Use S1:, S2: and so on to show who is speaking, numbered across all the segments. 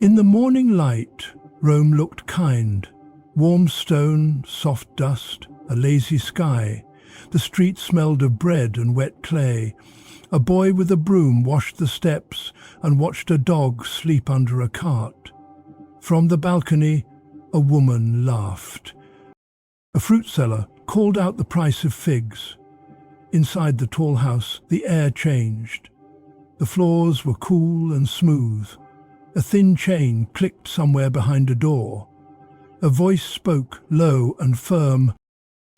S1: In the morning light, Rome looked kind. Warm stone, soft dust, a lazy sky. The street smelled of bread and wet clay. A boy with a broom washed the steps and watched a dog sleep under a cart. From the balcony, a woman laughed. A fruit seller called out the price of figs. Inside the tall house, the air changed. The floors were cool and smooth. A thin chain clicked somewhere behind a door. A voice spoke, low and firm.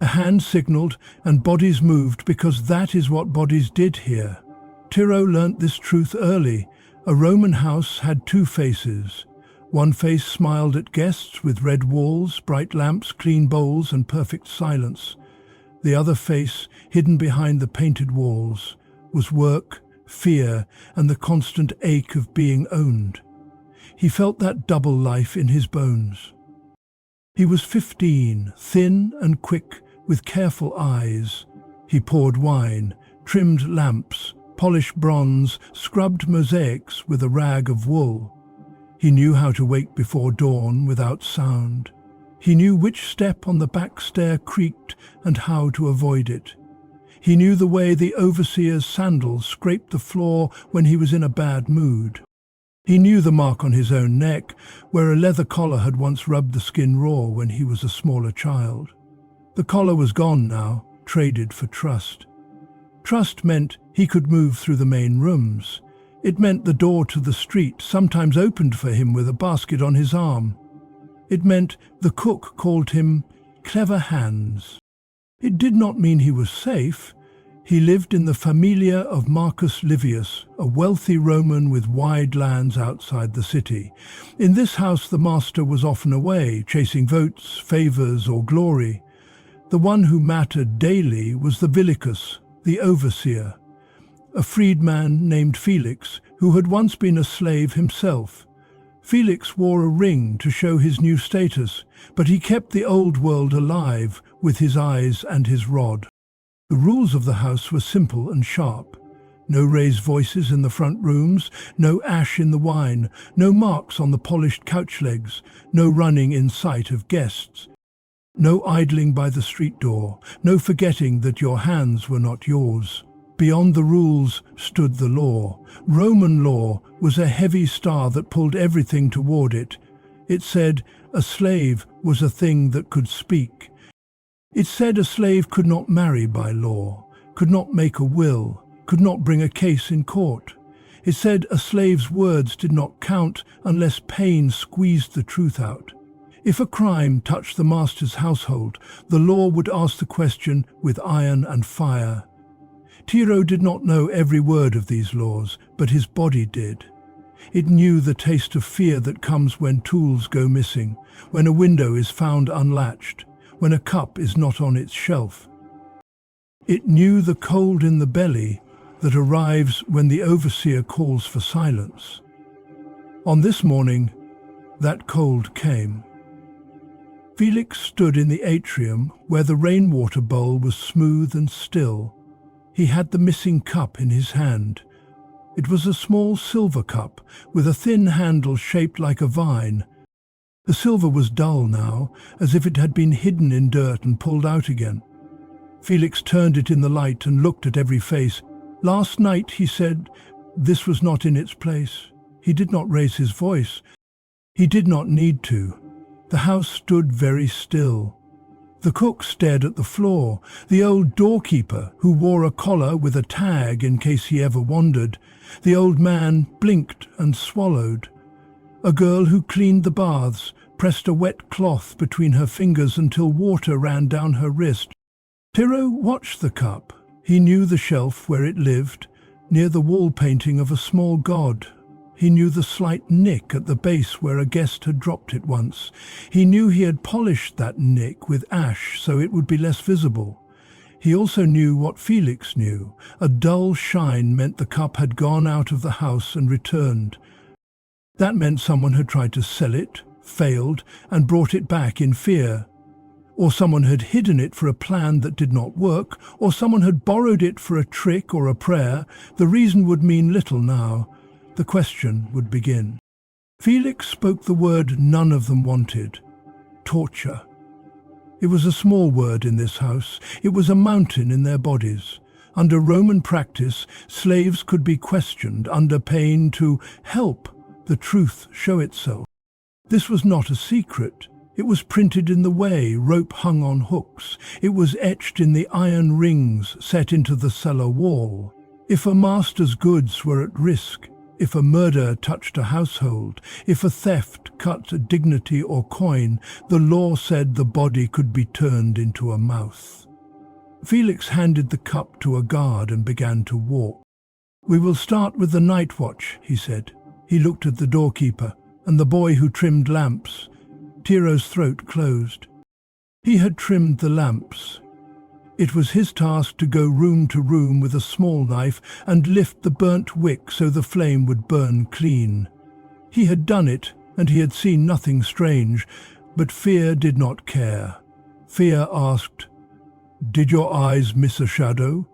S1: A hand signaled, and bodies moved because that is what bodies did here. Tiro learnt this truth early. A Roman house had two faces. One face smiled at guests with red walls, bright lamps, clean bowls, and perfect silence. The other face, hidden behind the painted walls, was work, fear, and the constant ache of being owned. He felt that double life in his bones. He was 15, thin and quick, with careful eyes. He poured wine, trimmed lamps, polished bronze, scrubbed mosaics with a rag of wool. He knew how to wake before dawn without sound. He knew which step on the back stair creaked and how to avoid it. He knew the way the overseer's sandals scraped the floor when he was in a bad mood. He knew the mark on his own neck, where a leather collar had once rubbed the skin raw when he was a smaller child. The collar was gone now, traded for trust. Trust meant he could move through the main rooms. It meant the door to the street sometimes opened for him with a basket on his arm. It meant the cook called him Clever Hands. It did not mean he was safe. He lived in the familia of Marcus Livius, a wealthy Roman with wide lands outside the city. In this house the master was often away, chasing votes, favours or glory. The one who mattered daily was the Villicus, the overseer, a freedman named Felix, who had once been a slave himself. Felix wore a ring to show his new status, but he kept the old world alive with his eyes and his rod. The rules of the house were simple and sharp. No raised voices in the front rooms, no ash in the wine, no marks on the polished couch legs, no running in sight of guests, no idling by the street door, no forgetting that your hands were not yours. Beyond the rules stood the law. Roman law was a heavy star that pulled everything toward it. It said a slave was a thing that could speak. It said a slave could not marry by law, could not make a will, could not bring a case in court. It said a slave's words did not count unless pain squeezed the truth out. If a crime touched the master's household, the law would ask the question with iron and fire. Tiro did not know every word of these laws, but his body did. It knew the taste of fear that comes when tools go missing, when a window is found unlatched, when a cup is not on its shelf. It knew the cold in the belly that arrives when the overseer calls for silence. On this morning, that cold came. Felix stood in the atrium where the rainwater bowl was smooth and still. He had the missing cup in his hand. It was a small silver cup with a thin handle shaped like a vine. The silver was dull now, as if it had been hidden in dirt and pulled out again. Felix turned it in the light and looked at every face. Last night, he said, this was not in its place. He did not raise his voice. He did not need to. The house stood very still. The cook stared at the floor. The old doorkeeper, who wore a collar with a tag in case he ever wandered. The old man blinked and swallowed. A girl who cleaned the baths pressed a wet cloth between her fingers until water ran down her wrist. Tiro watched the cup. He knew the shelf where it lived, near the wall painting of a small god. He knew the slight nick at the base where a guest had dropped it once. He knew he had polished that nick with ash so it would be less visible. He also knew what Felix knew. A dull shine meant the cup had gone out of the house and returned. That meant someone had tried to sell it, failed, and brought it back in fear. Or someone had hidden it for a plan that did not work, or someone had borrowed it for a trick or a prayer. The reason would mean little now. The question would begin. Felix spoke the word none of them wanted: torture. It was a small word in this house. It was a mountain in their bodies. Under Roman practice, slaves could be questioned under pain to help the truth show itself. This was not a secret. It was printed in the way, rope hung on hooks. It was etched in the iron rings set into the cellar wall. If a master's goods were at risk, if a murder touched a household, if a theft cut a dignity or coin, the law said the body could be turned into a mouth. Felix handed the cup to a guard and began to walk. "We will start with the night watch," he said. He looked at the doorkeeper and the boy who trimmed lamps. Tiro's throat closed. He had trimmed the lamps. It was his task to go room to room with a small knife and lift the burnt wick so the flame would burn clean. He had done it, and he had seen nothing strange, but fear did not care. Fear asked, "Did your eyes miss a shadow?"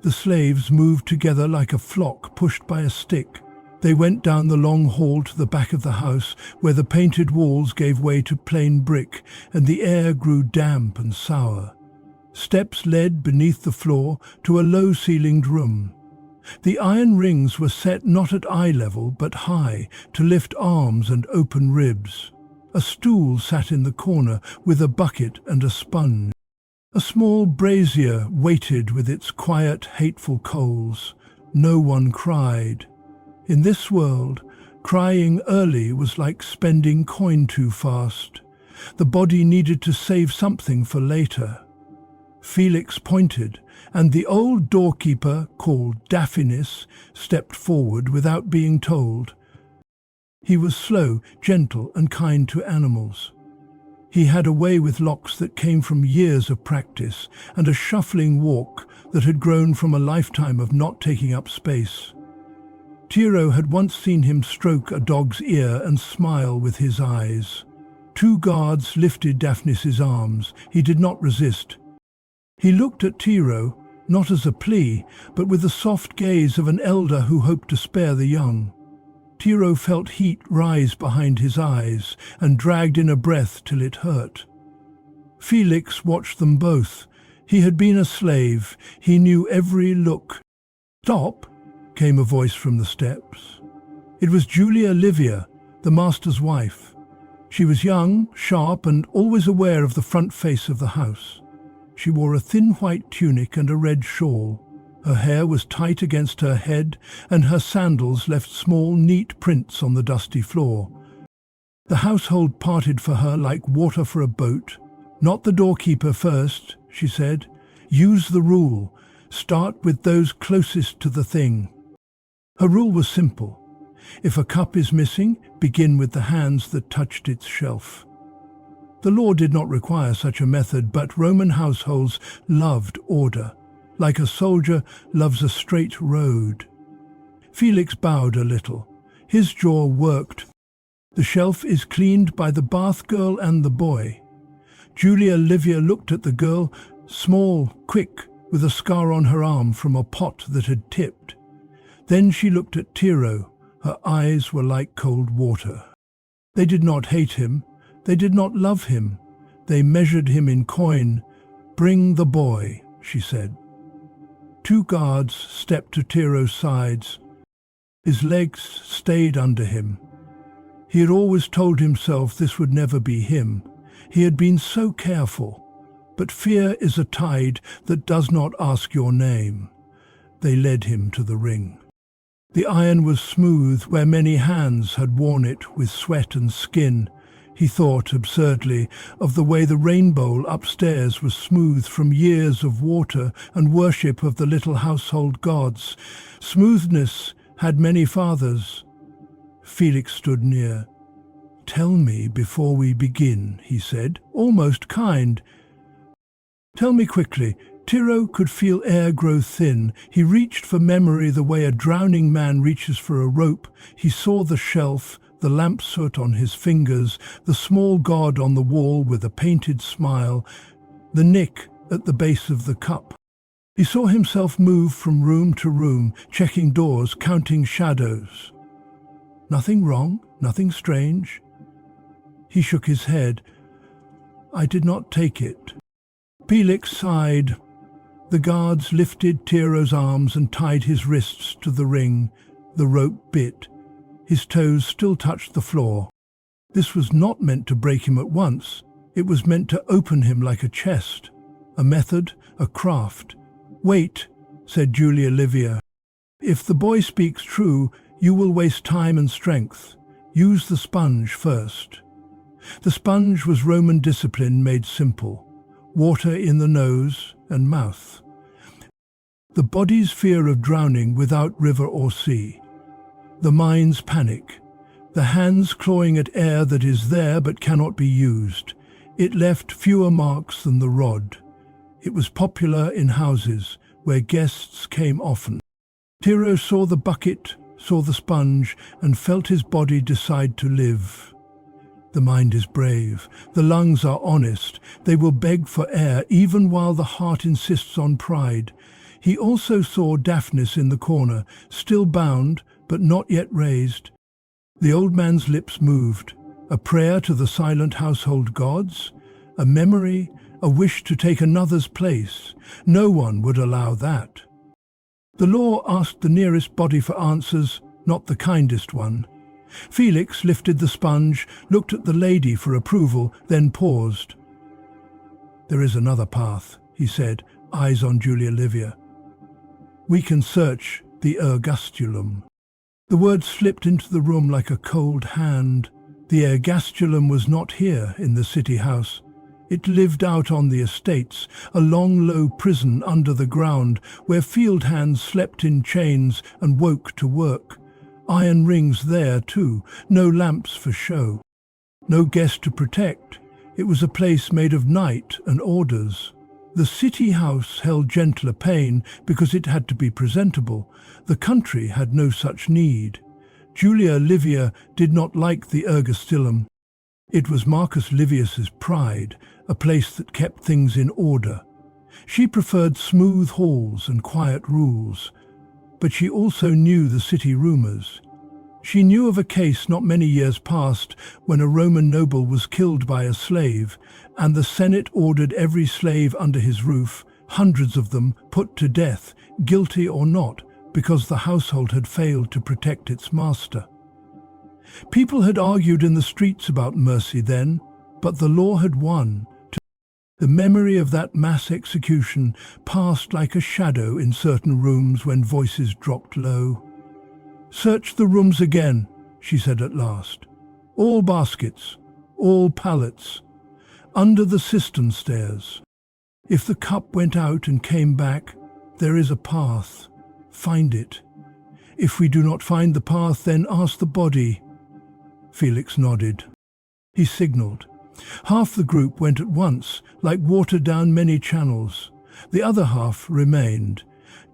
S1: The slaves moved together like a flock pushed by a stick. They went down the long hall to the back of the house, where the painted walls gave way to plain brick, and the air grew damp and sour. Steps led beneath the floor to a low-ceilinged room. The iron rings were set not at eye level but high, to lift arms and open ribs. A stool sat in the corner with a bucket and a sponge. A small brazier waited with its quiet, hateful coals. No one cried. In this world, crying early was like spending coin too fast. The body needed to save something for later. Felix pointed, and the old doorkeeper, called Daphinis, stepped forward without being told. He was slow, gentle, and kind to animals. He had a way with locks that came from years of practice, and a shuffling walk that had grown from a lifetime of not taking up space. Tiro had once seen him stroke a dog's ear and smile with his eyes. 2 guards lifted Daphnis's arms. He did not resist. He looked at Tiro, not as a plea, but with the soft gaze of an elder who hoped to spare the young. Tiro felt heat rise behind his eyes and dragged in a breath till it hurt. Felix watched them both. He had been a slave. He knew every look. "Stop!" came a voice from the steps. It was Julia Livia, the master's wife. She was young, sharp, and always aware of the front face of the house. She wore a thin white tunic and a red shawl. Her hair was tight against her head, and her sandals left small, neat prints on the dusty floor. The household parted for her like water for a boat. "Not the doorkeeper first," she said. "Use the rule. Start with those closest to the thing." Her rule was simple. If a cup is missing, begin with the hands that touched its shelf. The law did not require such a method, but Roman households loved order, like a soldier loves a straight road. Felix bowed a little. His jaw worked. "The shelf is cleaned by the bath girl and the boy." Julia Livia looked at the girl, small, quick, with a scar on her arm from a pot that had tipped. Then she looked at Tiro. Her eyes were like cold water. They did not hate him. They did not love him. They measured him in coin. "Bring the boy," she said. 2 guards stepped to Tiro's sides. His legs stayed under him. He had always told himself this would never be him. He had been so careful. But fear is a tide that does not ask your name. They led him to the ring. The iron was smooth where many hands had worn it with sweat and skin. He thought, absurdly, of the way the rainbow upstairs was smooth from years of water and worship of the little household gods. Smoothness had many fathers. Felix stood near. "Tell me before we begin," he said, almost kind. "Tell me quickly." Tiro could feel air grow thin. He reached for memory the way a drowning man reaches for a rope. He saw the shelf, the lamp soot on his fingers, the small god on the wall with a painted smile, the nick at the base of the cup. He saw himself move from room to room, checking doors, counting shadows. "Nothing wrong?" Nothing strange." He shook his head. "I did not take it." Felix sighed. The guards lifted Tiro's arms and tied his wrists to the ring. The rope bit. His toes still touched the floor. This was not meant to break him at once. It was meant to open him like a chest. A method, a craft. "Wait," said Julia Livia. "If the boy speaks true, you will waste time and strength. Use the sponge first." The sponge was Roman discipline made simple. Water in the nose and mouth. The body's fear of drowning without river or sea. The mind's panic. The hands clawing at air that is there but cannot be used. It left fewer marks than the rod. It was popular in houses where guests came often. Tiro saw the bucket, saw the sponge, and felt his body decide to live. The mind is brave. The lungs are honest. They will beg for air even while the heart insists on pride. He also saw Daphnis in the corner, still bound, but not yet raised. The old man's lips moved. A prayer to the silent household gods? A memory? A wish to take another's place? No one would allow that. The law asked the nearest body for answers, not the kindest one. Felix lifted the sponge, looked at the lady for approval, then paused. "There is another path," he said, eyes on Julia Livia. "We can search the ergastulum." The word slipped into the room like a cold hand. The ergastulum was not here in the city house. It lived out on the estates, a long, low prison under the ground where field hands slept in chains and woke to work. Iron rings there, too, no lamps for show. No guest to protect. It was a place made of night and orders. The city house held gentler pain because it had to be presentable. The country had no such need. Julia Livia did not like the ergastulum. It was Marcus Livius's pride, a place that kept things in order. She preferred smooth halls and quiet rules. But she also knew the city rumors. She knew of a case not many years past when a Roman noble was killed by a slave, and the Senate ordered every slave under his roof, hundreds of them, put to death, guilty or not, because the household had failed to protect its master. People had argued in the streets about mercy then, but the law had won. The memory of that mass execution passed like a shadow in certain rooms when voices dropped low. "Search the rooms again," she said at last. "All baskets, all pallets, under the cistern stairs. If the cup went out and came back, there is a path. Find it. If we do not find the path, then ask the body." Felix nodded. He signalled. Half the group went at once, like water down many channels. The other half remained.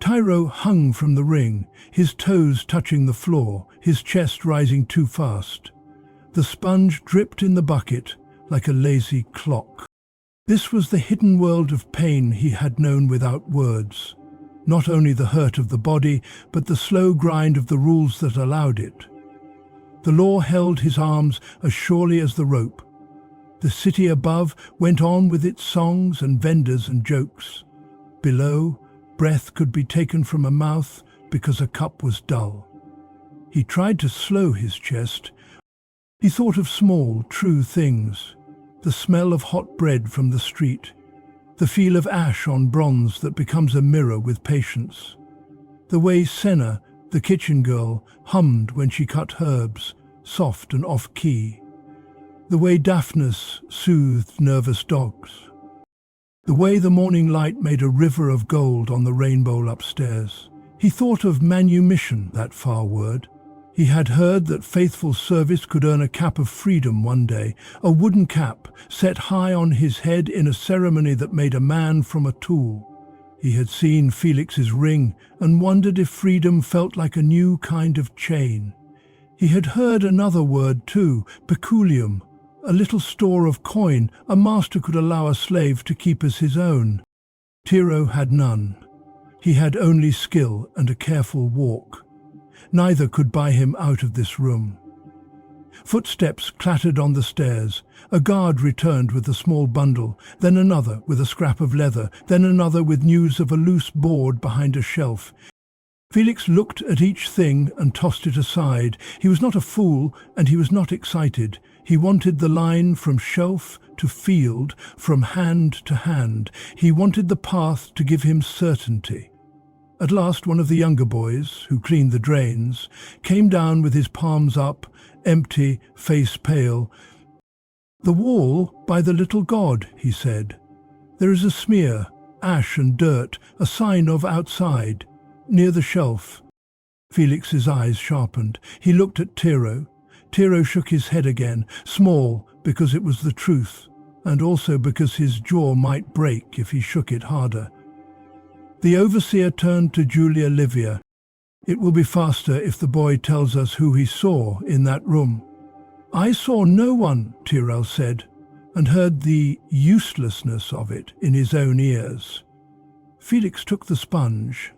S1: Tiro hung from the ring, his toes touching the floor, his chest rising too fast. The sponge dripped in the bucket like a lazy clock. This was the hidden world of pain he had known without words. Not only the hurt of the body, but the slow grind of the rules that allowed it. The law held his arms as surely as the rope. The city above went on with its songs and vendors and jokes. Below, breath could be taken from a mouth because a cup was dull. He tried to slow his chest. He thought of small, true things. The smell of hot bread from the street. The feel of ash on bronze that becomes a mirror with patience. The way Senna, the kitchen girl, hummed when she cut herbs, soft and off-key. The way Daphnis soothed nervous dogs. The way the morning light made a river of gold on the rainbow upstairs. He thought of manumission, that far word. He had heard that faithful service could earn a cap of freedom one day, a wooden cap set high on his head in a ceremony that made a man from a tool. He had seen Felix's ring and wondered if freedom felt like a new kind of chain. He had heard another word too, peculium, a little store of coin a master could allow a slave to keep as his own. Tiro had none. He had only skill and a careful walk. Neither could buy him out of this room. Footsteps clattered on the stairs. A guard returned with a small bundle, then another with a scrap of leather, then another with news of a loose board behind a shelf. Felix looked at each thing and tossed it aside. He was not a fool, and he was not excited. He wanted the line from shelf to field, from hand to hand. He wanted the path to give him certainty. At last one of the younger boys, who cleaned the drains, came down with his palms up, empty, face pale. "The wall by the little god," he said. "There is a smear, ash and dirt, a sign of outside, near the shelf." Felix's eyes sharpened. He looked at Tiro. Tiro shook his head again, small because it was the truth, and also because his jaw might break if he shook it harder. The overseer turned to Julia Livia. "It will be faster if the boy tells us who he saw in that room." "I saw no one," Tyrrell said, and heard the uselessness of it in his own ears. Felix took the sponge.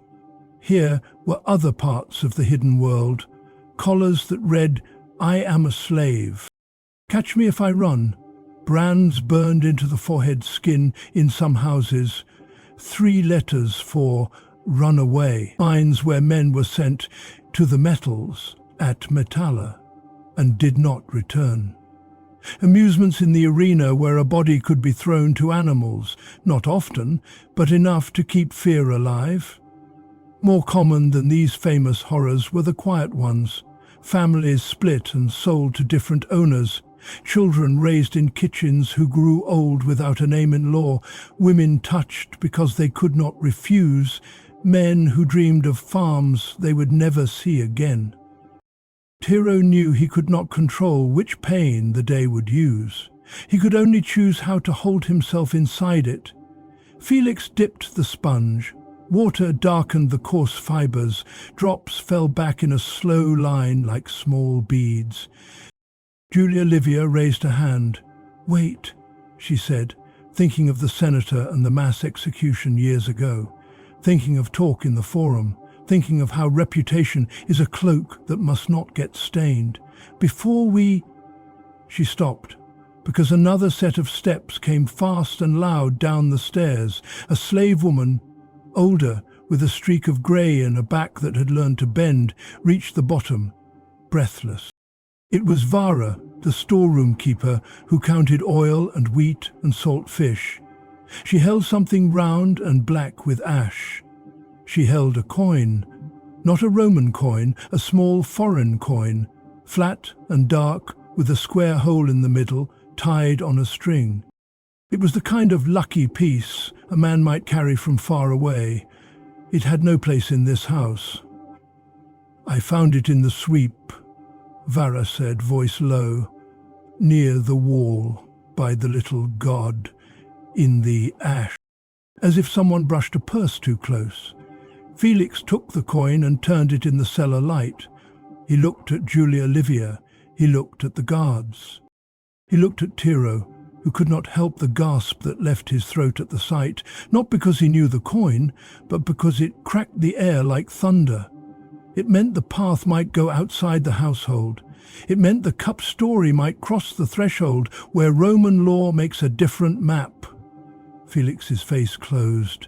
S1: Here were other parts of the hidden world, collars that read, "I am a slave." "Catch me if I run." Brands burned into the forehead skin in some houses. 3 letters for run away. Mines where men were sent to the metals at Metalla and did not return. Amusements in the arena where a body could be thrown to animals, not often, but enough to keep fear alive. More common than these famous horrors were the quiet ones. Families split and sold to different owners. Children raised in kitchens who grew old without a name in law. Women touched because they could not refuse. Men who dreamed of farms they would never see again. Tiro knew he could not control which pain the day would use. He could only choose how to hold himself inside it. Felix dipped the sponge. Water darkened the coarse fibers. Drops fell back in a slow line like small beads. Julia Livia raised a hand. "Wait," she said, thinking of the senator and the mass execution years ago, thinking of talk in the forum, thinking of how reputation is a cloak that must not get stained. "Before we—" She stopped, because another set of steps came fast and loud down the stairs. A slave woman, older, with a streak of grey and a back that had learned to bend, reached the bottom, breathless. It was Vara, the storeroom keeper, who counted oil and wheat and salt fish. She held something round and black with ash. She held a coin, not a Roman coin, a small foreign coin, flat and dark, with a square hole in the middle, tied on a string. It was the kind of lucky piece a man might carry from far away. It had no place in this house. "I found it in the sweep," Vara said, voice low, "near the wall, by the little god, in the ash," as if someone brushed a purse too close. Felix took the coin and turned it in the cellar light. He looked at Julia Livia. He looked at the guards. He looked at Tiro, who could not help the gasp that left his throat at the sight, not because he knew the coin, but because it cracked the air like thunder. It meant the path might go outside the household. It meant the cup story might cross the threshold where Roman law makes a different map. Felix's face closed.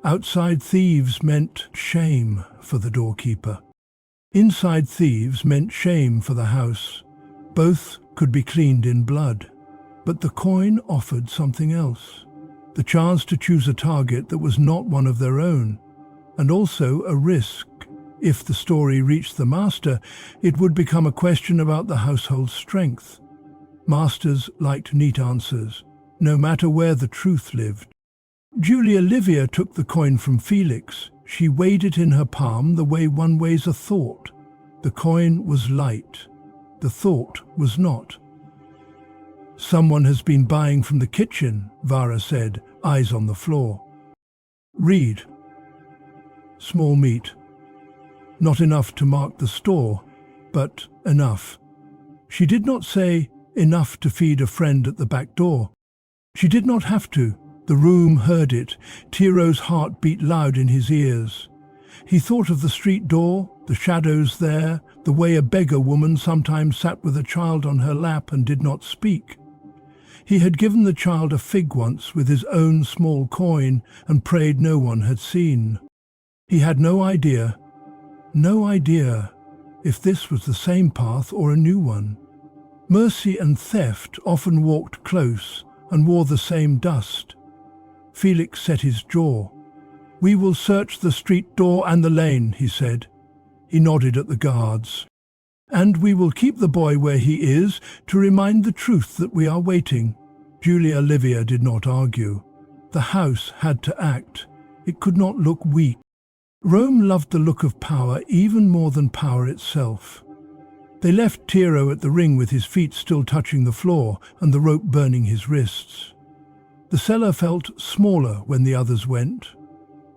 S1: Outside thieves meant shame for the doorkeeper. Inside thieves meant shame for the house. Both could be cleaned in blood. But the coin offered something else. The chance to choose a target that was not one of their own. And also a risk. If the story reached the master, it would become a question about the household's strength. Masters liked neat answers, no matter where the truth lived. Julia Livia took the coin from Felix. She weighed it in her palm the way one weighs a thought. The coin was light. The thought was not. "Someone has been buying from the kitchen," Vara said, eyes on the floor. "Read." "Small meat. Not enough to mark the store, but enough." She did not say enough to feed a friend at the back door. She did not have to. The room heard it. Tiro's heart beat loud in his ears. He thought of the street door, the shadows there, the way a beggar woman sometimes sat with a child on her lap and did not speak. He had given the child a fig once with his own small coin and prayed no one had seen. He had no idea if this was the same path or a new one. Mercy and theft often walked close and wore the same dust. Felix set his jaw. "We will search the street door and the lane," he said. He nodded at the guards. "And we will keep the boy where he is to remind the truth that we are waiting." Julia Livia did not argue. The house had to act. It could not look weak. Rome loved the look of power even more than power itself. They left Tiro at the ring with his feet still touching the floor and the rope burning his wrists. The cellar felt smaller when the others went.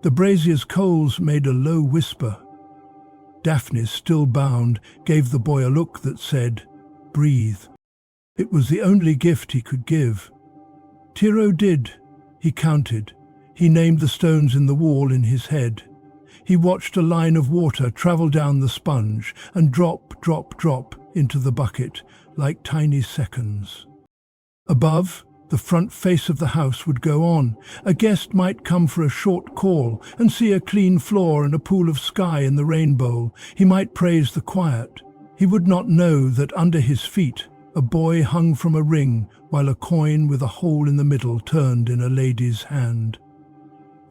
S1: The brazier's coals made a low whisper. Daphnis, still bound, gave the boy a look that said, "Breathe." It was the only gift he could give. Tiro did. He counted. He named the stones in the wall in his head. He watched a line of water travel down the sponge and drop, drop, drop into the bucket like tiny seconds. Above, the front face of the house would go on. A guest might come for a short call and see a clean floor and a pool of sky in the rainbow. He might praise the quiet. He would not know that under his feet a boy hung from a ring while a coin with a hole in the middle turned in a lady's hand.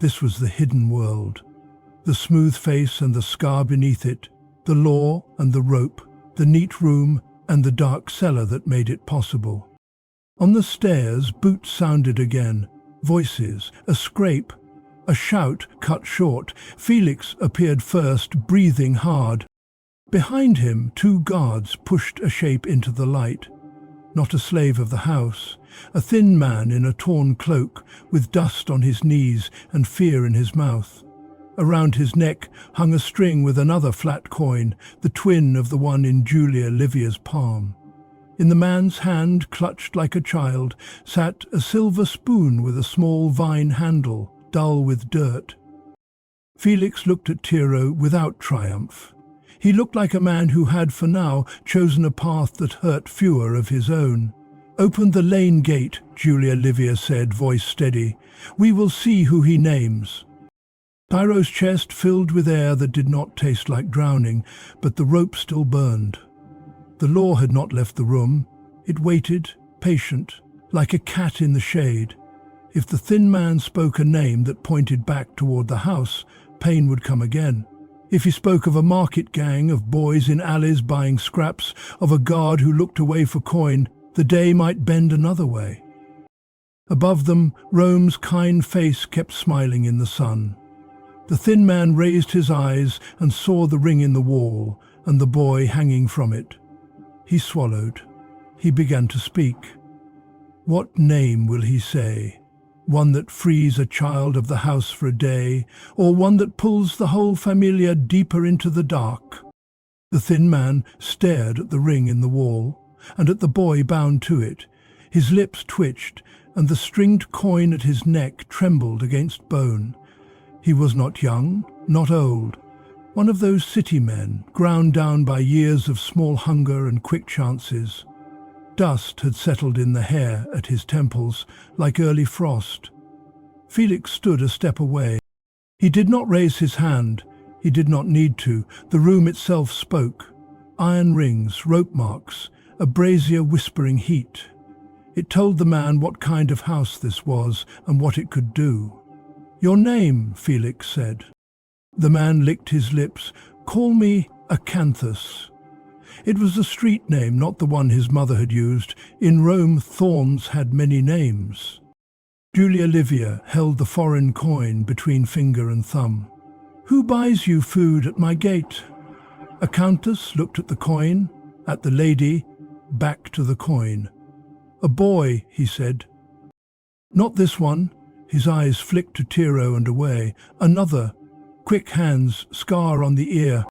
S1: This was the hidden world. The smooth face and the scar beneath it, the law and the rope, the neat room and the dark cellar that made it possible. On the stairs, boots sounded again, voices, a scrape, a shout cut short. Felix appeared first, breathing hard. Behind him, 2 guards pushed a shape into the light. Not a slave of the house, a thin man in a torn cloak, with dust on his knees and fear in his mouth. Around his neck hung a string with another flat coin, the twin of the one in Julia Livia's palm. In the man's hand, clutched like a child, sat a silver spoon with a small vine handle, dull with dirt. Felix looked at Tiro without triumph. He looked like a man who had, for now, chosen a path that hurt fewer of his own. "Open the lane gate," Julia Livia said, voice steady. "We will see who he names." Tiro's chest filled with air that did not taste like drowning, but the rope still burned. The law had not left the room. It waited, patient, like a cat in the shade. If the thin man spoke a name that pointed back toward the house, pain would come again. If he spoke of a market gang, of boys in alleys buying scraps, of a guard who looked away for coin, the day might bend another way. Above them, Rome's kind face kept smiling in the sun. The thin man raised his eyes and saw the ring in the wall and the boy hanging from it. He swallowed. He began to speak. What name will he say? One that frees a child of the house for a day, or one that pulls the whole familia deeper into the dark? The thin man stared at the ring in the wall and at the boy bound to it. His lips twitched and the stringed coin at his neck trembled against bone. He was not young, not old. One of those city men, ground down by years of small hunger and quick chances. Dust had settled in the hair at his temples, like early frost. Felix stood a step away. He did not raise his hand. He did not need to. The room itself spoke. Iron rings, rope marks, a brazier whispering heat. It told the man what kind of house this was and what it could do. "Your name," Felix said. The man licked his lips. "Call me Acanthus." It was a street name, not the one his mother had used. In Rome, thorns had many names. Julia Livia held the foreign coin between finger and thumb. "Who buys you food at my gate?" Acanthus looked at the coin, at the lady, back to the coin. "A boy," he said. "Not this one." His eyes flicked to Tiro and away. "Another. Quick hands, scar on the ear.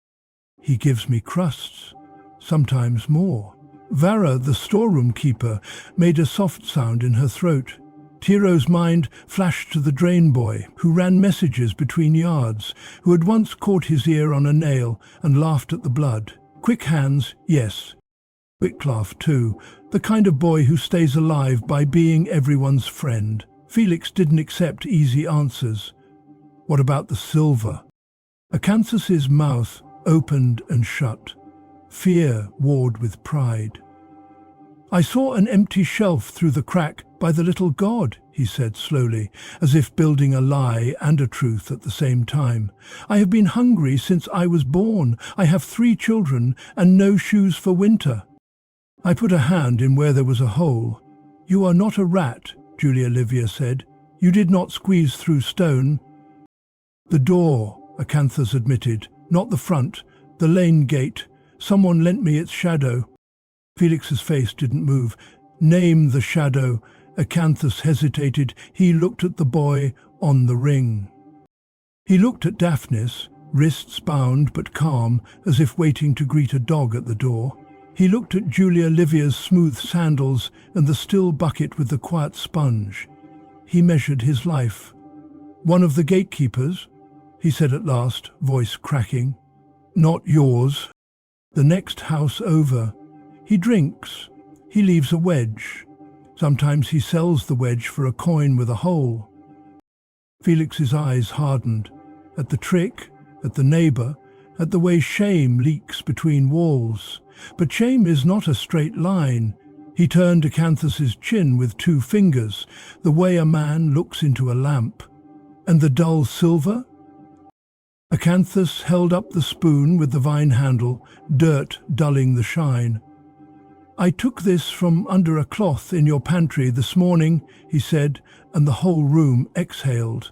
S1: He gives me crusts, sometimes more." Vara, the storeroom keeper, made a soft sound in her throat. Tiro's mind flashed to the drain boy, who ran messages between yards, who had once caught his ear on a nail and laughed at the blood. Quick hands, yes. Quick laugh too. The kind of boy who stays alive by being everyone's friend. Felix didn't accept easy answers. What about the silver? Acanthus's mouth opened and shut. Fear warred with pride. I saw an empty shelf through the crack by the little god, he said slowly, as if building a lie and a truth at the same time. I have been hungry since I was born. I have 3 children and no shoes for winter. I put a hand in where there was a hole. You are not a rat, Julia Livia said. You did not squeeze through stone. The door, Acanthus admitted, not the front, the lane gate. Someone lent me its shadow. Felix's face didn't move. Name the shadow. Acanthus hesitated. He looked at the boy on the ring. He looked at Daphnis, wrists bound but calm, as if waiting to greet a dog at the door. He looked at Julia Livia's smooth sandals and the still bucket with the quiet sponge. He measured his life. One of the gatekeepers, he said at last, voice cracking. Not yours. The next house over. He drinks. He leaves a wedge. Sometimes he sells the wedge for a coin with a hole. Felix's eyes hardened. At the trick, at the neighbour, at the way shame leaks between walls. But shame is not a straight line. He turned Acanthus's chin with 2 fingers, the way a man looks into a lamp. And the dull silver? Acanthus held up the spoon with the vine handle, dirt dulling the shine. I took this from under a cloth in your pantry this morning, he said, and the whole room exhaled.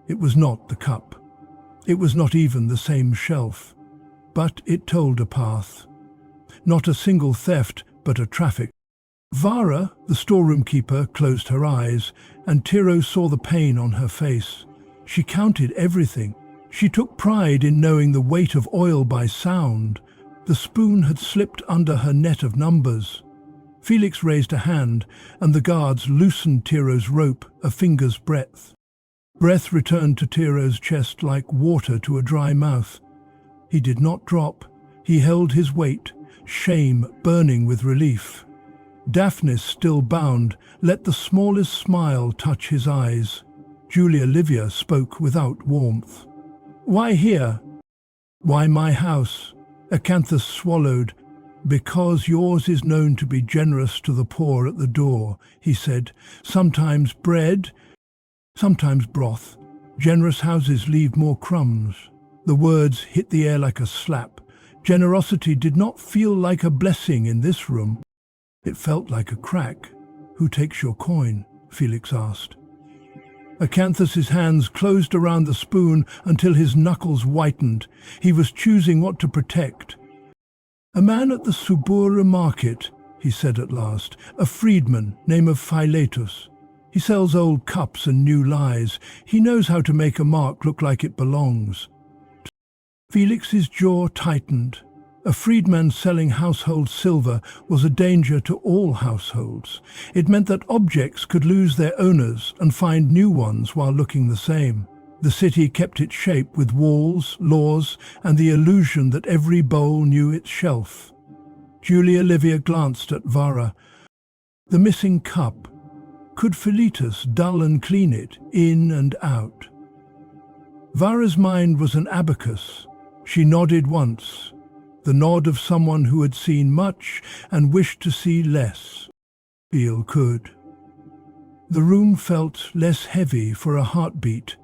S1: It was not the cup. It was not even the same shelf. But it told a path. Not a single theft, but a traffic. Vara, the storeroom keeper, closed her eyes, and Tiro saw the pain on her face. She counted everything. She took pride in knowing the weight of oil by sound. The spoon had slipped under her net of numbers. Felix raised a hand, and the guards loosened Tiro's rope a finger's breadth. Breath returned to Tiro's chest like water to a dry mouth. He did not drop. He held his weight, shame burning with relief. Daphnis, still bound, let the smallest smile touch his eyes. Julia Livia spoke without warmth. Why here? Why my house? Acanthus swallowed. Because yours is known to be generous to the poor at the door, he said. Sometimes bread, sometimes broth. Generous houses leave more crumbs. The words hit the air like a slap. Generosity did not feel like a blessing in this room. It felt like a crack. Who takes your coin? Felix asked. Acanthus's hands closed around the spoon until his knuckles whitened. He was choosing what to protect. A man at the Subura market, he said at last, a freedman, name of Philetus. He sells old cups and new lies. He knows how to make a mark look like it belongs. Felix's jaw tightened. A freedman selling household silver was a danger to all households. It meant that objects could lose their owners and find new ones while looking the same. The city kept its shape with walls, laws, and the illusion that every bowl knew its shelf. Julia Livia glanced at Vara. The missing cup. Could Philetus dull and clean it, in and out? Vara's mind was an abacus. She nodded once. The nod of someone who had seen much and wished to see less. Feel could. The room felt less heavy for a heartbeat.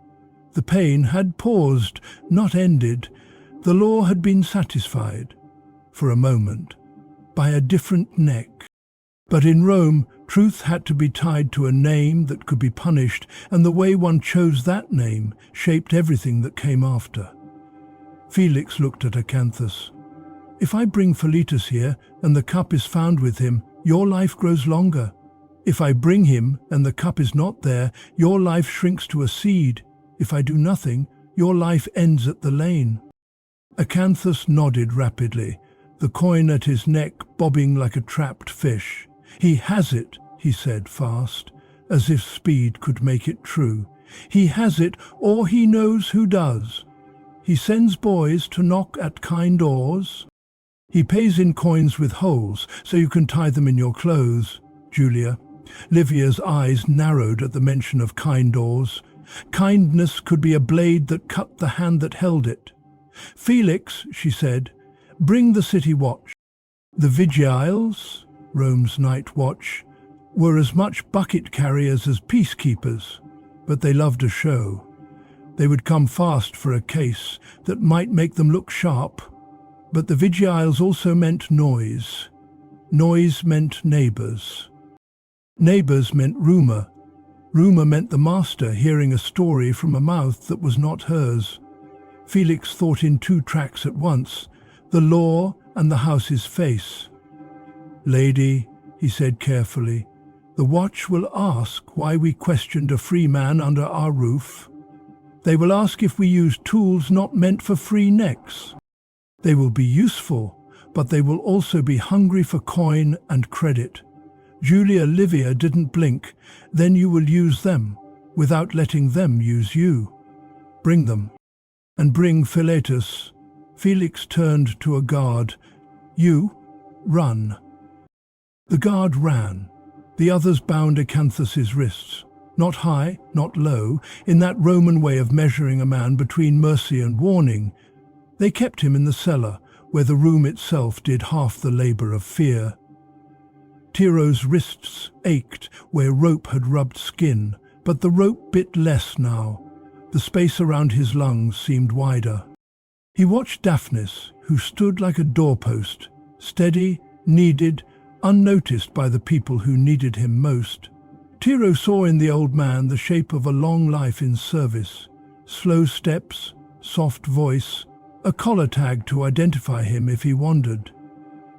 S1: The pain had paused, not ended. The law had been satisfied, for a moment, by a different neck. But in Rome, truth had to be tied to a name that could be punished, and the way one chose that name shaped everything that came after. Felix looked at Acanthus. If I bring Philetus here and the cup is found with him, your life grows longer. If I bring him and the cup is not there, your life shrinks to a seed. If I do nothing, your life ends at the lane. Acanthus nodded rapidly, the coin at his neck bobbing like a trapped fish. He has it, he said fast, as if speed could make it true. He has it, or he knows who does. He sends boys to knock at kind doors. He pays in coins with holes, so you can tie them in your clothes, Julia. Livia's eyes narrowed at the mention of kind ores. Kindness could be a blade that cut the hand that held it. Felix, she said, bring the city watch. The Vigiles, Rome's night watch, were as much bucket carriers as peacekeepers, but they loved a show. They would come fast for a case that might make them look sharp. But the Vigiles also meant noise. Noise meant neighbours. Neighbours meant rumour. Rumour meant the master hearing a story from a mouth that was not hers. Felix thought in two tracks at once, the law and the house's face. Lady, he said carefully, the watch will ask why we questioned a free man under our roof. They will ask if we used tools not meant for free necks. They will be useful, but they will also be hungry for coin and credit. Julia Livia didn't blink. Then you will use them, without letting them use you. Bring them. And bring Philetus. Felix turned to a guard. You, run. The guard ran. The others bound Acanthus's wrists. Not high, not low, in that Roman way of measuring a man between mercy and warning. They kept him in the cellar, where the room itself did half the labour of fear. Tiro's wrists ached where rope had rubbed skin, but the rope bit less now. The space around his lungs seemed wider. He watched Daphnis, who stood like a doorpost, steady, needed, unnoticed by the people who needed him most. Tiro saw in the old man the shape of a long life in service. Slow steps, soft voice, a collar tag to identify him if he wandered.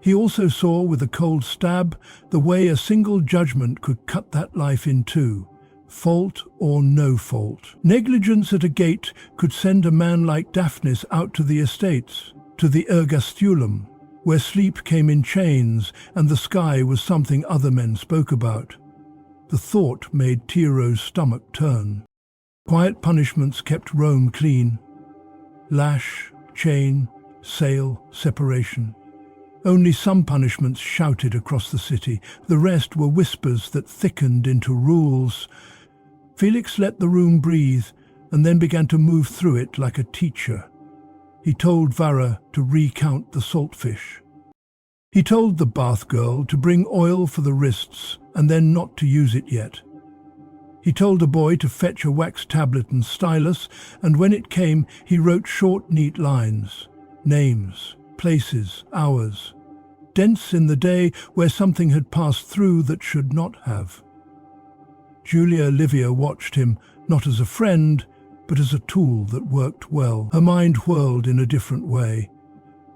S1: He also saw with a cold stab the way a single judgment could cut that life in two, fault or no fault. Negligence at a gate could send a man like Daphnis out to the estates, to the ergastulum, where sleep came in chains and the sky was something other men spoke about. The thought made Tiro's stomach turn. Quiet punishments kept Rome clean. Lash, chain, sail, separation. Only some punishments shouted across the city. The rest were whispers that thickened into rules. Felix let the room breathe and then began to move through it like a teacher. He told Varra to recount the saltfish. He told the bath girl to bring oil for the wrists and then not to use it yet. He told a boy to fetch a wax tablet and stylus, and when it came, he wrote short, neat lines. Names, places, hours. Dents in the day where something had passed through that should not have. Julia Livia watched him, not as a friend, but as a tool that worked well. Her mind whirled in a different way.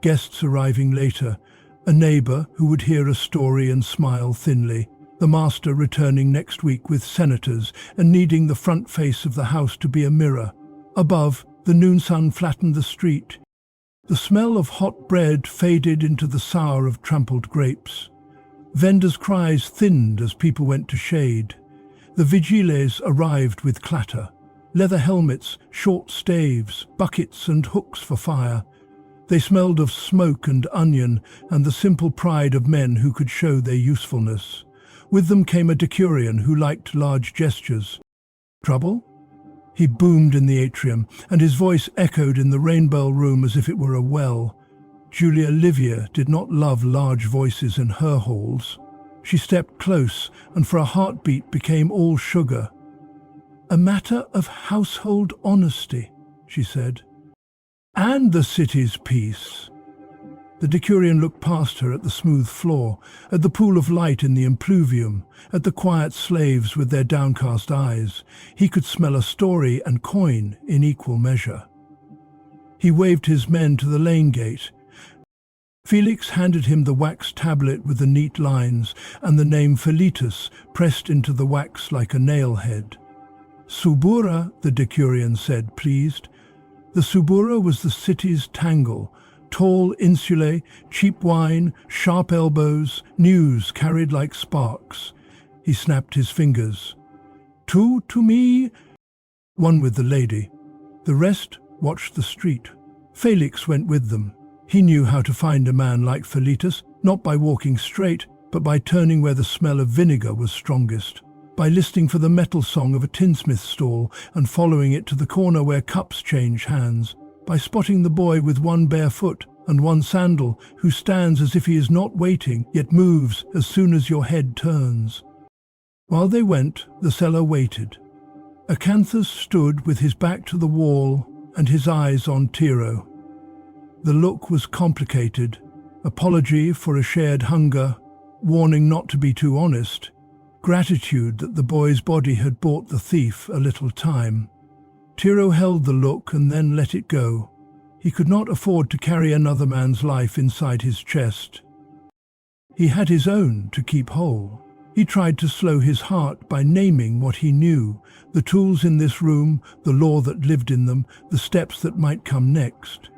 S1: Guests arriving later, a neighbour who would hear a story and smile thinly, the master returning next week with senators and needing the front face of the house to be a mirror. Above, the noon sun flattened the street. The smell of hot bread faded into the sour of trampled grapes. Vendors' cries thinned as people went to shade. The vigiles arrived with clatter. Leather helmets, short staves, buckets and hooks for fire. They smelled of smoke and onion and the simple pride of men who could show their usefulness. With them came a decurion who liked large gestures. Trouble? He boomed in the atrium, and his voice echoed in the rainbow room as if it were a well. Julia Livia did not love large voices in her halls. She stepped close, and for a heartbeat became all sugar. A matter of household honesty, she said. And the city's peace. The decurion looked past her at the smooth floor, at the pool of light in the impluvium, at the quiet slaves with their downcast eyes. He could smell a story and coin in equal measure. He waved his men to the lane gate. Felix handed him the wax tablet with the neat lines and the name Philetus pressed into the wax like a nail-head. Subura, the decurion said, pleased. The Subura was the city's tangle. Tall insulae, cheap wine, sharp elbows, news carried like sparks. He snapped his fingers. Two to me, one with the lady. The rest watched the street. Felix went with them. He knew how to find a man like Philetus, not by walking straight, but by turning where the smell of vinegar was strongest, by listening for the metal song of a tinsmith's stall and following it to the corner where cups change hands, by spotting the boy with one bare foot and one sandal who stands as if he is not waiting, yet moves as soon as your head turns. While they went, the seller waited. Acanthus stood with his back to the wall and his eyes on Tiro. The look was complicated, apology for a shared hunger, warning not to be too honest, gratitude that the boy's body had bought the thief a little time. Tiro held the look and then let it go. He could not afford to carry another man's life inside his chest. He had his own to keep whole. He tried to slow his heart by naming what he knew, the tools in this room, the law that lived in them, the steps that might come next.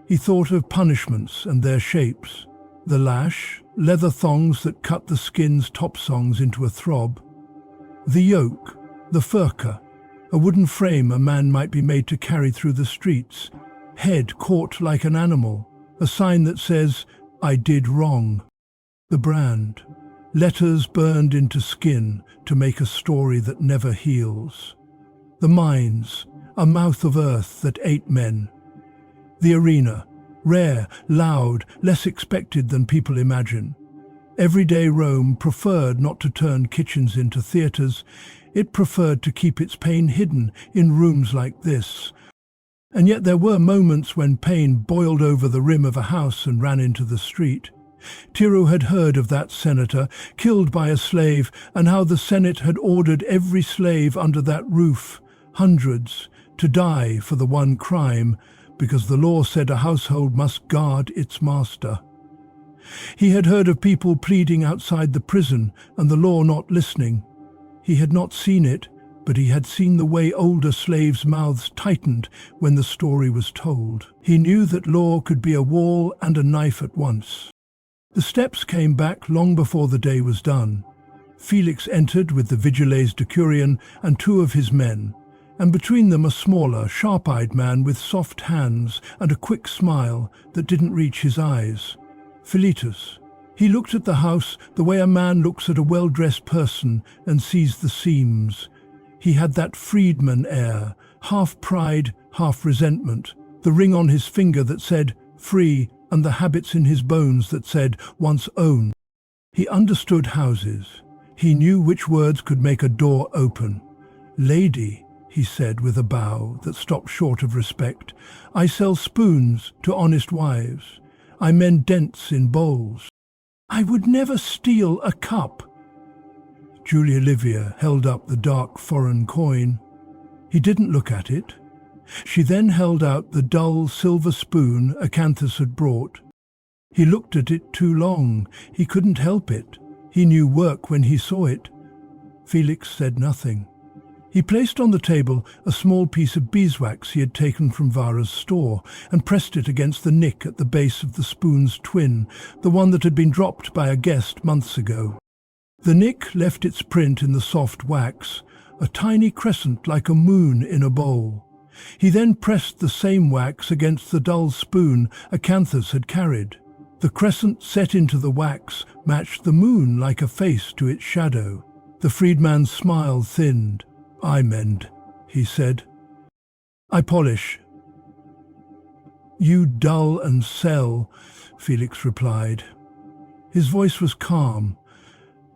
S1: He thought of punishments and their shapes, the lash, leather thongs that cut the skin's top songs into a throb, the yoke, the furka, a wooden frame a man might be made to carry through the streets, head caught like an animal, a sign that says, "I did wrong." The brand, letters burned into skin to make a story that never heals. The mines, a mouth of earth that ate men. The arena, rare, loud, less expected than people imagine. Everyday Rome preferred not to turn kitchens into theatres. It preferred to keep its pain hidden in rooms like this. And yet there were moments when pain boiled over the rim of a house and ran into the street. Tiro had heard of that senator, killed by a slave, and how the Senate had ordered every slave under that roof, hundreds, to die for the one crime, because the law said a household must guard its master. He had heard of people pleading outside the prison and the law not listening. He had not seen it, but he had seen the way older slaves' mouths tightened when the story was told. He knew that law could be a wall and a knife at once. The steps came back long before the day was done. Felix entered with the vigiles decurion and two of his men, and between them a smaller, sharp-eyed man with soft hands and a quick smile that didn't reach his eyes. Philetus. He looked at the house the way a man looks at a well-dressed person and sees the seams. He had that freedman air, half pride, half resentment, the ring on his finger that said, "Free," and the habits in his bones that said, "Once owned." He understood houses. He knew which words could make a door open. "Lady," he said with a bow that stopped short of respect, "I sell spoons to honest wives. I mend dents in bowls. I would never steal a cup." Julia Livia held up the dark foreign coin. He didn't look at it. She then held out the dull silver spoon Acanthus had brought. He looked at it too long. He couldn't help it. He knew work when he saw it. Felix said nothing. He placed on the table a small piece of beeswax he had taken from Vara's store and pressed it against the nick at the base of the spoon's twin, the one that had been dropped by a guest months ago. The nick left its print in the soft wax, a tiny crescent like a moon in a bowl. He then pressed the same wax against the dull spoon Acanthus had carried. The crescent set into the wax matched the moon like a face to its shadow. The freedman's smile thinned. "I mend," he said. "I polish." "You dull and sell," Felix replied. His voice was calm,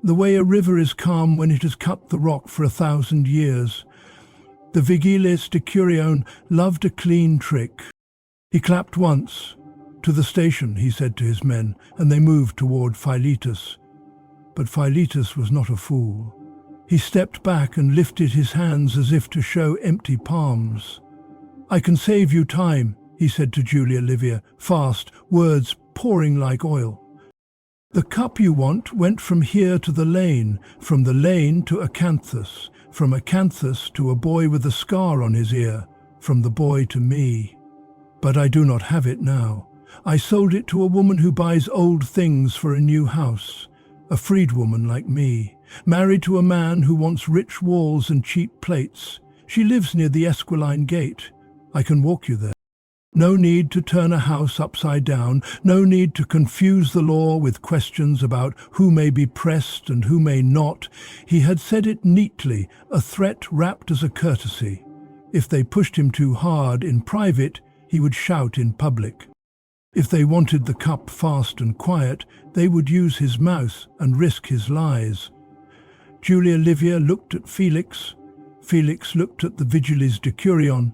S1: the way a river is calm when it has cut the rock for 1,000 years. The vigiles decurion loved a clean trick. He clapped once. "To the station," he said to his men, and they moved toward Philetus. But Philetus was not a fool. He stepped back and lifted his hands as if to show empty palms. "I can save you time," he said to Julia Livia, fast, words pouring like oil. "The cup you want went from here to the lane, from the lane to Acanthus, from Acanthus to a boy with a scar on his ear, from the boy to me. But I do not have it now. I sold it to a woman who buys old things for a new house, a freedwoman like me, married to a man who wants rich walls and cheap plates. She lives near the Esquiline Gate. I can walk you there." No need to turn a house upside down, no need to confuse the law with questions about who may be pressed and who may not. He had said it neatly, a threat wrapped as a courtesy. If they pushed him too hard in private, he would shout in public. If they wanted the cup fast and quiet, they would use his mouth and risk his lies. Julia Livia looked at Felix. Felix looked at the Vigiles Decurion.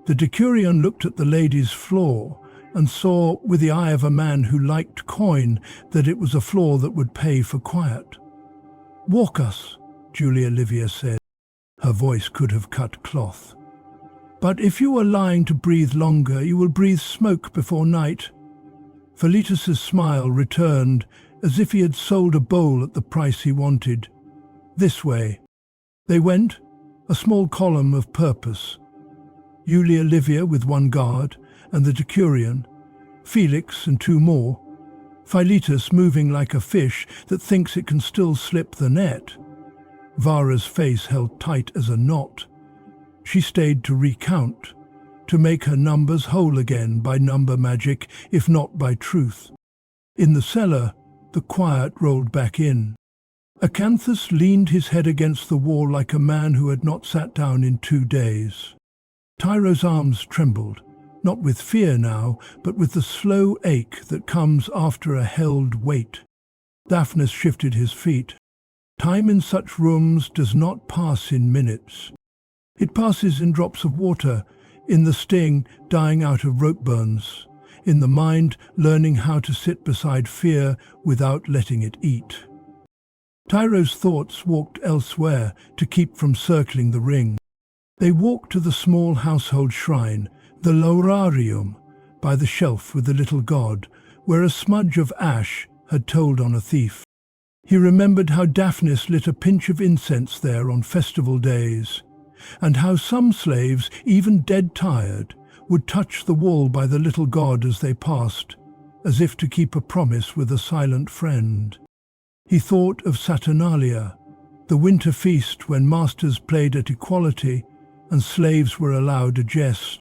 S1: The Decurion looked at the lady's floor and saw, with the eye of a man who liked coin, that it was a floor that would pay for quiet. "Walk us," Julia Livia said. Her voice could have cut cloth. "But if you are lying to breathe longer, you will breathe smoke before night." Philetus's smile returned, as if he had sold a bowl at the price he wanted. "This way." They went, a small column of purpose. Julia Livia with one guard, and the Decurion, Felix and two more, Philetus moving like a fish that thinks it can still slip the net. Vara's face held tight as a knot. She stayed to recount, to make her numbers whole again by number magic, if not by truth. In the cellar, the quiet rolled back in. Acanthus leaned his head against the wall like a man who had not sat down in 2 days. Tyro's arms trembled, not with fear now, but with the slow ache that comes after a held weight. Daphnis shifted his feet. Time in such rooms does not pass in minutes. It passes in drops of water, in the sting dying out of rope burns, in the mind learning how to sit beside fear without letting it eat. Tyro's thoughts walked elsewhere to keep from circling the ring. They walked to the small household shrine, the Laurarium, by the shelf with the little god, where a smudge of ash had told on a thief. He remembered how Daphnis lit a pinch of incense there on festival days, and how some slaves, even dead tired, would touch the wall by the little god as they passed, as if to keep a promise with a silent friend. He thought of Saturnalia, the winter feast when masters played at equality and slaves were allowed a jest,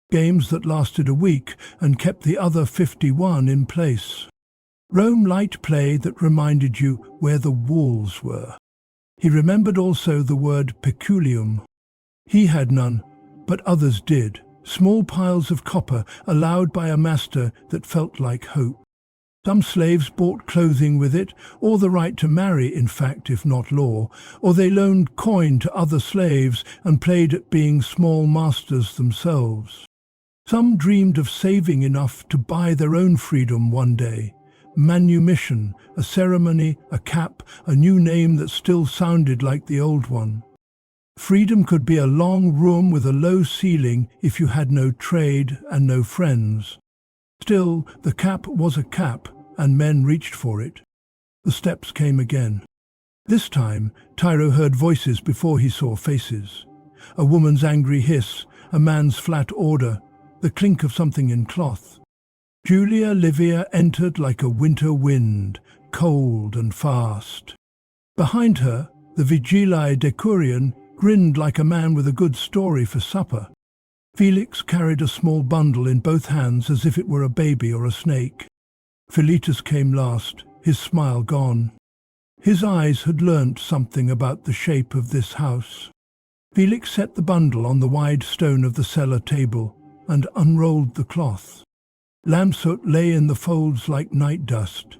S1: games that lasted a week and kept the other 51 in place. Rome light play that reminded you where the walls were. He remembered also the word peculium. He had none, but others did, small piles of copper allowed by a master that felt like hope. Some slaves bought clothing with it, or the right to marry, in fact, if not law, or they loaned coin to other slaves and played at being small masters themselves. Some dreamed of saving enough to buy their own freedom one day. Manumission, a ceremony, a cap, a new name that still sounded like the old one. Freedom could be a long room with a low ceiling if you had no trade and no friends. Still, the cap was a cap, and men reached for it. The steps came again. This time, Tyro heard voices before he saw faces. A woman's angry hiss, a man's flat order, the clink of something in cloth. Julia Livia entered like a winter wind, cold and fast. Behind her, the Vigilae Decurion grinned like a man with a good story for supper. Felix carried a small bundle in both hands as if it were a baby or a snake. Philetus came last, his smile gone. His eyes had learnt something about the shape of this house. Felix set the bundle on the wide stone of the cellar table and unrolled the cloth. Lampsoot lay in the folds like night dust.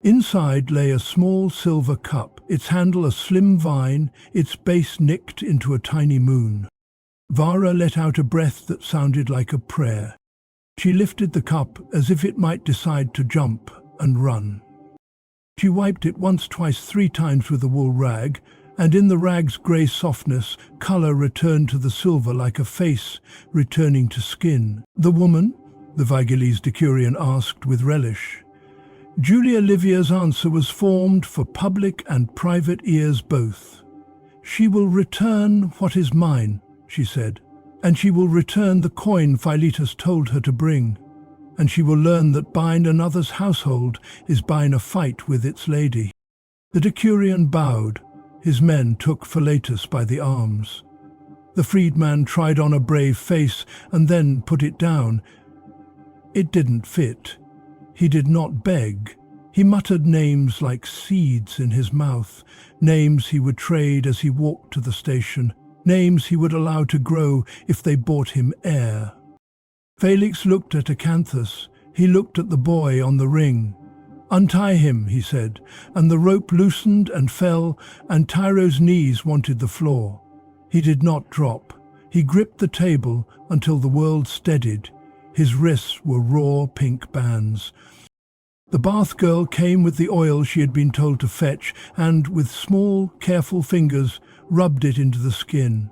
S1: Inside lay a small silver cup, its handle a slim vine, its base nicked into a tiny moon. Vara let out a breath that sounded like a prayer. She lifted the cup as if it might decide to jump and run. She wiped it once, twice, 3 times with a wool rag, and in the rag's grey softness, colour returned to the silver like a face returning to skin. "The woman?" the Vigiles Decurion asked with relish. Julia Livia's answer was formed for public and private ears both. "She will return what is mine," she said, "and she will return the coin Philetus told her to bring, and she will learn that buying another's household is buying a fight with its lady." The Decurion bowed. His men took Philetus by the arms. The freedman tried on a brave face and then put it down. It didn't fit. He did not beg. He muttered names like seeds in his mouth, names he would trade as he walked to the station, names he would allow to grow if they bought him air. Felix looked at Acanthus. He looked at the boy on the ring. "Untie him," he said, and the rope loosened and fell, and Tyro's knees wanted the floor. He did not drop. He gripped the table until the world steadied. His wrists were raw pink bands. The bath girl came with the oil she had been told to fetch and, with small, careful fingers, rubbed it into the skin.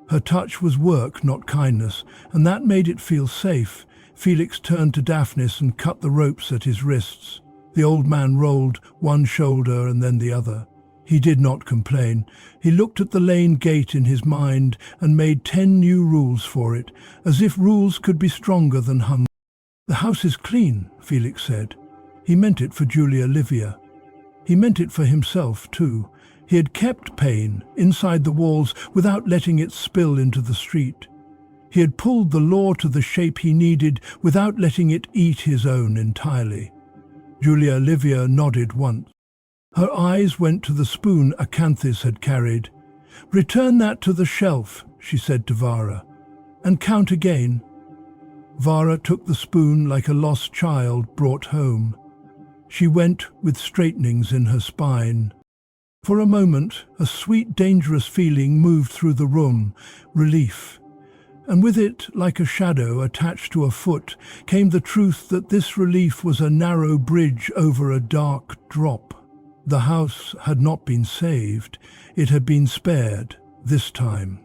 S1: Her touch was work, not kindness, and that made it feel safe. Felix turned to Daphnis and cut the ropes at his wrists. The old man rolled one shoulder and then the other. He did not complain. He looked at the lane gate in his mind and made 10 new rules for it, as if rules could be stronger than hunger. "The house is clean," Felix said. He meant it for Julia Livia. He meant it for himself, too. He had kept pain inside the walls without letting it spill into the street. He had pulled the law to the shape he needed without letting it eat his own entirely. Julia Livia nodded once. Her eyes went to the spoon Acanthus had carried. "Return that to the shelf," she said to Vara, "and count again." Vara took the spoon like a lost child brought home. She went with straightenings in her spine. For a moment, a sweet, dangerous feeling moved through the room, relief. And with it, like a shadow attached to a foot, came the truth that this relief was a narrow bridge over a dark drop. The house had not been saved. It had been spared, this time.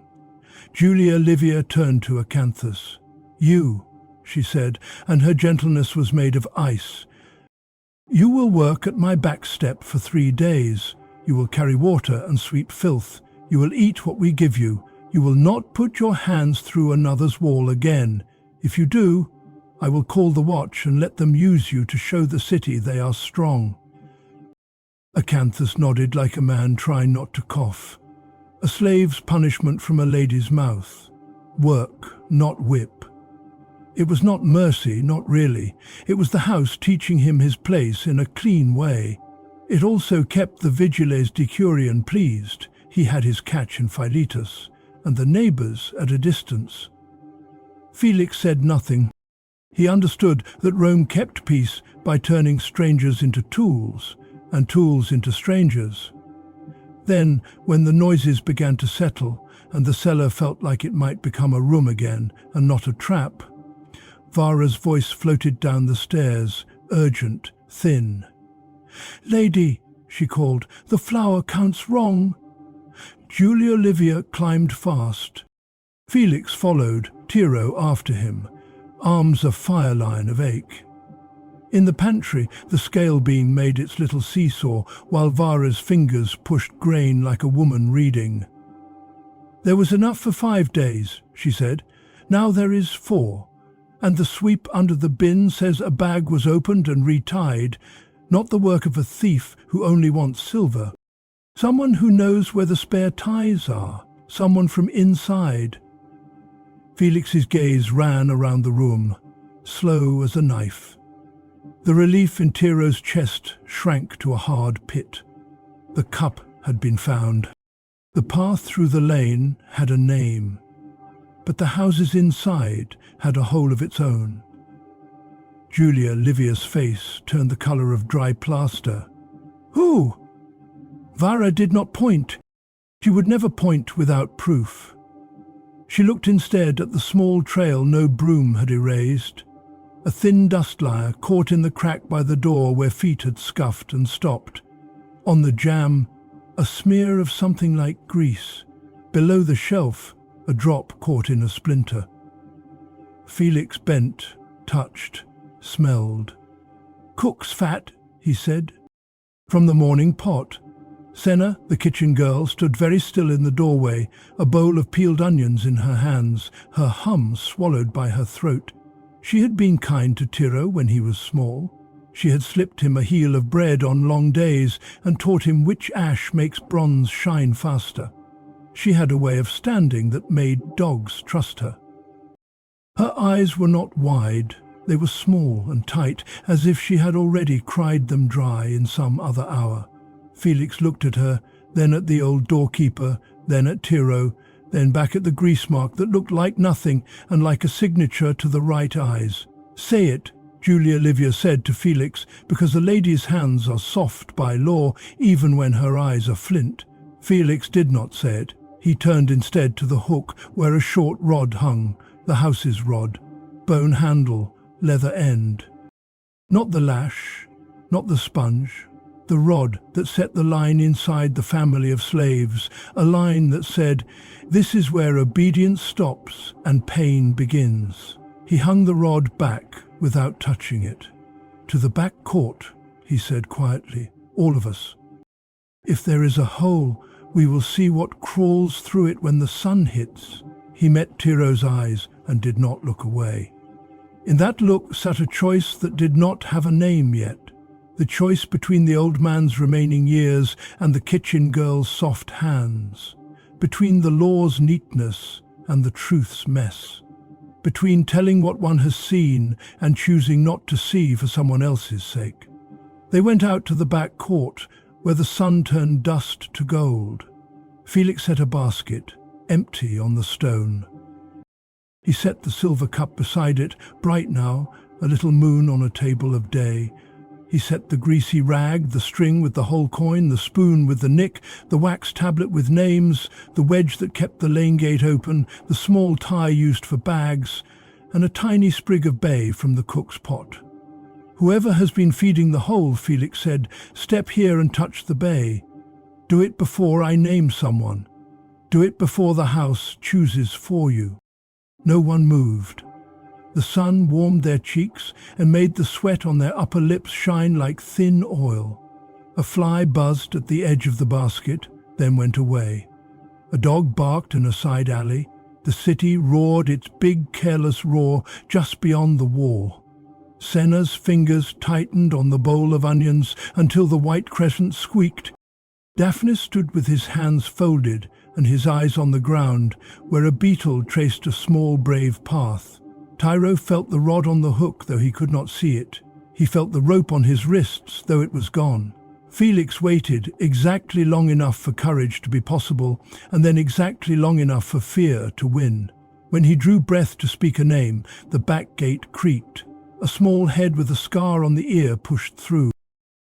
S1: Julia Livia turned to Acanthus. "You," she said, and her gentleness was made of ice. "You will work at my back step for 3 days. You will carry water and sweep filth. You will eat what we give you. You will not put your hands through another's wall again. If you do, I will call the watch and let them use you to show the city they are strong." Acanthus nodded like a man trying not to cough. A slave's punishment from a lady's mouth. Work, not whip. It was not mercy, not really. It was the house teaching him his place in a clean way. It also kept the vigiles decurion pleased. He had his catch in Philetus, and the neighbours at a distance. Felix said nothing. He understood that Rome kept peace by turning strangers into tools, and tools into strangers. Then, when the noises began to settle, and the cellar felt like it might become a room again, and not a trap, Vara's voice floated down the stairs, urgent, thin. "Lady," she called, "the flour counts wrong." Julia Livia climbed fast. Felix followed, Tiro after him, arms a fireline of ache. In the pantry, the scale beam made its little seesaw, while Vara's fingers pushed grain like a woman reading. "There was enough for 5 days," she said. "Now there is 4. And the sweep under the bin says a bag was opened and retied, not the work of a thief who only wants silver. Someone who knows where the spare ties are, someone from inside." Felix's gaze ran around the room, slow as a knife. The relief in Tiro's chest shrank to a hard pit. The cup had been found. The path through the lane had a name, but the houses inside had a whole of its own. Julia Livia's face turned the colour of dry plaster. "Who?" Vara did not point. She would never point without proof. She looked instead at the small trail no broom had erased. A thin dust layer caught in the crack by the door where feet had scuffed and stopped. On the jamb, a smear of something like grease. Below the shelf, a drop caught in a splinter. Felix bent, touched, smelled. "Cook's fat," he said. From the morning pot. Senna, the kitchen girl, stood very still in the doorway, a bowl of peeled onions in her hands, her hum swallowed by her throat. She had been kind to Tiro when he was small. She had slipped him a heel of bread on long days and taught him which ash makes bronze shine faster. She had a way of standing that made dogs trust her. Her eyes were not wide, they were small and tight, as if she had already cried them dry in some other hour. Felix looked at her, then at the old doorkeeper, then at Tiro, then back at the grease mark that looked like nothing and like a signature to the right eyes. "Say it," Julia Livia said to Felix, "because a lady's hands are soft by law, even when her eyes are flint." Felix did not say it. He turned instead to the hook where a short rod hung, the house's rod, bone handle, leather end. Not the lash, not the sponge, the rod that set the line inside the family of slaves, a line that said, "This is where obedience stops and pain begins." He hung the rod back without touching it. "To the back court," he said quietly, "all of us. If there is a hole, we will see what crawls through it when the sun hits." He met Tiro's eyes and did not look away. In that look sat a choice that did not have a name yet, the choice between the old man's remaining years and the kitchen girl's soft hands, between the law's neatness and the truth's mess, between telling what one has seen and choosing not to see for someone else's sake. They went out to the back court, where the sun turned dust to gold. Felix set a basket, empty on the stone. He set the silver cup beside it, bright now, a little moon on a table of day. He set the greasy rag, the string with the whole coin, the spoon with the nick, the wax tablet with names, the wedge that kept the lane gate open, the small tie used for bags, and a tiny sprig of bay from the cook's pot. "Whoever has been feeding the whole," Felix said, "step here and touch the bay. Do it before I name someone. Do it before the house chooses for you." No one moved. The sun warmed their cheeks and made the sweat on their upper lips shine like thin oil. A fly buzzed at the edge of the basket, then went away. A dog barked in a side alley. The city roared its big, careless roar just beyond the wall. Senna's fingers tightened on the bowl of onions until the white crescent squeaked. Daphne stood with his hands folded and his eyes on the ground, where a beetle traced a small brave path. Tiro felt the rod on the hook, though he could not see it. He felt the rope on his wrists, though it was gone. Felix waited exactly long enough for courage to be possible, and then exactly long enough for fear to win. When he drew breath to speak a name, the back gate creaked. A small head with a scar on the ear pushed through.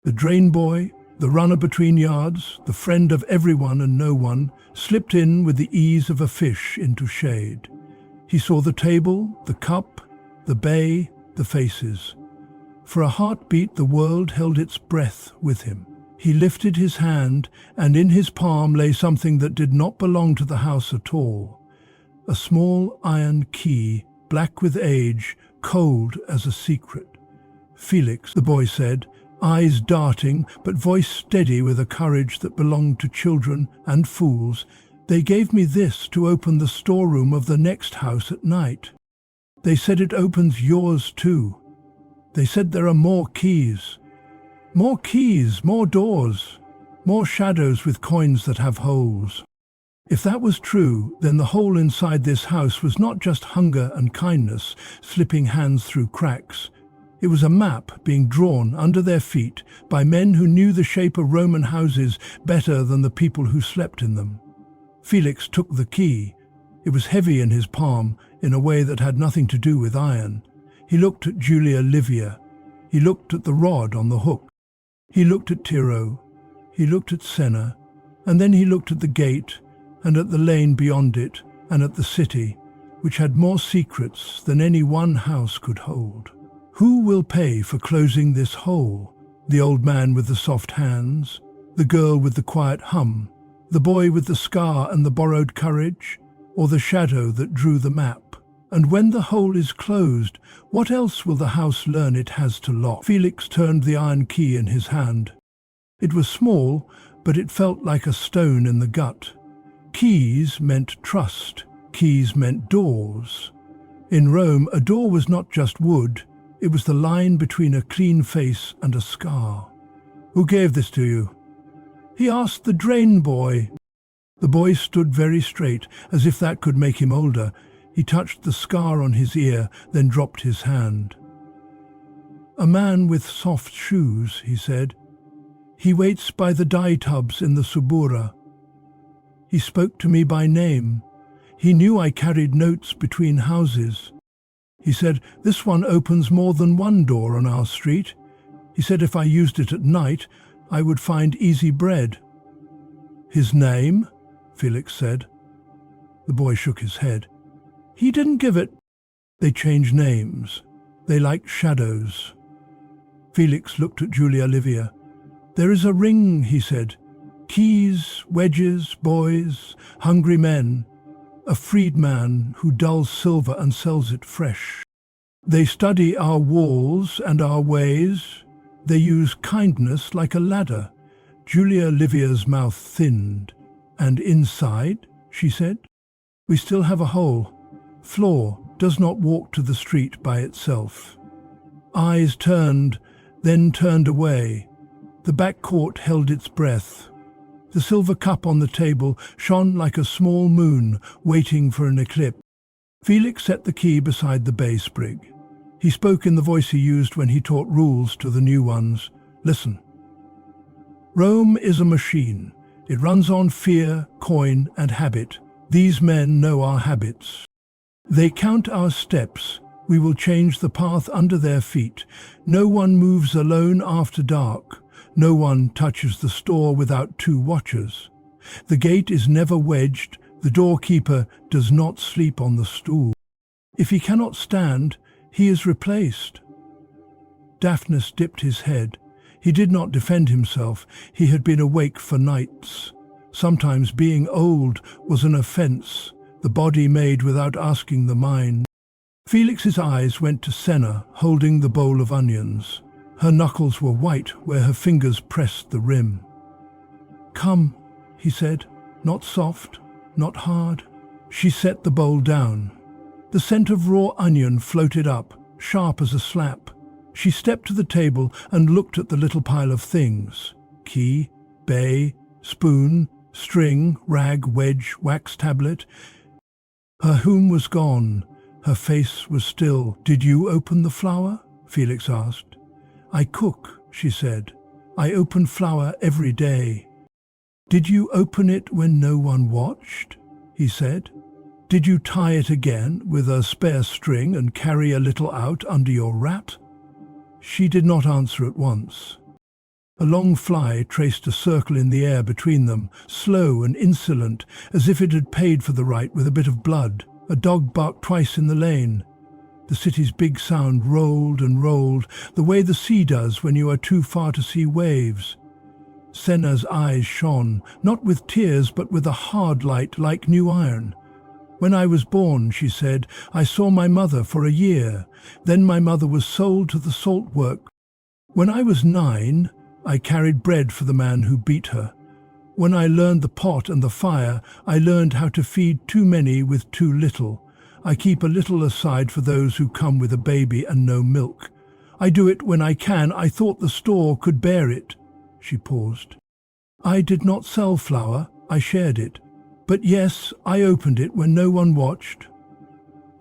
S1: The drain boy, the runner between yards, the friend of everyone and no one, slipped in with the ease of a fish into shade. He saw the table, the cup, the bay, the faces. For a heartbeat the world held its breath with him. He lifted his hand, and in his palm lay something that did not belong to the house at all. A small iron key, black with age, cold as a secret. "Felix," the boy said, eyes darting, but voice steady with a courage that belonged to children and fools, "they gave me this to open the storeroom of the next house at night. They said it opens yours too. They said there are more keys. More keys, more doors, more shadows with coins that have holes." If that was true, then the hole inside this house was not just hunger and kindness slipping hands through cracks. It was a map being drawn under their feet by men who knew the shape of Roman houses better than the people who slept in them. Felix took the key. It was heavy in his palm in a way that had nothing to do with iron. He looked at Julia Livia. He looked at the rod on the hook. He looked at Tiro. He looked at Senna. And then he looked at the gate and at the lane beyond it and at the city, which had more secrets than any one house could hold. Who will pay for closing this hole? The old man with the soft hands? The girl with the quiet hum? The boy with the scar and the borrowed courage? Or the shadow that drew the map? And when the hole is closed, what else will the house learn it has to lock? Felix turned the iron key in his hand. It was small, but it felt like a stone in the gut. Keys meant trust. Keys meant doors. In Rome, a door was not just wood. It was the line between a clean face and a scar. "Who gave this to you?" "He asked the drain boy." The boy stood very straight, as if that could make him older. He touched the scar on his ear, then dropped his hand. "A man with soft shoes," he said. "He waits by the dye tubs in the Subura. He spoke to me by name. He knew I carried notes between houses. He said, 'This one opens more than one door on our street.' He said if I used it at night, I would find easy bread." "His name?" Felix said. The boy shook his head. "He didn't give it." "They change names. They like shadows." Felix looked at Julia Livia. "There is a ring," he said. "Keys, wedges, boys, hungry men. A freedman who dulls silver and sells it fresh. They study our walls and our ways. They use kindness like a ladder." Julia Livia's mouth thinned. "And inside," she said, "we still have a hole. Floor does not walk to the street by itself." Eyes turned, then turned away. The back court held its breath. The silver cup on the table shone like a small moon waiting for an eclipse. Felix set the key beside the bay sprig. He spoke in the voice he used when he taught rules to the new ones. "Listen. Rome is a machine. It runs on fear, coin, and habit. These men know our habits. They count our steps. We will change the path under their feet. No one moves alone after dark. No one touches the store without 2 watchers. The gate is never wedged. The doorkeeper does not sleep on the stool. If he cannot stand, he is replaced." Daphnis dipped his head. He did not defend himself. He had been awake for nights. Sometimes being old was an offense, the body made without asking the mind. Felix's eyes went to Senna, holding the bowl of onions. Her knuckles were white where her fingers pressed the rim. "Come," he said, "not soft, not hard." She set the bowl down. The scent of raw onion floated up, sharp as a slap. She stepped to the table and looked at the little pile of things. Key, bay, spoon, string, rag, wedge, wax tablet. Her whom was gone. Her face was still. "Did you open the flower?" Felix asked. "I cook," she said. "I open flower every day." "Did you open it when no one watched?" he said. "Did you tie it again with a spare string and carry a little out under your wrap?" She did not answer at once. A long fly traced a circle in the air between them, slow and insolent, as if it had paid for the right with a bit of blood. A dog barked twice in the lane. The city's big sound rolled and rolled, the way the sea does when you are too far to see waves. Senna's eyes shone, not with tears but with a hard light like new iron. "When I was born," she said, "I saw my mother for a year. Then my mother was sold to the salt work. When I was 9, I carried bread for the man who beat her. When I learned the pot and the fire, I learned how to feed too many with too little. I keep a little aside for those who come with a baby and no milk. I do it when I can. I thought the store could bear it." She paused. "I did not sell flour. I shared it. But yes, I opened it when no one watched."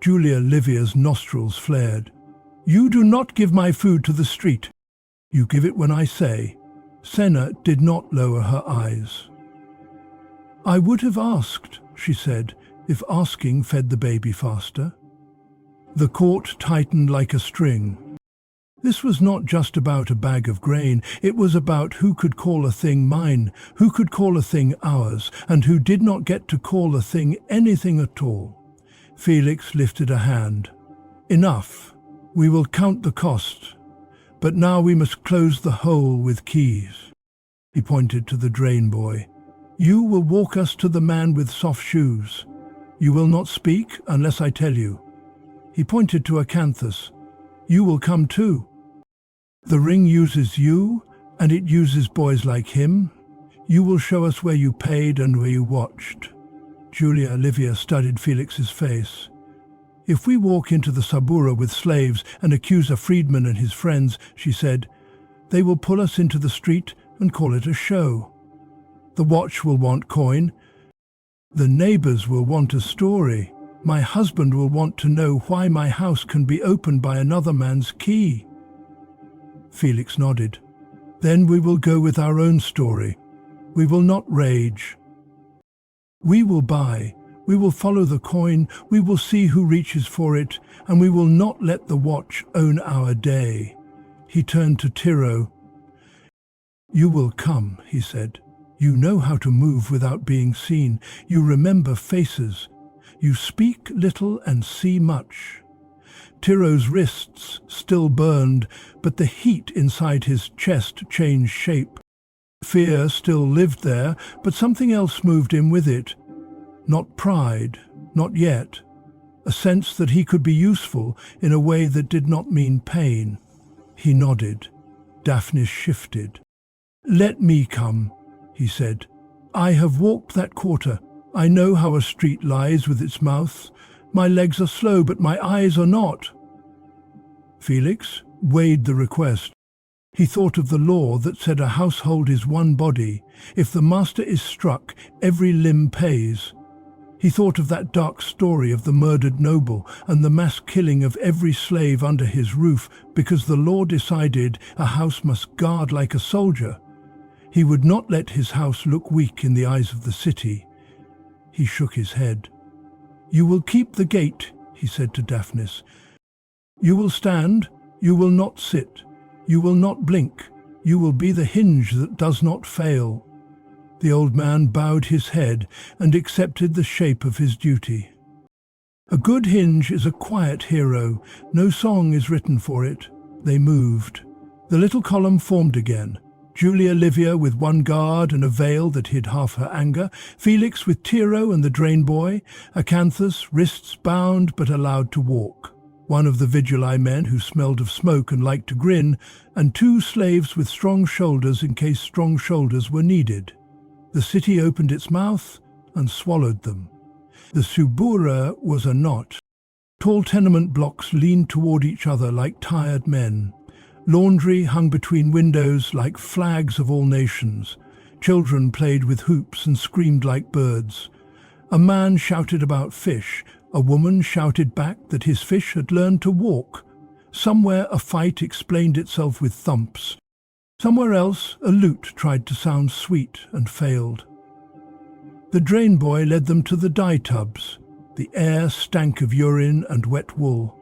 S1: Julia Livia's nostrils flared. "You do not give my food to the street. You give it when I say." Senna did not lower her eyes. "I would have asked," she said, "if asking fed the baby faster." The court tightened like a string. This was not just about a bag of grain. It was about who could call a thing mine, who could call a thing ours, and who did not get to call a thing anything at all. Felix lifted a hand. "Enough. We will count the cost. But now we must close the hole with keys." He pointed to the drain boy. "You will walk us to the man with soft shoes. You will not speak unless I tell you." He pointed to Acanthus. "You will come too. The ring uses you, and it uses boys like him. You will show us where you paid and where you watched." Julia Livia studied Felix's face. "If we walk into the Subura with slaves and accuse a freedman and his friends," she said, "they will pull us into the street and call it a show. The watch will want coin. The neighbors will want a story. My husband will want to know why my house can be opened by another man's key. Felix nodded. Then we will go with our own story. We will not rage. We will buy. We will follow the coin. We will see who reaches for it, and we will not let the watch own our day. He turned to Tiro. You will come, he said. You know how to move without being seen. You remember faces. You speak little and see much. Tiro's wrists still burned, but the heat inside his chest changed shape. Fear still lived there, but something else moved in with it. Not pride, not yet. A sense that he could be useful in a way that did not mean pain. He nodded. Daphnis shifted. Let me come, he said. I have walked that quarter. I know how a street lies with its mouth. My legs are slow, but my eyes are not. Felix weighed the request. He thought of the law that said a household is one body. If the master is struck, every limb pays. He thought of that dark story of the murdered noble and the mass killing of every slave under his roof because the law decided a house must guard like a soldier. He would not let his house look weak in the eyes of the city. He shook his head. You will keep the gate, he said to Daphnis. You will stand, you will not sit, you will not blink, you will be the hinge that does not fail. The old man bowed his head and accepted the shape of his duty. A good hinge is a quiet hero. No song is written for it. They moved. The little column formed again. Julia Livia with one guard and a veil that hid half her anger, Felix with Tiro and the drain boy, Acanthus, wrists bound but allowed to walk, one of the Vigili men who smelled of smoke and liked to grin, and two slaves with strong shoulders in case strong shoulders were needed. The city opened its mouth and swallowed them. The Subura was a knot. Tall tenement blocks leaned toward each other like tired men. Laundry hung between windows like flags of all nations. Children played with hoops and screamed like birds. A man shouted about fish. A woman shouted back that his fish had learned to walk. Somewhere a fight explained itself with thumps. Somewhere else a lute tried to sound sweet and failed. The drain boy led them to the dye tubs. The air stank of urine and wet wool.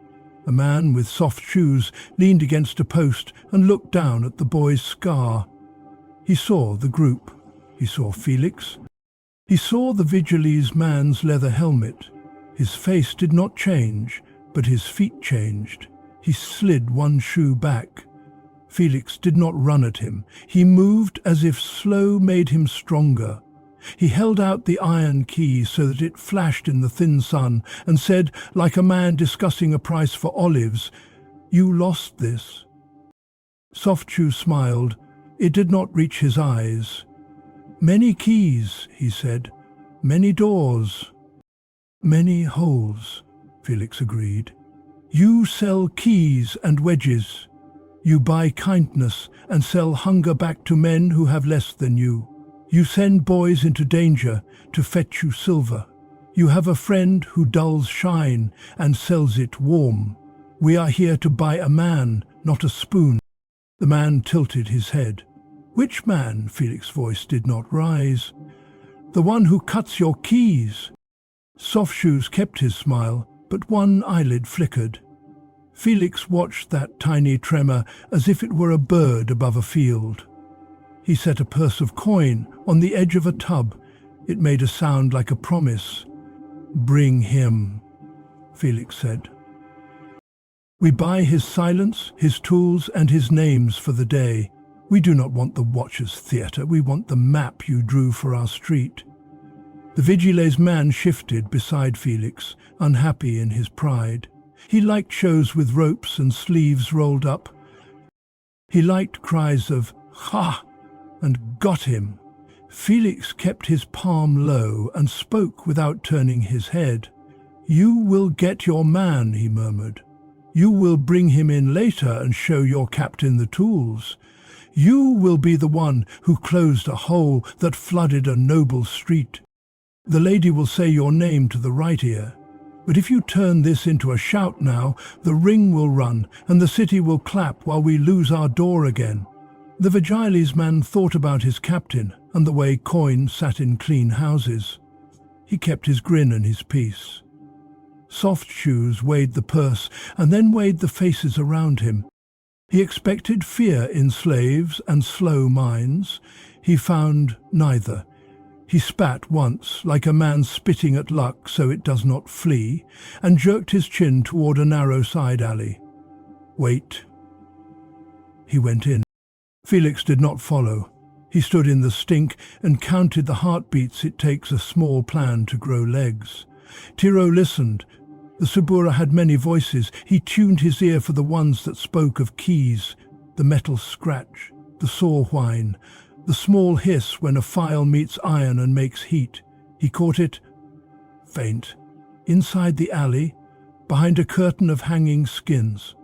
S1: A man with soft shoes leaned against a post and looked down at the boy's scar. He saw the group. He saw Felix. He saw the Vigilese man's leather helmet. His face did not change, but his feet changed. He slid one shoe back. Felix did not run at him. He moved as if slow made him stronger. He held out the iron key so that it flashed in the thin sun and said, like a man discussing a price for olives, "You lost this." Softshoe smiled. It did not reach his eyes. "Many keys," he said. "Many doors." "Many holes," Felix agreed. "You sell keys and wedges. You buy kindness and sell hunger back to men who have less than you. You send boys into danger to fetch you silver. You have a friend who dulls shine and sells it warm. We are here to buy a man, not a spoon." The man tilted his head. "Which man?" Felix's voice did not rise. "The one who cuts your keys." Softshoes kept his smile, but one eyelid flickered. Felix watched that tiny tremor as if it were a bird above a field. He set a purse of coin on the edge of a tub. It made a sound like a promise. "Bring him," Felix said. "We buy his silence, his tools, and his names for the day. We do not want the Watcher's theatre. We want the map you drew for our street." The Vigilese man shifted beside Felix, unhappy in his pride. He liked shows with ropes and sleeves rolled up. He liked cries of, "Ha!" and "Got him!" Felix kept his palm low and spoke without turning his head. "You will get your man," he murmured. "You will bring him in later and show your captain the tools. You will be the one who closed a hole that flooded a noble street. The lady will say your name to the right ear. But if you turn this into a shout now, the ring will run, and the city will clap while we lose our door again." The Vigiles man thought about his captain and the way coin sat in clean houses. He kept his grin and his peace. Soft Shoes weighed the purse and then weighed the faces around him. He expected fear in slaves and slow minds. He found neither. He spat once, like a man spitting at luck so it does not flee, and jerked his chin toward a narrow side alley. "Wait." He went in. Felix did not follow. He stood in the stink and counted the heartbeats it takes a small plant to grow legs. Tiro listened. The Subura had many voices. He tuned his ear for the ones that spoke of keys, the metal scratch, the saw whine, the small hiss when a file meets iron and makes heat. He caught it. Faint. Inside the alley, behind a curtain of hanging skins.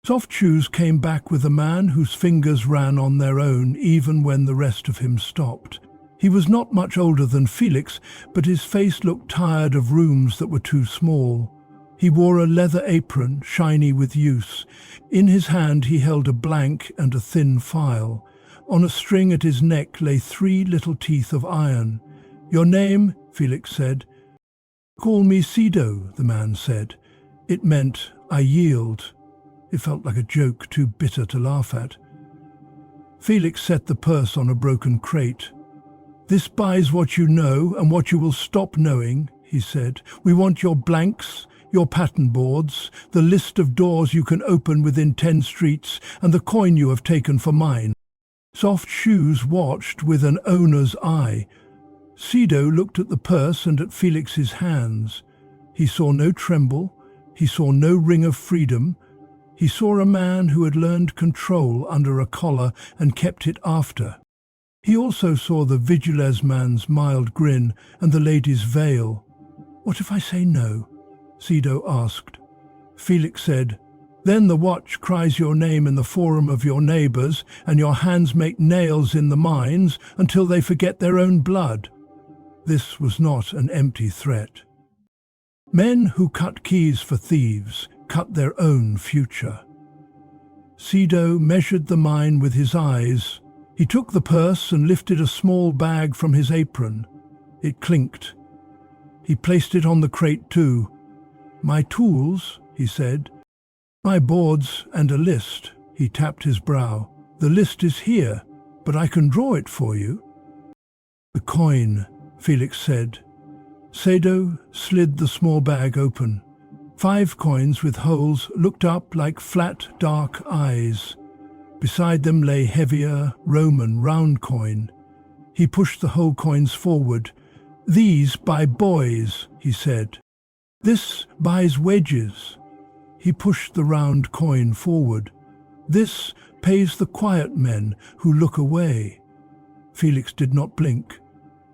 S1: Soft Shoes came back with a man whose fingers ran on their own even when the rest of him stopped. He was not much older than Felix, but his face looked tired of rooms that were too small. He wore a leather apron, shiny with use. In his hand he held a blank and a thin file. On a string at his neck lay 3 little teeth of iron. "Your name?" Felix said. "Call me Sido," the man said. It meant, "I yield." It felt like a joke too bitter to laugh at. Felix set the purse on a broken crate. "This buys what you know and what you will stop knowing," he said. "We want your blanks, your pattern boards, the list of doors you can open within 10 streets, and the coin you have taken for mine." Soft Shoes watched with an owner's eye. Sido looked at the purse and at Felix's hands. He saw no tremble. He saw no ring of freedom. He saw a man who had learned control under a collar and kept it after. He also saw the Vigiles man's mild grin and the lady's veil. "What if I say no?" Sido asked. Felix said, "Then the watch cries your name in the forum of your neighbours, and your hands make nails in the mines until they forget their own blood." This was not an empty threat. Men who cut keys for thieves cut their own future. Sido measured the mine with his eyes. He took the purse and lifted a small bag from his apron. It clinked. He placed it on the crate too. "My tools," he said. "My boards and a list." He tapped his brow. "The list is here, but I can draw it for you." "The coin," Felix said. Sido slid the small bag open. 5 coins with holes looked up like flat, dark eyes. Beside them lay heavier, Roman round coin. He pushed the whole coins forward. "These buy boys," he said. "This buys wedges." He pushed the round coin forward. "This pays the quiet men who look away." Felix did not blink.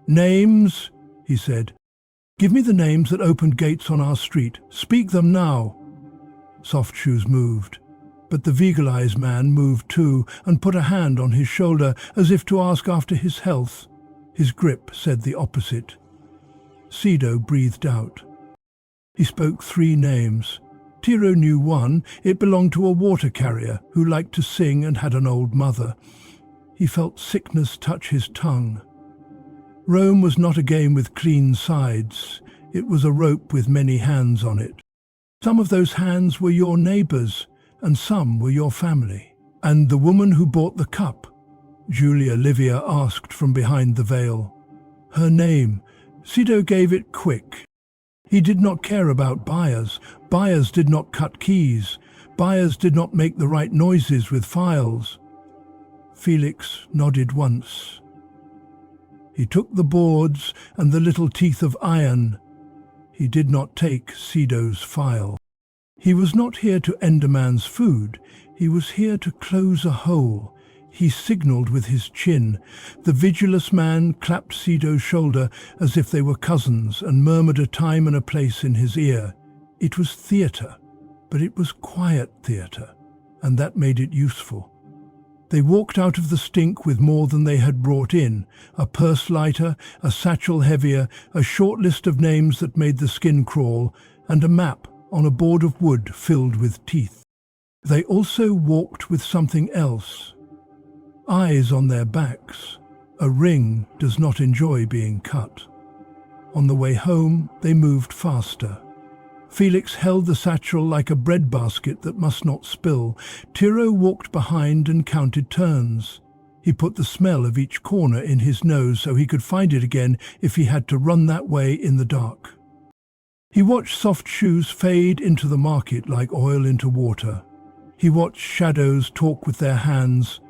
S1: "Names," he said. "Give me the names that opened gates on our street. Speak them now." Soft Shoes moved. But the Vigiles man moved too and put a hand on his shoulder as if to ask after his health. His grip said the opposite. Sido breathed out. He spoke 3 names. Tiro knew one. It belonged to a water carrier who liked to sing and had an old mother. He felt sickness touch his tongue. Rome was not a game with clean sides. It was a rope with many hands on it. Some of those hands were your neighbours, and some were your family. "And the woman who bought the cup?" Julia Livia asked from behind the veil. "Her name." Sido gave it quick. He did not care about buyers. Buyers did not cut keys. Buyers did not make the right noises with files. Felix nodded once. He took the boards and the little teeth of iron. He did not take Sido's file. He was not here to end a man's food. He was here to close a hole. He signalled with his chin. The Vigilus man clapped Sido's shoulder as if they were cousins and murmured a time and a place in his ear. It was theatre, but it was quiet theatre, and that made it useful. They walked out of the stink with more than they had brought in, a purse lighter, a satchel heavier, a short list of names that made the skin crawl, and a map on a board of wood filled with teeth. They also walked with something else. Eyes on their backs. A ring does not enjoy being cut. On the way home, they moved faster. Felix held the satchel like a breadbasket that must not spill. Tiro walked behind and counted turns. He put the smell of each corner in his nose so he could find it again if he had to run that way in the dark. He watched soft shoes fade into the market like oil into water. He watched shadows talk with their hands.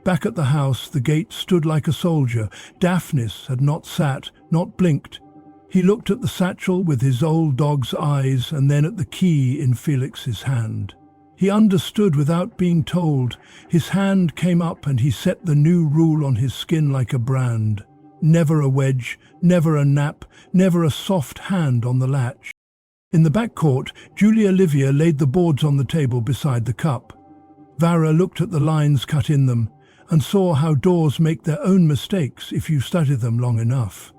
S1: Back at the house, the gate stood like a soldier. Daphnis had not sat, not blinked. He looked at the satchel with his old dog's eyes and then at the key in Felix's hand. He understood without being told. His hand came up and he set the new rule on his skin like a brand. Never a wedge, never a nap, never a soft hand on the latch. In the back court, Julia Livia laid the boards on the table beside the cup. Vara looked at the lines cut in them and saw how doors make their own mistakes if you study them long enough.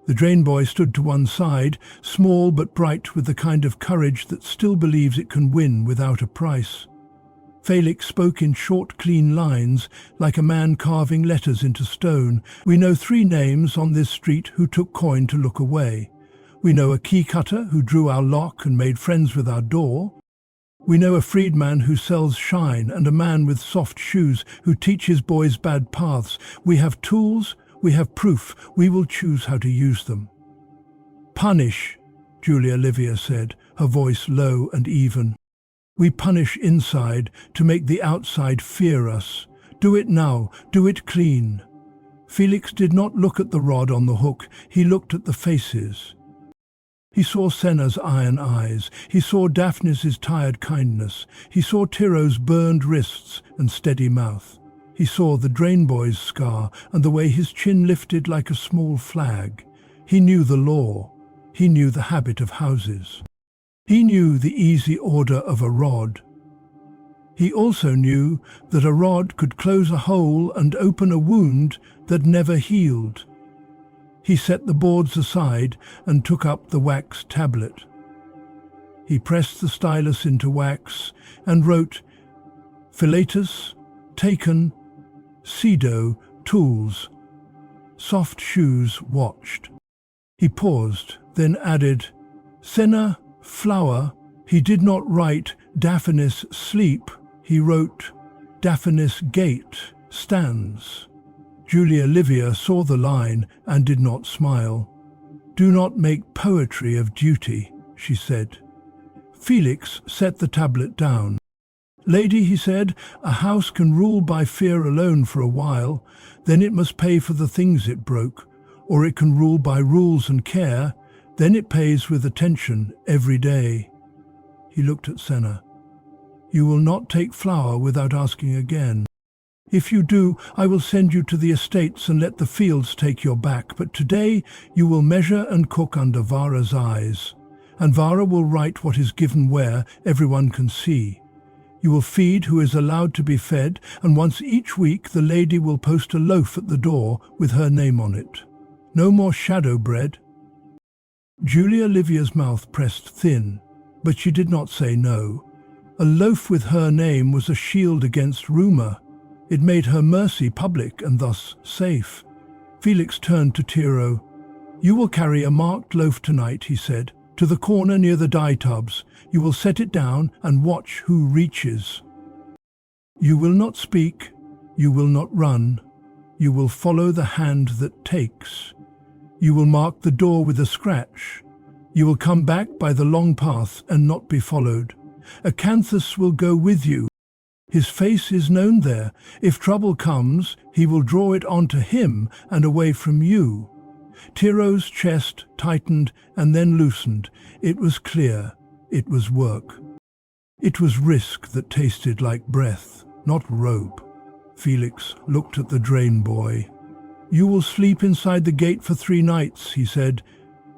S1: The drain boy stood to one side, small but bright with the kind of courage that still believes it can win without a price. Felix spoke in short, clean lines, like a man carving letters into stone. We know 3 names on this street who took coin to look away. We know a key cutter who drew our lock and made friends with our door. We know a freedman who sells shine and a man with soft shoes who teaches boys bad paths. We have tools, we have proof, we will choose how to use them. Punish, Julia Livia said, her voice low and even. We punish inside to make the outside fear us. Do it now, do it clean. Felix did not look at the rod on the hook, he looked at the faces. He saw Senna's iron eyes, he saw Daphnis's tired kindness, he saw Tiro's burned wrists and steady mouth. He saw the drain boy's scar and the way his chin lifted like a small flag. He knew the law, he knew the habit of houses. He knew the easy order of a rod. He also knew that a rod could close a hole and open a wound that never healed. He set the boards aside and took up the wax tablet. He pressed the stylus into wax and wrote, Philetus, taken, Cedo, tools. Soft shoes watched. He paused, then added, Senna, flower. He did not write Daphnis sleep. He wrote Daphnis gate, stands. Julia Livia saw the line and did not smile. Do not make poetry of duty, she said. Felix set the tablet down. Lady, he said, a house can rule by fear alone for a while, then it must pay for the things it broke, or it can rule by rules and care, then it pays with attention every day. He looked at Senna. You will not take flour without asking again. If you do, I will send you to the estates and let the fields take your back, but today you will measure and cook under Vara's eyes, and Vara will write what is given where everyone can see. You will feed who is allowed to be fed, and once each week the lady will post a loaf at the door with her name on it. No more shadow bread. Julia Livia's mouth pressed thin, but she did not say no. A loaf with her name was a shield against rumour. It made her mercy public and thus safe. Felix turned to Tiro. You will carry a marked loaf tonight, he said, to the corner near the dye tubs. You will set it down and watch who reaches. You will not speak. You will not run. You will follow the hand that takes. You will mark the door with a scratch. You will come back by the long path and not be followed. Acanthus will go with you. His face is known there. If trouble comes, he will draw it onto him and away from you. Tiro's chest tightened and then loosened. It was clear. It was work. It was risk that tasted like breath, not rope. Felix looked at the drain boy. You will sleep inside the gate for 3 nights, he said.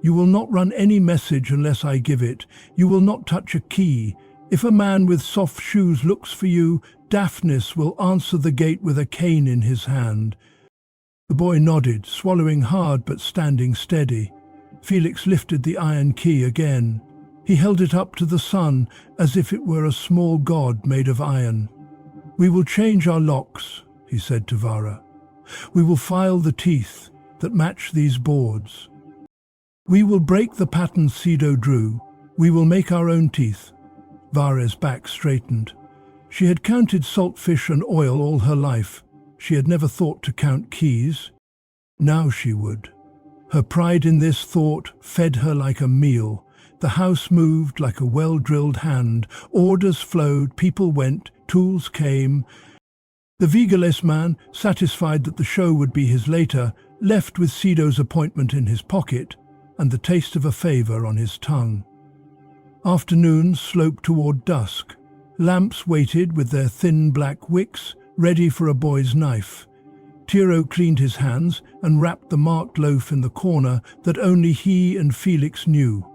S1: You will not run any message unless I give it. You will not touch a key. If a man with soft shoes looks for you, Daphnis will answer the gate with a cane in his hand. The boy nodded, swallowing hard but standing steady. Felix lifted the iron key again. He held it up to the sun as if it were a small god made of iron. "We will change our locks," he said to Vara. "We will file the teeth that match these boards. We will break the pattern Sido drew. We will make our own teeth." Vara's back straightened. She had counted saltfish and oil all her life. She had never thought to count keys. Now she would. Her pride in this thought fed her like a meal. The house moved like a well-drilled hand. Orders flowed, people went, tools came. The Vigiles man, satisfied that the show would be his later, left with Sido's appointment in his pocket and the taste of a favour on his tongue. Afternoon sloped toward dusk. Lamps waited with their thin black wicks, ready for a boy's knife. Tiro cleaned his hands and wrapped the marked loaf in the corner that only he and Felix knew.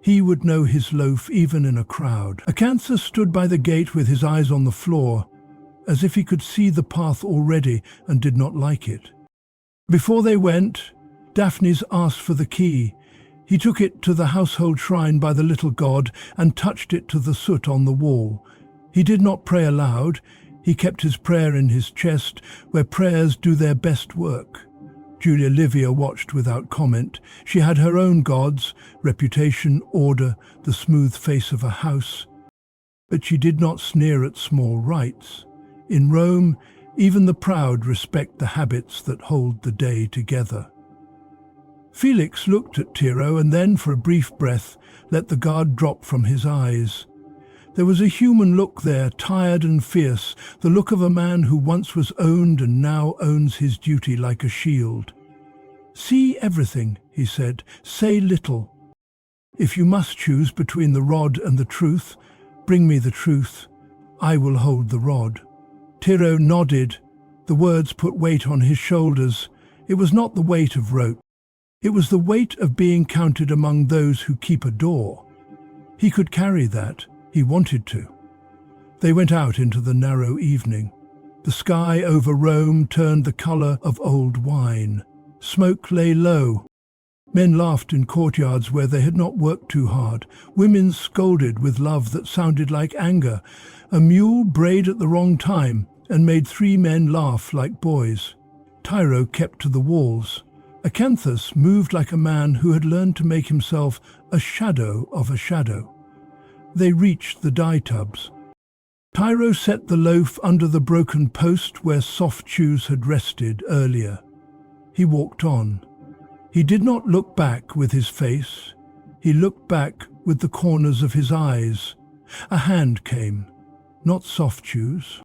S1: He would know his loaf even in a crowd. Acanthus stood by the gate with his eyes on the floor, as if he could see the path already and did not like it. Before they went, Daphnis asked for the key. He took it to the household shrine by the little god and touched it to the soot on the wall. He did not pray aloud. He kept his prayer in his chest, where prayers do their best work. Julia Livia watched without comment. She had her own gods, reputation, order, the smooth face of a house. But she did not sneer at small rites. In Rome, even the proud respect the habits that hold the day together. Felix looked at Tiro and then, for a brief breath, let the guard drop from his eyes. There was a human look there, tired and fierce, the look of a man who once was owned and now owns his duty like a shield. "See everything," he said, "say little. If you must choose between the rod and the truth, bring me the truth. I will hold the rod." Tiro nodded. The words put weight on his shoulders. It was not the weight of rope. It was the weight of being counted among those who keep a door. He could carry that. He wanted to. They went out into the narrow evening. The sky over Rome turned the colour of old wine. Smoke lay low. Men laughed in courtyards where they had not worked too hard. Women scolded with love that sounded like anger. A mule brayed at the wrong time and made 3 men laugh like boys. Tiro kept to the walls. Acanthus moved like a man who had learned to make himself a shadow of a shadow. They reached the dye tubs. Tiro set the loaf under the broken post where soft shoes had rested earlier. He walked on. He did not look back with his face. He looked back with the corners of his eyes. A hand came, not soft shoes.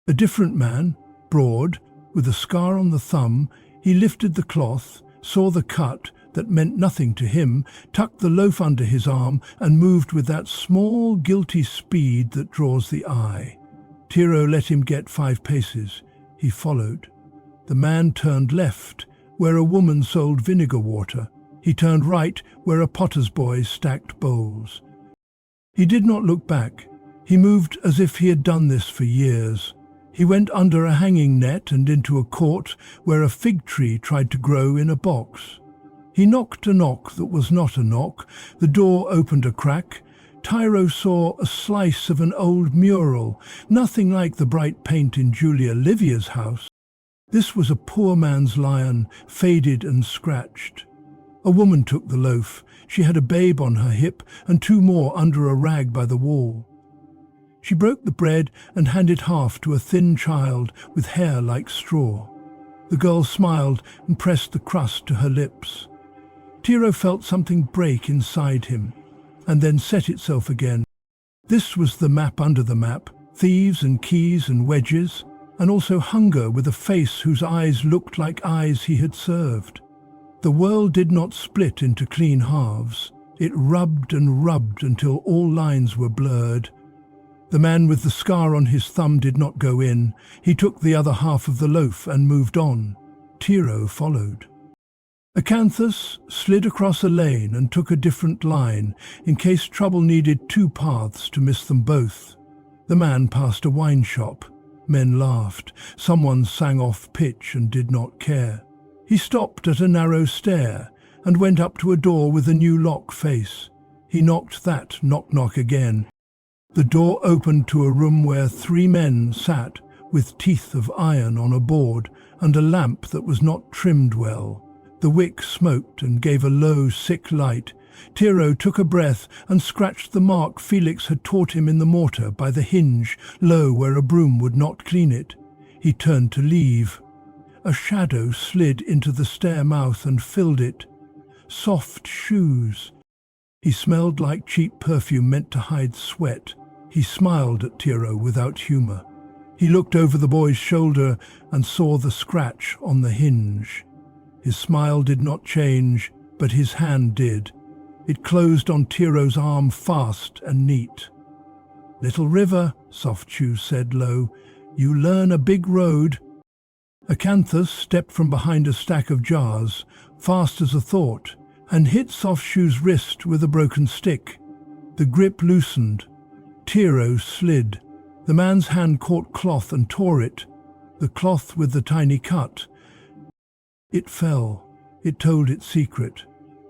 S1: A different man, broad, with a scar on the thumb. He lifted the cloth, saw the cut that meant nothing to him, tucked the loaf under his arm and moved with that small, guilty speed that draws the eye. Tiro let him get 5 paces. He followed. The man turned left, where a woman sold vinegar water. He turned right, where a potter's boy stacked bowls. He did not look back. He moved as if he had done this for years. He went under a hanging net and into a court where a fig tree tried to grow in a box. He knocked a knock that was not a knock. The door opened a crack. Tiro saw a slice of an old mural, nothing like the bright paint in Julia Livia's house. This was a poor man's lion, faded and scratched. A woman took the loaf. She had a babe on her hip and 2 more under a rag by the wall. She broke the bread and handed half to a thin child with hair like straw. The girl smiled and pressed the crust to her lips. Tiro felt something break inside him, and then set itself again. This was the map under the map, thieves and keys and wedges, and also hunger with a face whose eyes looked like eyes he had served. The world did not split into clean halves. It rubbed and rubbed until all lines were blurred. The man with the scar on his thumb did not go in. He took the other half of the loaf and moved on. Tiro followed. Acanthus slid across a lane and took a different line, in case trouble needed two paths to miss them both. The man passed a wine shop. Men laughed. Someone sang off pitch and did not care. He stopped at a narrow stair and went up to a door with a new lock face. He knocked that knock-knock again. The door opened to a room where three men sat, with teeth of iron on a board and a lamp that was not trimmed well. The wick smoked and gave a low, sick light. Tiro took a breath and scratched the mark Felix had taught him in the mortar by the hinge, low where a broom would not clean it. He turned to leave. A shadow slid into the stair mouth and filled it. Soft shoes. He smelled like cheap perfume meant to hide sweat. He smiled at Tiro without humour. He looked over the boy's shoulder and saw the scratch on the hinge. His smile did not change, but his hand did. It closed on Tiro's arm fast and neat. "Little river," Soft Shoes said low, "you learn a big road." Acanthus stepped from behind a stack of jars, fast as a thought, and hit Soft Shoes' wrist with a broken stick. The grip loosened. Tiro slid. The man's hand caught cloth and tore it, the cloth with the tiny cut. It fell. It told its secret,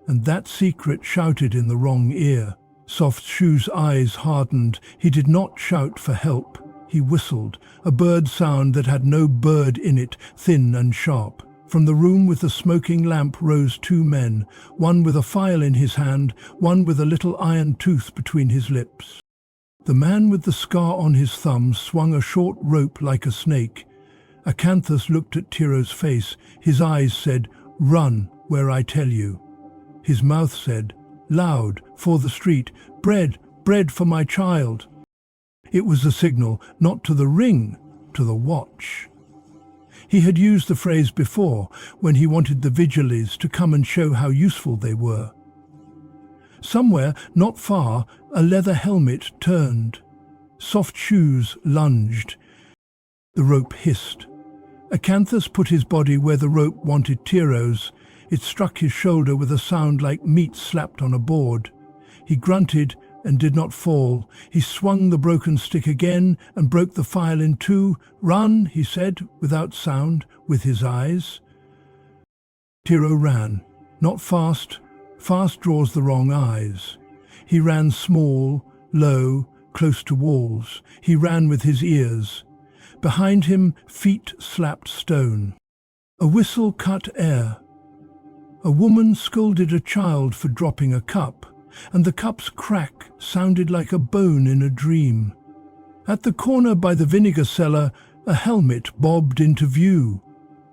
S1: and that secret shouted in the wrong ear. Soft Shoes' eyes hardened. He did not shout for help. He whistled, a bird sound that had no bird in it, thin and sharp. From the room with the smoking lamp rose two men, one with a file in his hand, one with a little iron tooth between his lips. The man with the scar on his thumb swung a short rope like a snake. Acanthus looked at Tiro's face. His eyes said, "Run where I tell you." His mouth said, loud, for the street, "Bread, bread for my child." It was a signal, not to the ring, to the watch. He had used the phrase before, when he wanted the vigiles to come and show how useful they were. Somewhere, not far, a leather helmet turned. Soft Shoes lunged. The rope hissed. Acanthus put his body where the rope wanted Tiro's. It struck his shoulder with a sound like meat slapped on a board. He grunted and did not fall. He swung the broken stick again and broke the file in two. "Run," he said, without sound, with his eyes. Tiro ran. Not fast. Fast draws the wrong eyes. He ran small, low, close to walls. He ran with his ears. Behind him, feet slapped stone. A whistle cut air. A woman scolded a child for dropping a cup, and the cup's crack sounded like a bone in a dream. At the corner by the vinegar cellar, a helmet bobbed into view.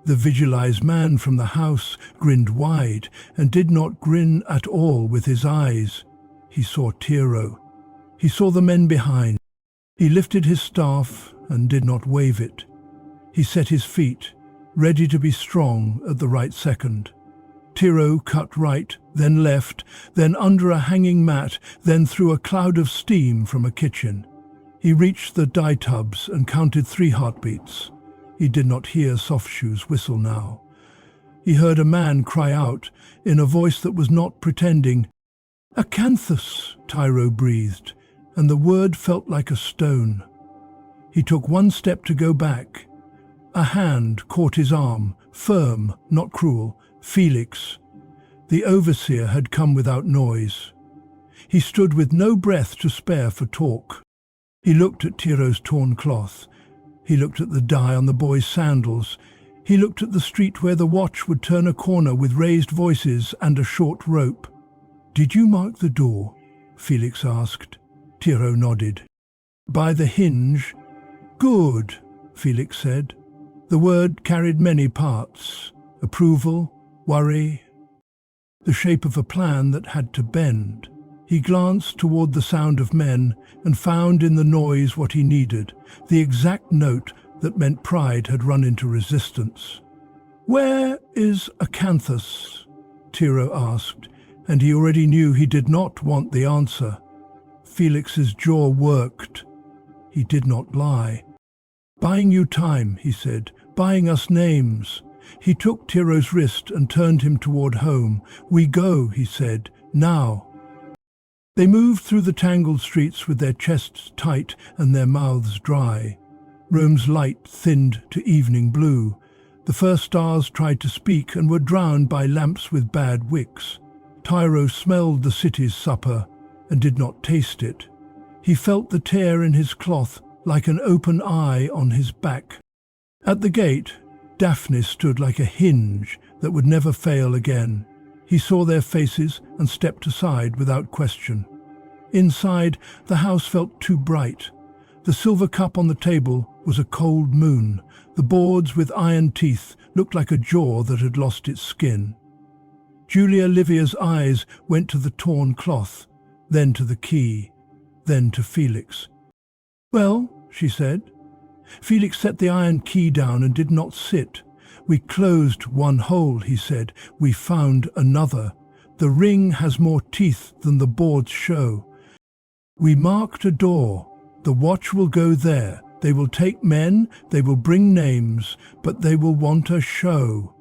S1: The vigilized man from the house grinned wide and did not grin at all with his eyes. He saw Tiro. He saw the men behind. He lifted his staff and did not wave it. He set his feet, ready to be strong at the right second. Tiro cut right, then left, then under a hanging mat, then through a cloud of steam from a kitchen. He reached the dye tubs and counted 3 heartbeats. He did not hear Soft Shoes whistle now. He heard a man cry out, in a voice that was not pretending. "Acanthus," Tiro breathed, and the word felt like a stone. He took 1 step to go back. A hand caught his arm, firm, not cruel. Felix. The overseer had come without noise. He stood with no breath to spare for talk. He looked at Tiro's torn cloth. He looked at the dye on the boy's sandals. He looked at the street where the watch would turn a corner with raised voices and a short rope. "Did you mark the door?" Felix asked. Tiro nodded. "By the hinge?" "Good," Felix said. The word carried many parts. Approval, worry, the shape of a plan that had to bend. He glanced toward the sound of men and found in the noise what he needed, the exact note that meant pride had run into resistance. "Where is Acanthus?" Tiro asked, and he already knew he did not want the answer. Felix's jaw worked. He did not lie. "Buying you time," he said, "buying us names." He took Tiro's wrist and turned him toward home. "We go," he said, "now." They moved through the tangled streets with their chests tight and their mouths dry. Rome's light thinned to evening blue. The first stars tried to speak and were drowned by lamps with bad wicks. Tiro smelled the city's supper and did not taste it. He felt the tear in his cloth like an open eye on his back. At the gate, Daphne stood like a hinge that would never fail again. He saw their faces and stepped aside without question. Inside, the house felt too bright. The silver cup on the table was a cold moon. The boards with iron teeth looked like a jaw that had lost its skin. Julia Livia's eyes went to the torn cloth, then to the key, then to Felix. "Well," she said. Felix set the iron key down and did not sit. "We closed one hole," he said. "We found another. The ring has more teeth than the boards show. We marked a door. The watch will go there. They will take men, they will bring names, but they will want a show.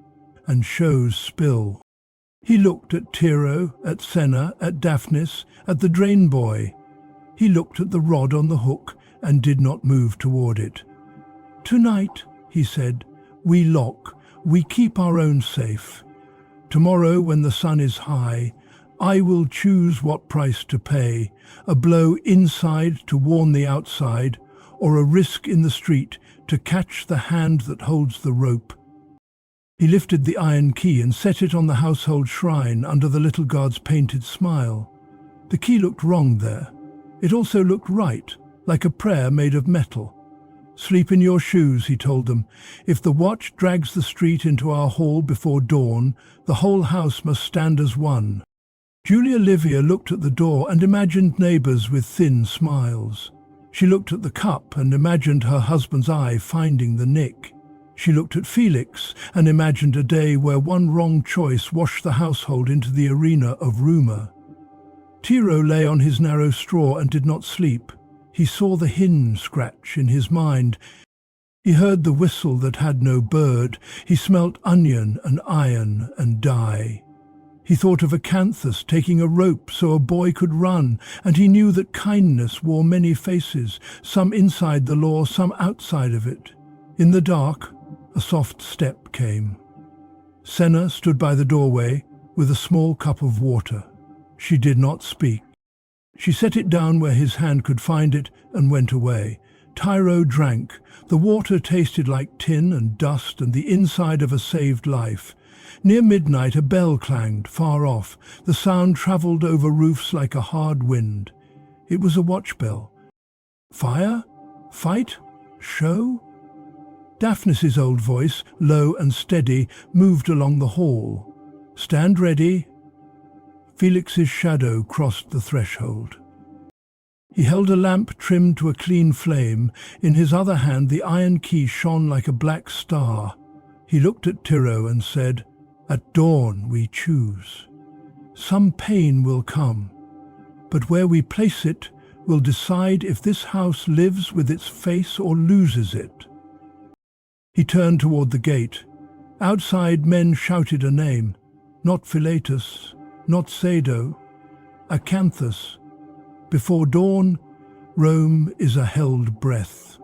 S1: And shows spill." He looked at Tiro, at Senna, at Daphnis, at the drain boy. He looked at the rod on the hook and did not move toward it. "Tonight," he said, "we lock. We keep our own safe. Tomorrow, when the sun is high, I will choose what price to pay, a blow inside to warn the outside, or a risk in the street to catch the hand that holds the rope." He lifted the iron key and set it on the household shrine under the little god's painted smile. The key looked wrong there. It also looked right, like a prayer made of metal. "Sleep in your shoes," he told them. "If the watch drags the street into our hall before dawn, the whole house must stand as one." Julia Livia looked at the door and imagined neighbours with thin smiles. She looked at the cup and imagined her husband's eye finding the nick. She looked at Felix and imagined a day where one wrong choice washed the household into the arena of rumour. Tiro lay on his narrow straw and did not sleep. He saw the hinge scratch in his mind. He heard the whistle that had no bird. He smelt onion and iron and dye. He thought of Acanthus taking a rope so a boy could run, and he knew that kindness wore many faces, some inside the law, some outside of it. In the dark, a soft step came. Senna stood by the doorway with a small cup of water. She did not speak. She set it down where his hand could find it and went away. Tiro drank. The water tasted like tin and dust and the inside of a saved life. Near midnight a bell clanged, far off. The sound travelled over roofs like a hard wind. It was a watch bell. Fire? Fight? Show? Daphnis's old voice, low and steady, moved along the hall. "Stand ready." Felix's shadow crossed the threshold. He held a lamp trimmed to a clean flame. In his other hand the iron key shone like a black star. He looked at Tiro and said, "At dawn we choose. Some pain will come, but where we place it will decide if this house lives with its face or loses it." He turned toward the gate. Outside men shouted a name. Not Philetus, not Sado, Acanthus. Before dawn, Rome is a held breath.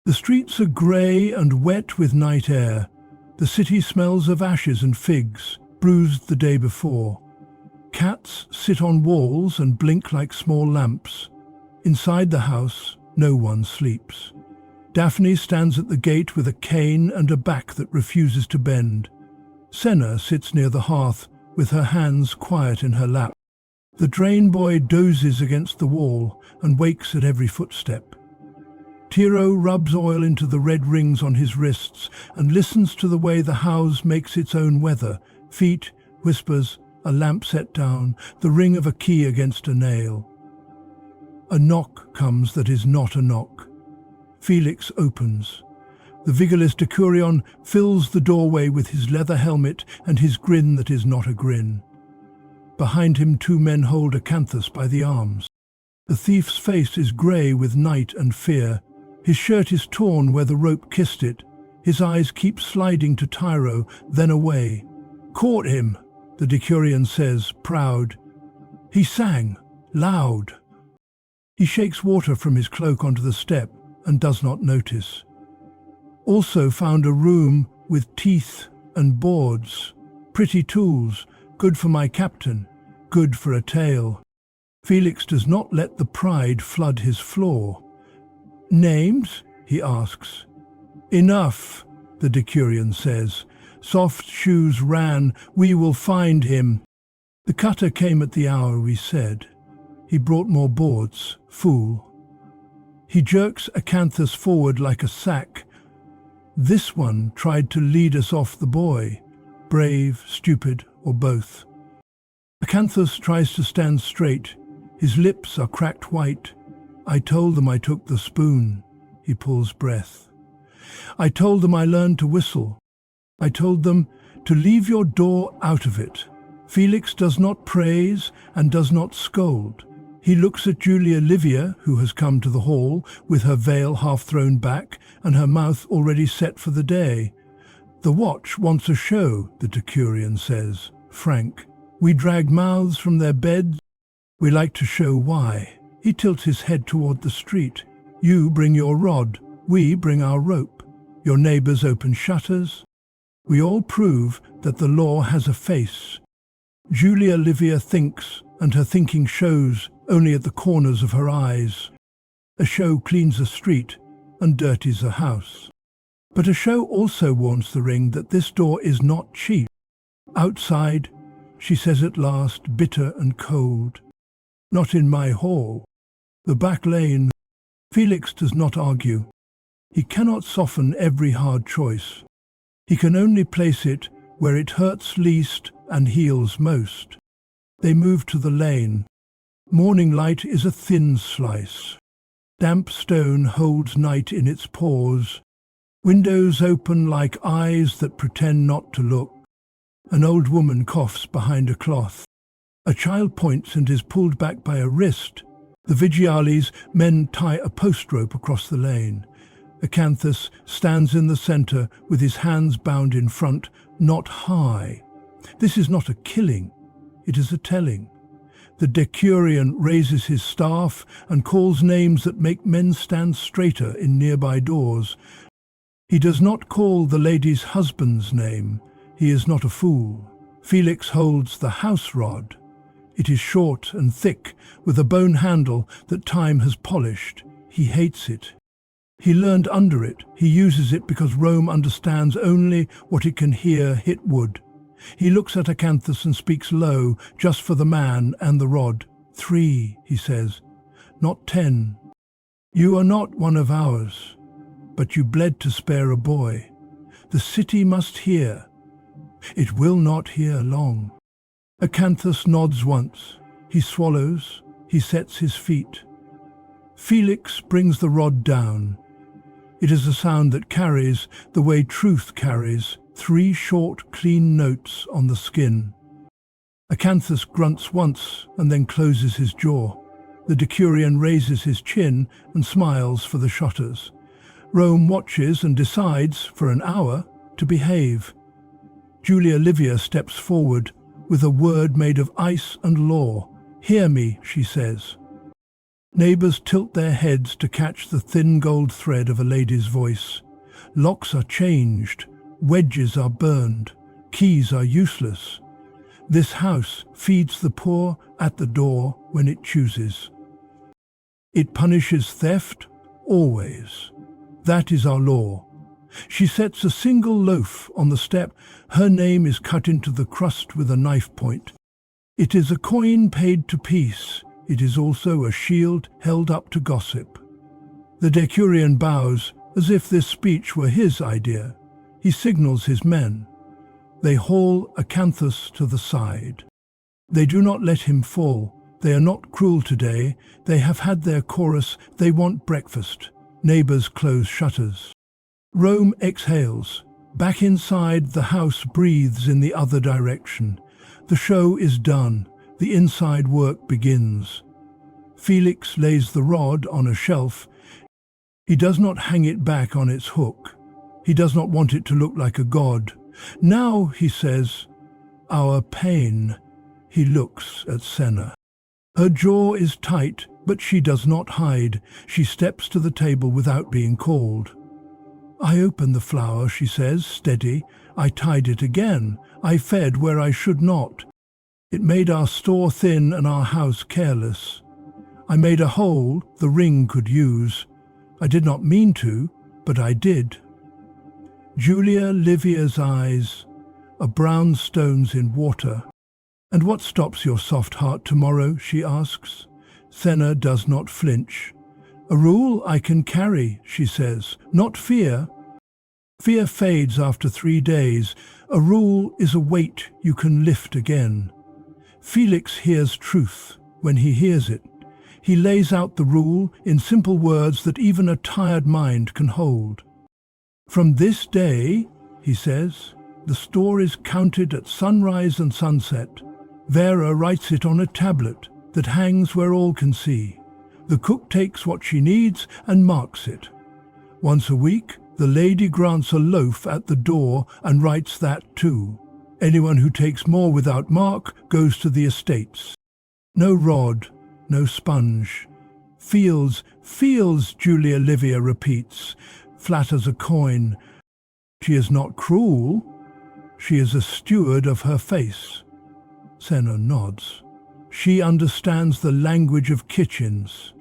S1: The streets are grey and wet with night air. The city smells of ashes and figs, bruised the day before. Cats sit on walls and blink like small lamps. Inside the house, no one sleeps. Daphne stands at the gate with a cane and a back that refuses to bend. Senna sits near the hearth, with her hands quiet in her lap. The drain boy dozes against the wall and wakes at every footstep. Tiro rubs oil into the red rings on his wrists and listens to the way the house makes its own weather. Feet, whispers, a lamp set down, the ring of a key against a nail. A knock comes that is not a knock. Felix opens. The vigorless decurion fills the doorway with his leather helmet and his grin that is not a grin. Behind him 2 men hold Acanthus by the arms. The thief's face is grey with night and fear. His shirt is torn where the rope kissed it. His eyes keep sliding to Tyro, then away. "Caught him," the Decurion says, proud. He sang, loud. He shakes water from his cloak onto the step and does not notice. Also found a room with teeth and boards. Pretty tools, good for my captain, good for a tale. Felix does not let the pride flood his floor. "Names?" he asks. "Enough," the Decurion says. "Soft shoes ran, we will find him." The cutter came at the hour we said. He brought more boards, fool. He jerks Acanthus forward like a sack. This one tried to lead us off the boy, brave, stupid, or both. Acanthus tries to stand straight. His lips are cracked white. "I told them I took the spoon." He pulls breath. "I told them I learned to whistle. I told them to leave your door out of it." Felix does not praise and does not scold. He looks at Julia Livia, who has come to the hall, with her veil half thrown back and her mouth already set for the day. "The watch wants a show," the Decurion says, frank. "We drag mouths from their beds. We like to show why." He tilts his head toward the street. "You bring your rod, we bring our rope. Your neighbors open shutters. We all prove that the law has a face." Julia Livia thinks, and her thinking shows only at the corners of her eyes. A show cleans a street and dirties a house. But a show also warns the ring that this door is not cheap. "Outside," she says at last, bitter and cold. "Not in my hall." The back lane. Felix does not argue. He cannot soften every hard choice. He can only place it where it hurts least and heals most. They move to the lane. Morning light is a thin slice. Damp stone holds night in its pores. Windows open like eyes that pretend not to look. An old woman coughs behind a cloth. A child points and is pulled back by a wrist. The Vigiales men tie a post rope across the lane. Acanthus stands in the centre with his hands bound in front, not high. This is not a killing, it is a telling. The Decurion raises his staff and calls names that make men stand straighter in nearby doors. He does not call the lady's husband's name. He is not a fool. Felix holds the house rod. It is short and thick, with a bone handle that time has polished. He hates it. He learned under it. He uses it because Rome understands only what it can hear hit wood. He looks at Acanthus and speaks low, just for the man and the rod. 3, he says, not 10. You are not one of ours, but you bled to spare a boy. The city must hear. It will not hear long. Acanthus nods once. He swallows. He sets his feet. Felix brings the rod down. It is a sound that carries, the way truth carries, 3 short, clean notes on the skin. Acanthus grunts once and then closes his jaw. The Decurion raises his chin and smiles for the shutters. Rome watches and decides, for an hour, to behave. Julia Livia steps forward with a word made of ice and law. Hear me, she says. Neighbours tilt their heads to catch the thin gold thread of a lady's voice. Locks are changed, wedges are burned, keys are useless. This house feeds the poor at the door when it chooses. It punishes theft, always. That is our law. She sets a single loaf on the step. Her name is cut into the crust with a knife point. It is a coin paid to peace. It is also a shield held up to gossip. The Decurion bows as if this speech were his idea. He signals his men. They haul Acanthus to the side. They do not let him fall. They are not cruel today. They have had their chorus. They want breakfast. Neighbours close shutters. Rome exhales. Back inside, the house breathes in the other direction. The show is done. The inside work begins. Felix lays the rod on a shelf. He does not hang it back on its hook. He does not want it to look like a god. Now, he says, our pain. He looks at Senna. Her jaw is tight, but she does not hide. She steps to the table without being called. I opened the flower, she says, steady. I tied it again. I fed where I should not. It made our store thin and our house careless. I made a hole the ring could use. I did not mean to, but I did. Julia Livia's eyes are brown stones in water. And what stops your soft heart tomorrow, she asks. Senna does not flinch. A rule I can carry, she says, not fear. Fear fades after 3 days. A rule is a weight you can lift again. Felix hears truth when he hears it. He lays out the rule in simple words that even a tired mind can hold. From this day, he says, the store is counted at sunrise and sunset. Vera writes it on a tablet that hangs where all can see. The cook takes what she needs and marks it. Once a week, the lady grants a loaf at the door and writes that too. Anyone who takes more without mark goes to the estates. No rod, no sponge. Feels, Julia Livia repeats, flat as a coin. She is not cruel. She is a steward of her face. Senna nods. She understands the language of kitchens.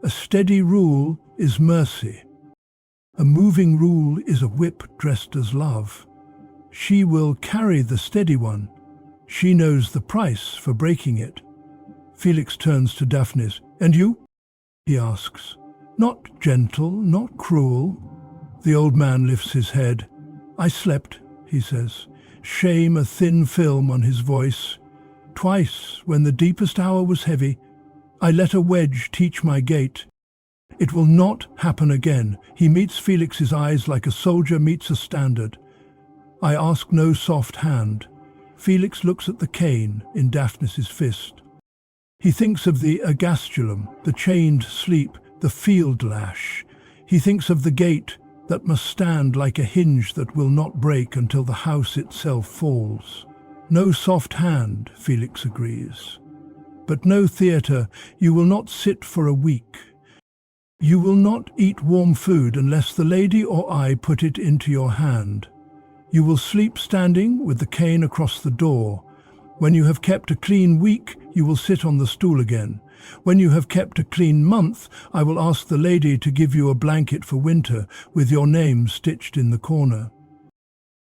S1: A steady rule is mercy. A moving rule is a whip dressed as love. She will carry the steady one. She knows the price for breaking it. Felix turns to Daphnis. And you? He asks. Not gentle, not cruel. The old man lifts his head. I slept, he says. Shame a thin film on his voice. Twice, when the deepest hour was heavy, I let a wedge teach my gait. It will not happen again. He meets Felix's eyes like a soldier meets a standard. I ask no soft hand. Felix looks at the cane in Daphnis's fist. He thinks of the ergastulum, the chained sleep, the field lash. He thinks of the gate that must stand like a hinge that will not break until the house itself falls. No soft hand, Felix agrees. But no theatre. You will not sit for a week. You will not eat warm food unless the lady or I put it into your hand. You will sleep standing with the cane across the door. When you have kept a clean week, you will sit on the stool again. When you have kept a clean month, I will ask the lady to give you a blanket for winter with your name stitched in the corner.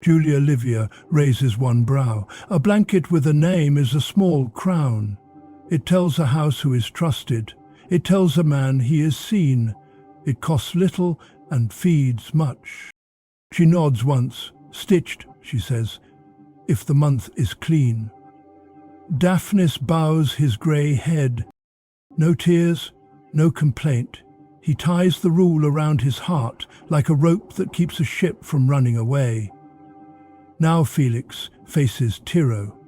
S1: Julia Livia raises one brow. A blanket with a name is a small crown. It tells a house who is trusted. It tells a man he is seen. It costs little and feeds much. She nods once. Stitched, she says, if the month is clean. Daphnis bows his grey head. No tears, no complaint. He ties the rule around his heart like a rope that keeps a ship from running away. Now Felix faces Tiro.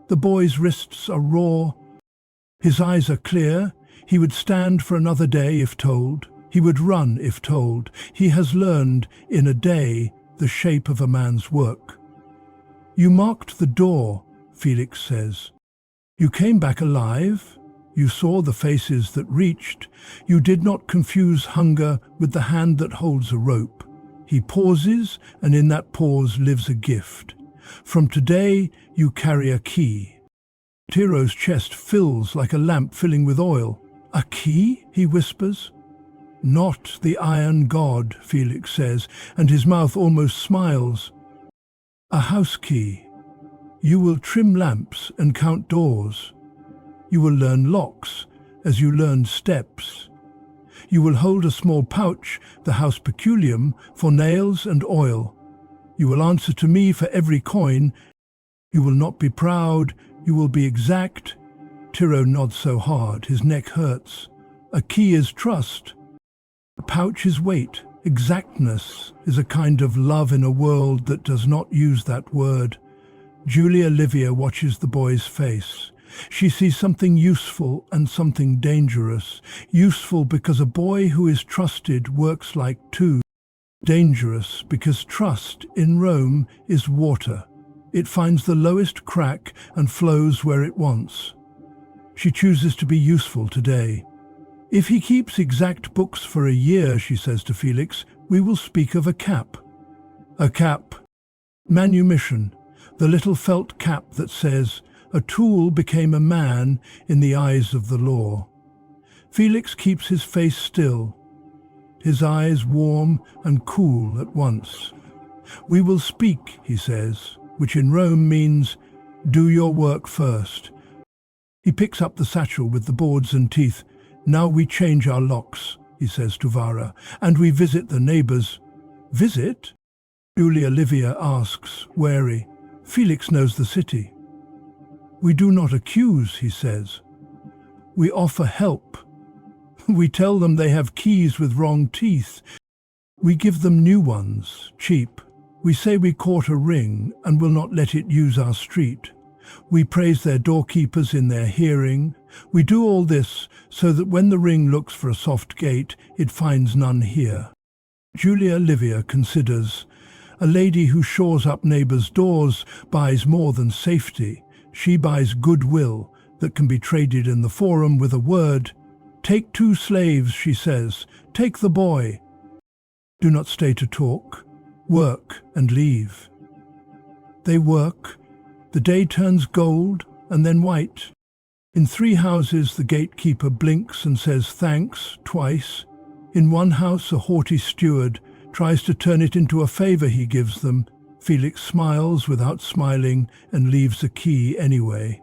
S1: The boy's wrists are raw. His eyes are clear. He would stand for another day if told. He would run if told. He has learned in a day the shape of a man's work. You marked the door, Felix says. You came back alive. You saw the faces that reached. You did not confuse hunger with the hand that holds a rope. He pauses, and in that pause lives a gift. From today, you carry a key. Tiro's chest fills like a lamp filling with oil. A key? He whispers. Not the iron god, Felix says, and his mouth almost smiles. A house key. You will trim lamps and count doors. You will learn locks as you learn steps. You will hold a small pouch, the house peculium, for nails and oil. You will answer to me for every coin. You will not be proud, you will be exact. Tiro nods so hard, his neck hurts. A key is trust. A pouch is weight. Exactness is a kind of love in a world that does not use that word. Julia Livia watches the boy's face. She sees something useful and something dangerous. Useful because a boy who is trusted works like two. Dangerous because trust in Rome is water. It finds the lowest crack and flows where it wants. She chooses to be useful today. If he keeps exact books for a year, she says to Felix, we will speak of a cap. A cap. Manumission, the little felt cap that says, a tool became a man in the eyes of the law. Felix keeps his face still, his eyes warm and cool at once. We will speak, he says, which in Rome means, do your work first. He picks up the satchel with the boards and teeth. Now we change our locks, he says to Vara, and we visit the neighbours. Visit? Julia Livia asks, wary. Felix knows the city. We do not accuse, he says. We offer help. We tell them they have keys with wrong teeth. We give them new ones, cheap. We say we caught a ring and will not let it use our street. We praise their doorkeepers in their hearing. We do all this so that when the ring looks for a soft gate, it finds none here. Julia Livia considers. A lady who shores up neighbours' doors buys more than safety. She buys goodwill that can be traded in the forum with a word. Take 2 slaves, she says. Take the boy. Do not stay to talk. Work and leave. They work. The day turns gold and then white. In 3 houses the gatekeeper blinks and says thanks twice. In one house a haughty steward tries to turn it into a favour he gives them. Felix smiles without smiling and leaves a key anyway.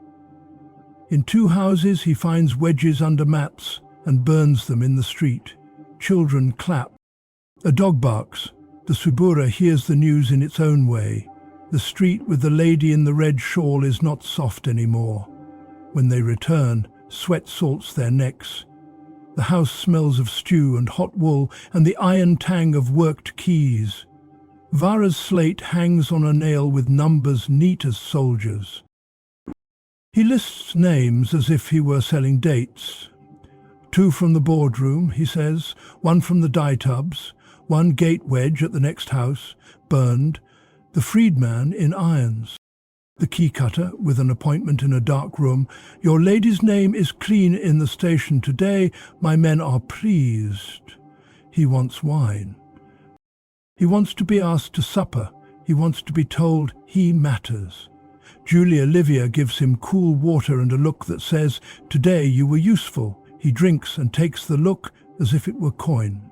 S1: In 2 houses he finds wedges under mats and burns them in the street. Children clap. A dog barks. The Subura hears the news in its own way. The street with the lady in the red shawl is not soft anymore. When they return, sweat salts their necks. The house smells of stew and hot wool and the iron tang of worked keys. Vara's slate hangs on a nail with numbers neat as soldiers. He lists names as if he were selling dates. 2 from the boardroom, he says, 1 from the dye tubs, 1 gate wedge at the next house, burned, the freedman in irons. The key cutter, with an appointment in a dark room, your lady's name is clean in the station today, my men are pleased. He wants wine. He wants to be asked to supper. He wants to be told he matters. Julia Livia gives him cool water and a look that says, today you were useful. He drinks and takes the look as if it were coin.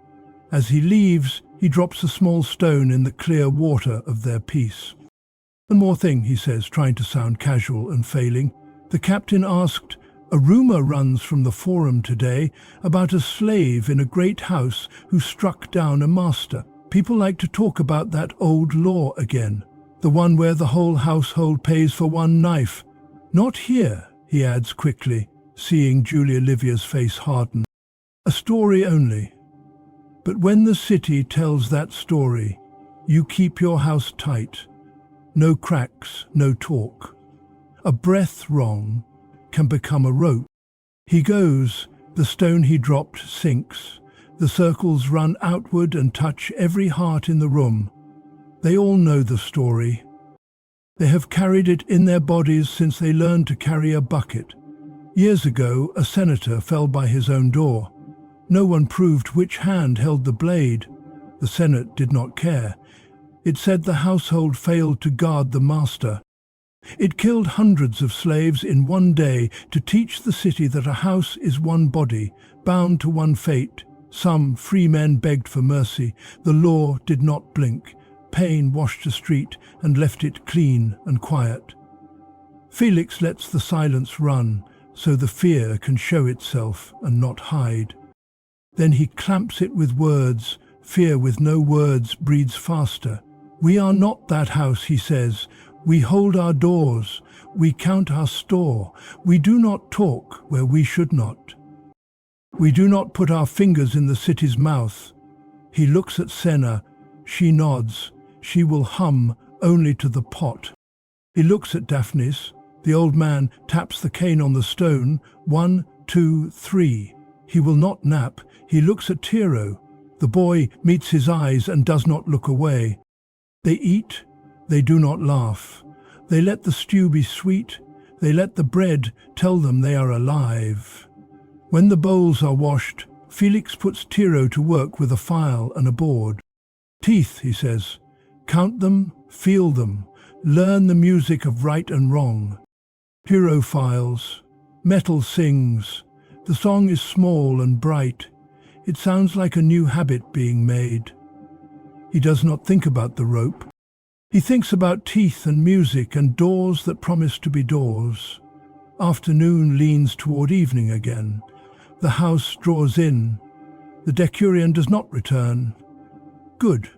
S1: As he leaves, he drops a small stone in the clear water of their peace. One more thing, he says, trying to sound casual and failing. The captain asked, a rumour runs from the forum today about a slave in a great house who struck down a master. People like to talk about that old law again, the one where the whole household pays for 1 knife. Not here, he adds quickly, seeing Julia Livia's face harden. A story only. But when the city tells that story, you keep your house tight. No cracks, no talk. A breath wrong can become a rope. He goes, the stone he dropped sinks. The circles run outward and touch every heart in the room. They all know the story. They have carried it in their bodies since they learned to carry a bucket. Years ago, a senator fell by his own door. No one proved which hand held the blade. The Senate did not care. It said the household failed to guard the master. It killed hundreds of slaves in one day to teach the city that a house is one body, bound to one fate. Some free men begged for mercy. The law did not blink. Pain washed the street and left it clean and quiet. Felix lets the silence run, so the fear can show itself and not hide. Then he clamps it with words. Fear with no words breeds faster. We are not that house, he says. We hold our doors. We count our store. We do not talk where we should not. We do not put our fingers in the city's mouth. He looks at Senna. She nods. She will hum only to the pot. He looks at Daphnis. The old man taps the cane on the stone. 1, 2, 3. He will not nap. He looks at Tiro. The boy meets his eyes and does not look away. They eat, they do not laugh. They let the stew be sweet, they let the bread tell them they are alive. When the bowls are washed, Felix puts Tiro to work with a file and a board. Teeth, he says, count them, feel them, learn the music of right and wrong. Tiro files, metal sings. The song is small and bright. It sounds like a new habit being made. He does not think about the rope. He thinks about teeth and music and doors that promise to be doors. Afternoon leans toward evening again. The house draws in. The decurion does not return. Good.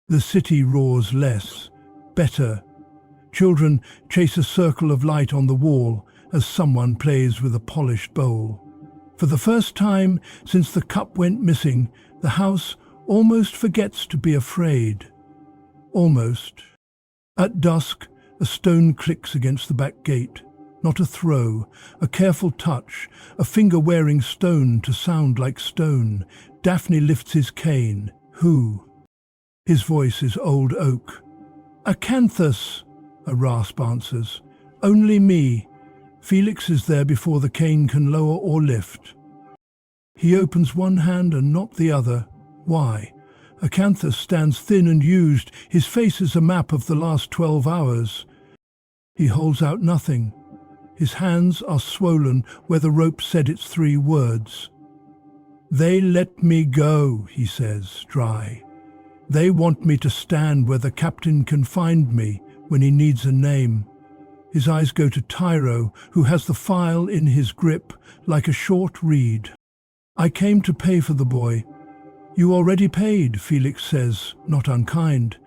S1: The city roars less. Better. Children chase a circle of light on the wall as someone plays with a polished bowl. For the first time since the cup went missing, the house almost forgets to be afraid. Almost. At dusk, a stone clicks against the back gate. Not a throw, a careful touch, a finger wearing stone to sound like stone. Daphne lifts his cane. Who? His voice is old oak. Acanthus, a rasp answers. Only me. Felix is there before the cane can lower or lift. He opens one hand and not the other. Why? Acanthus stands thin and used. His face is a map of the last 12 hours. He holds out nothing. His hands are swollen where the rope said its 3 words. They let me go, he says, dry. They want me to stand where the captain can find me when he needs a name. His eyes go to Tiro, who has the file in his grip like a short reed. I came to pay for the boy. You already paid, Felix says, not unkind.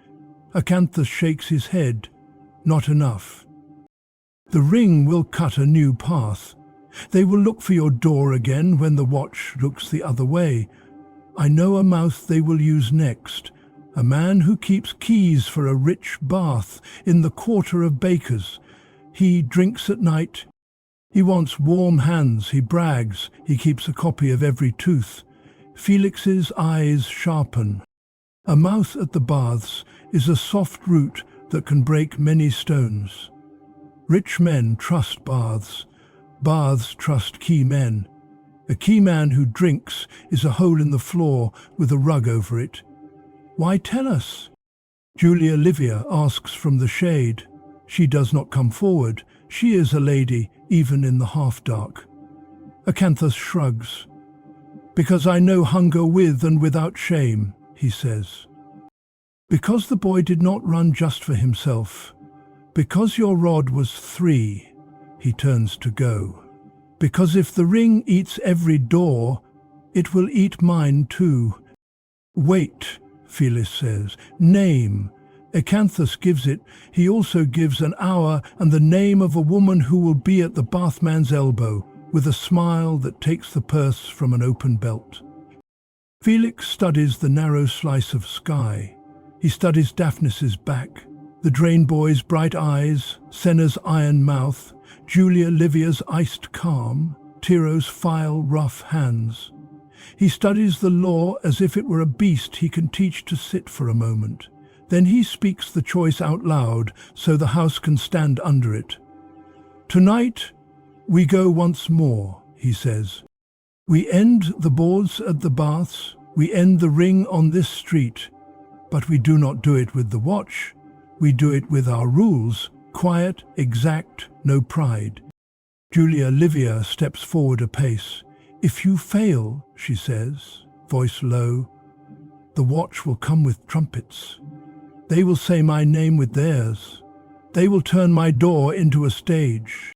S1: Acanthus shakes his head. Not enough. The ring will cut a new path. They will look for your door again when the watch looks the other way. I know a mouth they will use next. A man who keeps keys for a rich bath in the quarter of bakers. He drinks at night. He wants warm hands, he brags, he keeps a copy of every tooth. Felix's eyes sharpen. A mouth at the baths is a soft root that can break many stones. Rich men trust baths. Baths trust key men. A key man who drinks is a hole in the floor with a rug over it. Why tell us? Julia Livia asks from the shade. She does not come forward. She is a lady, even in the half-dark. Acanthus shrugs. Because I know hunger with and without shame, he says. Because the boy did not run just for himself. Because your rod was 3, he turns to go. Because if the ring eats every door, it will eat mine too. Wait, Felix says. Name. Acanthus gives it. He also gives an hour and the name of a woman who will be at the bathman's elbow, with a smile that takes the purse from an open belt. Felix studies the narrow slice of sky. He studies Daphnis's back, the drain boy's bright eyes, Senna's iron mouth, Julia Livia's iced calm, Tiro's file rough hands. He studies the law as if it were a beast he can teach to sit for a moment. Then he speaks the choice out loud so the house can stand under it. Tonight, we go once more, he says. We end the boards at the baths, we end the ring on this street, but we do not do it with the watch. We do it with our rules, quiet, exact, no pride. Julia Livia steps forward a pace. If you fail, she says, voice low, the watch will come with trumpets. They will say my name with theirs. They will turn my door into a stage.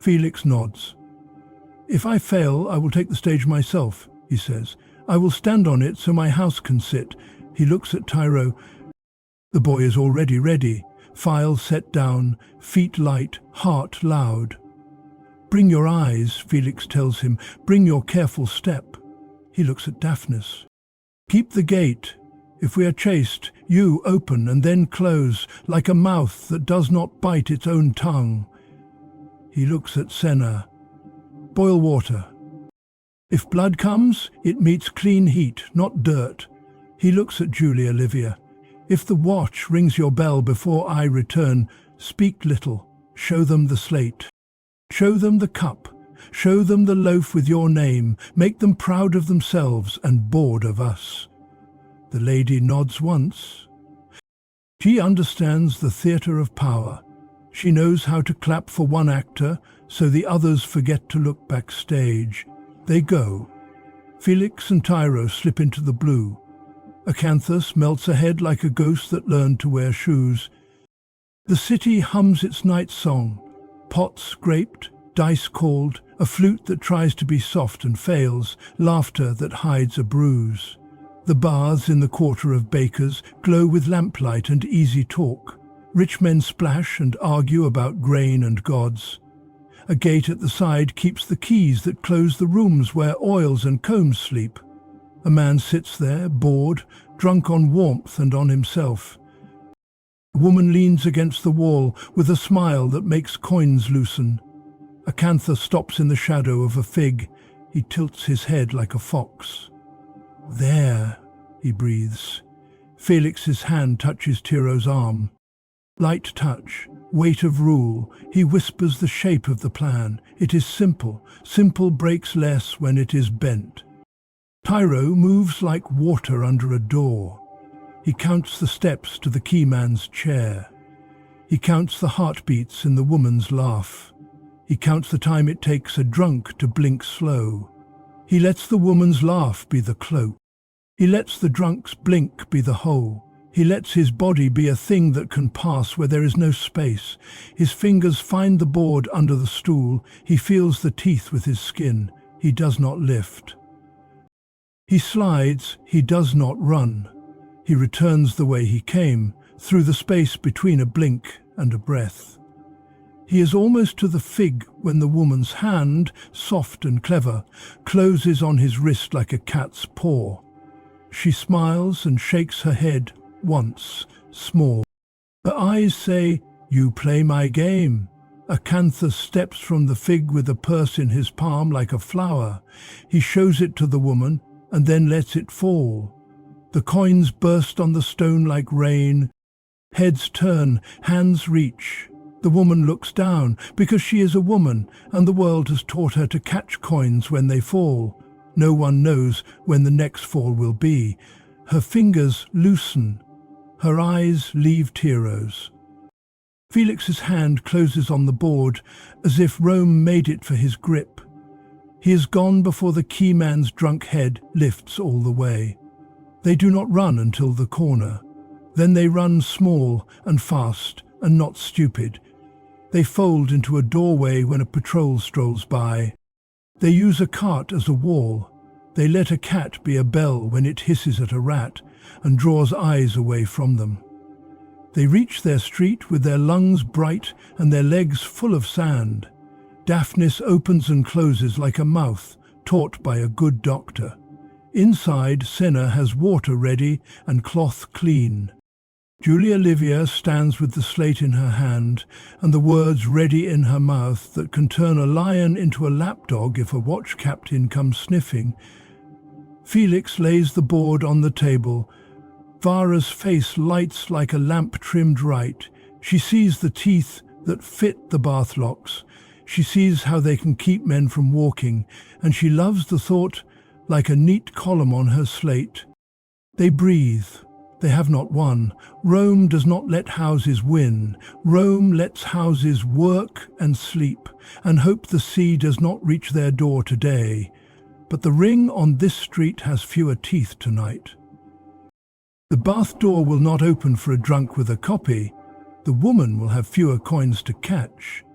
S1: Felix nods. If I fail, I will take the stage myself, he says. I will stand on it so my house can sit. He looks at Tiro. The boy is already ready. File set down, feet light, heart loud. Bring your eyes, Felix tells him. Bring your careful step. He looks at Daphnis. Keep the gate. If we are chased, you open and then close, like a mouth that does not bite its own tongue. He looks at Senna. Boil water. If blood comes, it meets clean heat, not dirt. He looks at Julia Livia. If the watch rings your bell before I return, speak little, show them the slate. Show them the cup, show them the loaf with your name, make them proud of themselves and bored of us. The lady nods once. She understands the theatre of power. She knows how to clap for one actor, so the others forget to look backstage. They go. Felix and Tyro slip into the blue. Acanthus melts ahead like a ghost that learned to wear shoes. The city hums its night song. Pots scraped, dice called, a flute that tries to be soft and fails, laughter that hides a bruise. The bars in the quarter of bakers glow with lamplight and easy talk. Rich men splash and argue about grain and gods. A gate at the side keeps the keys that close the rooms where oils and combs sleep. A man sits there, bored, drunk on warmth and on himself. A woman leans against the wall with a smile that makes coins loosen. Acanthus stops in the shadow of a fig. He tilts his head like a fox. There, he breathes. Felix's hand touches Tyro's arm. Light touch, weight of rule. He whispers the shape of the plan. It is simple. Simple breaks less when it is bent. Tyro moves like water under a door. He counts the steps to the keyman's chair. He counts the heartbeats in the woman's laugh. He counts the time it takes a drunk to blink slow. He lets the woman's laugh be the cloak. He lets the drunk's blink be the hole. He lets his body be a thing that can pass where there is no space. His fingers find the board under the stool. He feels the teeth with his skin. He does not lift. He slides. He does not run. He returns the way he came, through the space between a blink and a breath. He is almost to the fig when the woman's hand, soft and clever, closes on his wrist like a cat's paw. She smiles and shakes her head once, small. Her eyes say, "You play my game." Acanthus steps from the fig with a purse in his palm like a flower. He shows it to the woman and then lets it fall. The coins burst on the stone like rain. Heads turn, hands reach. The woman looks down because she is a woman and the world has taught her to catch coins when they fall. No one knows when the next fall will be. Her fingers loosen. Her eyes leave Tyro's. Felix's hand closes on the board as if Rome made it for his grip. He is gone before the keyman's drunk head lifts all the way. They do not run until the corner. Then they run small and fast and not stupid. They fold into a doorway when a patrol strolls by. They use a cart as a wall. They let a cat be a bell when it hisses at a rat and draws eyes away from them. They reach their street with their lungs bright and their legs full of sand. Daphnis opens and closes like a mouth taught by a good doctor. Inside, Senna has water ready and cloth clean. Julia Livia stands with the slate in her hand and the words ready in her mouth that can turn a lion into a lapdog if a watch captain comes sniffing. Felix lays the board on the table. Vara's face lights like a lamp trimmed right. She sees the teeth that fit the bath locks. She sees how they can keep men from walking, and she loves the thought like a neat column on her slate. They breathe. They have not won. Rome does not let houses win. Rome lets houses work and sleep, and hope the sea does not reach their door today. But the ring on this street has fewer teeth tonight. The bath door will not open for a drunk with a copy. The woman will have fewer coins to catch.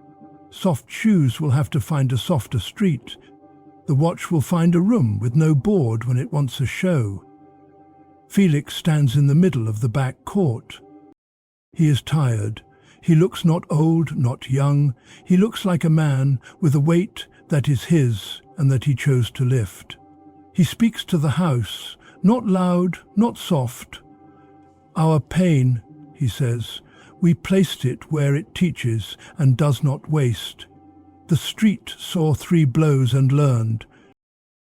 S1: Soft shoes will have to find a softer street. The watch will find a room with no board when it wants a show. Felix stands in the middle of the back court. He is tired. He looks not old, not young. He looks like a man with a weight that is his and that he chose to lift. He speaks to the house, not loud, not soft. "Our pain," he says, "we placed it where it teaches and does not waste. The street saw 3 blows and learned.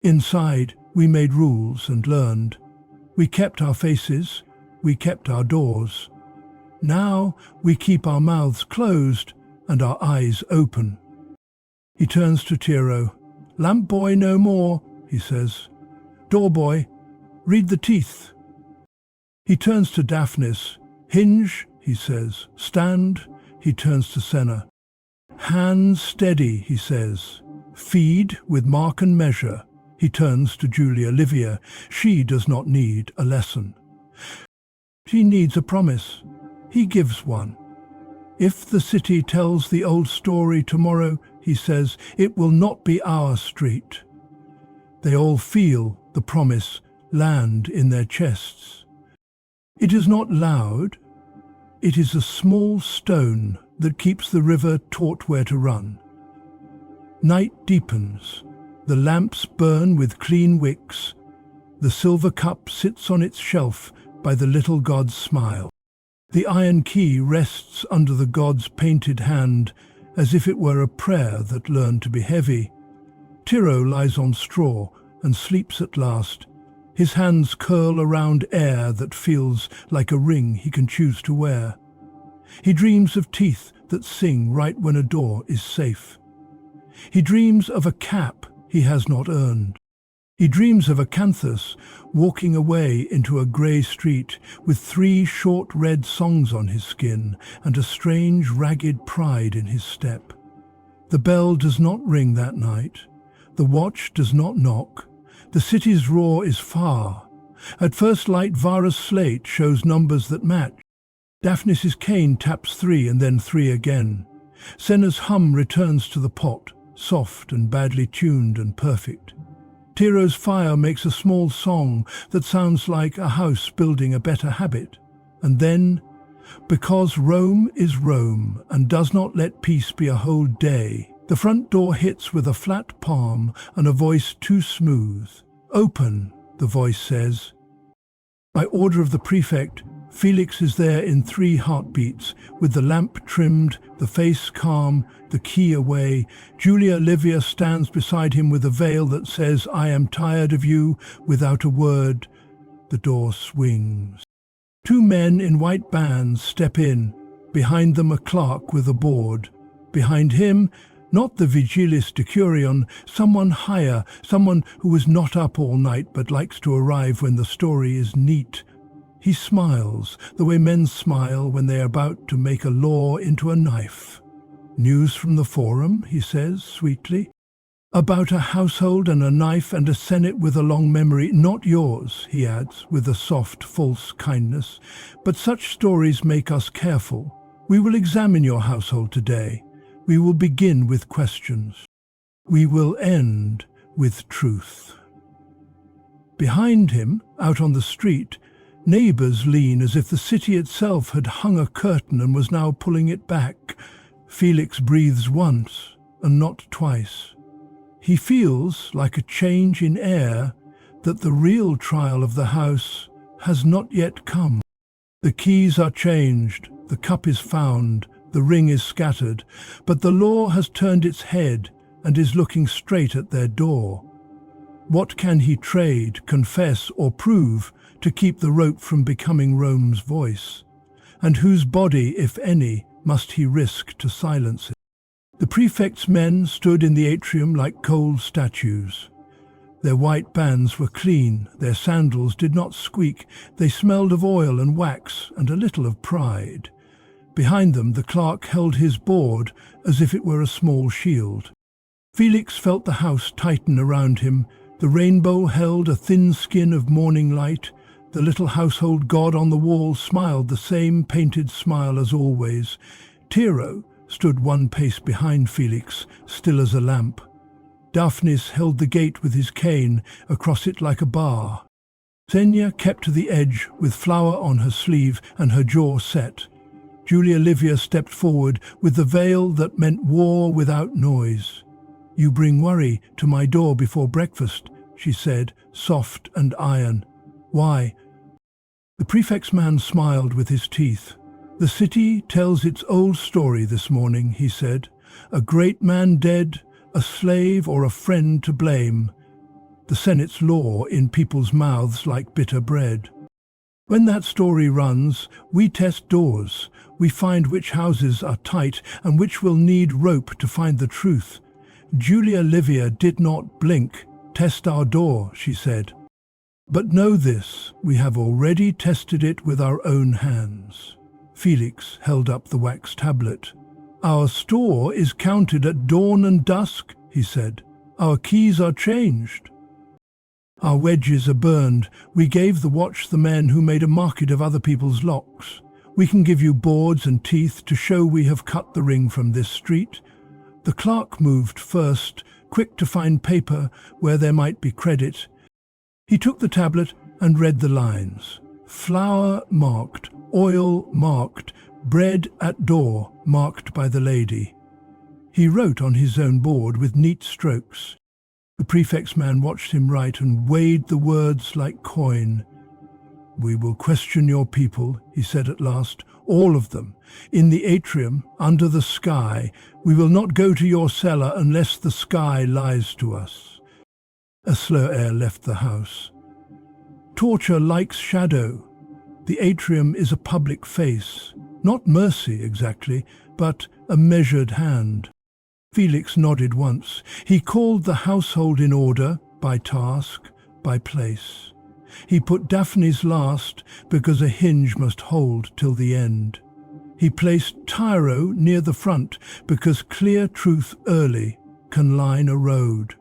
S1: Inside, we made rules and learned. We kept our faces, we kept our doors. Now we keep our mouths closed and our eyes open. He turns to Tiro. Lamp boy no more, he says. Door boy, read the teeth. He turns to Daphnis. Hinge, he says. Stand, he turns to Senna. Hands steady, he says. Feed with mark and measure. He turns to Julia Livia. She does not need a lesson. She needs a promise. He gives one. If the city tells the old story tomorrow, he says, it will not be our street. They all feel the promise land in their chests. It is not loud. It is a small stone that keeps the river taught where to run. Night deepens. The lamps burn with clean wicks. The silver cup sits on its shelf by the little god's smile. The iron key rests under the god's painted hand, as if it were a prayer that learned to be heavy. Tiro lies on straw and sleeps at last. His hands curl around air that feels like a ring he can choose to wear. He dreams of teeth that sing right when a door is safe. He dreams of a cap he has not earned. He dreams of Acanthus walking away into a grey street with 3 short red songs on his skin and a strange ragged pride in his step. The bell does not ring that night. The watch does not knock. The city's roar is far. At first light, Vara's slate shows numbers that match. Daphnis's cane taps 3 and then 3 again. Senna's hum returns to the pot, soft and badly tuned and perfect. Tiro's fire makes a small song that sounds like a house building a better habit. And then, because Rome is Rome and does not let peace be a whole day, the front door hits with a flat palm and a voice too smooth. Open, the voice says. By order of the prefect, Felix is there in 3 heartbeats, with the lamp trimmed, the face calm, the key away. Julia Livia stands beside him with a veil that says, I am tired of you, without a word. The door swings. 2 men in white bands step in, behind them a clerk with a board. Behind him, not the Vigilis Decurion, someone higher, someone who is not up all night but likes to arrive when the story is neat. He smiles, the way men smile when they are about to make a law into a knife. News from the forum, he says sweetly. About a household and a knife and a senate with a long memory, not yours, he adds, with a soft, false kindness. But such stories make us careful. We will examine your household today. We will begin with questions. We will end with truth. Behind him, out on the street, neighbours lean as if the city itself had hung a curtain and was now pulling it back. Felix breathes once, and not twice. He feels, like a change in air, that the real trial of the house has not yet come. The keys are changed, the cup is found, the ring is scattered, but the law has turned its head and is looking straight at their door. What can he trade, confess, or prove to keep the rope from becoming Rome's voice? And whose body, if any, must he risk to silence it? The prefect's men stood in the atrium like cold statues. Their white bands were clean, their sandals did not squeak, they smelled of oil and wax and a little of pride. Behind them the clerk held his board as if it were a small shield. Felix felt the house tighten around him. The rainbow held a thin skin of morning light. The little household god on the wall smiled the same painted smile as always. Tiro stood 1 pace behind Felix, still as a lamp. Daphnis held the gate with his cane, across it like a bar. Xenia kept to the edge, with flower on her sleeve and her jaw set. Julia Livia stepped forward with the veil that meant war without noise. You bring worry to my door before breakfast, she said, soft and iron. Why? The prefect's man smiled with his teeth. The city tells its old story this morning, he said. A great man dead, a slave or a friend to blame. The the Senate's law in people's mouths like bitter bread. When that story runs, we test doors. We find which houses are tight and which will need rope to find the truth. Julia Livia did not blink. "Test our door," she said. "But know this, we have already tested it with our own hands." Felix held up the wax tablet. "Our store is counted at dawn and dusk," he said. "Our keys are changed. Our wedges are burned. We gave the watch the men who made a market of other people's locks. We can give you boards and teeth to show we have cut the ring from this street." The clerk moved first, quick to find paper where there might be credit. He took the tablet and read the lines. "Flour marked, oil marked, bread at door marked by the lady." He wrote on his own board with neat strokes. The prefect's man watched him write and weighed the words like coin. "We will question your people," he said at last, "all of them. In the atrium, under the sky. We will not go to your cellar unless the sky lies to us." A slow air left the house. "Torture likes shadow. The atrium is a public face. Not mercy exactly, but a measured hand." Felix nodded once. He called the household in order, by task, by place. He put Daphne's last because a hinge must hold till the end. He placed Tyro near the front because clear truth early can line a road.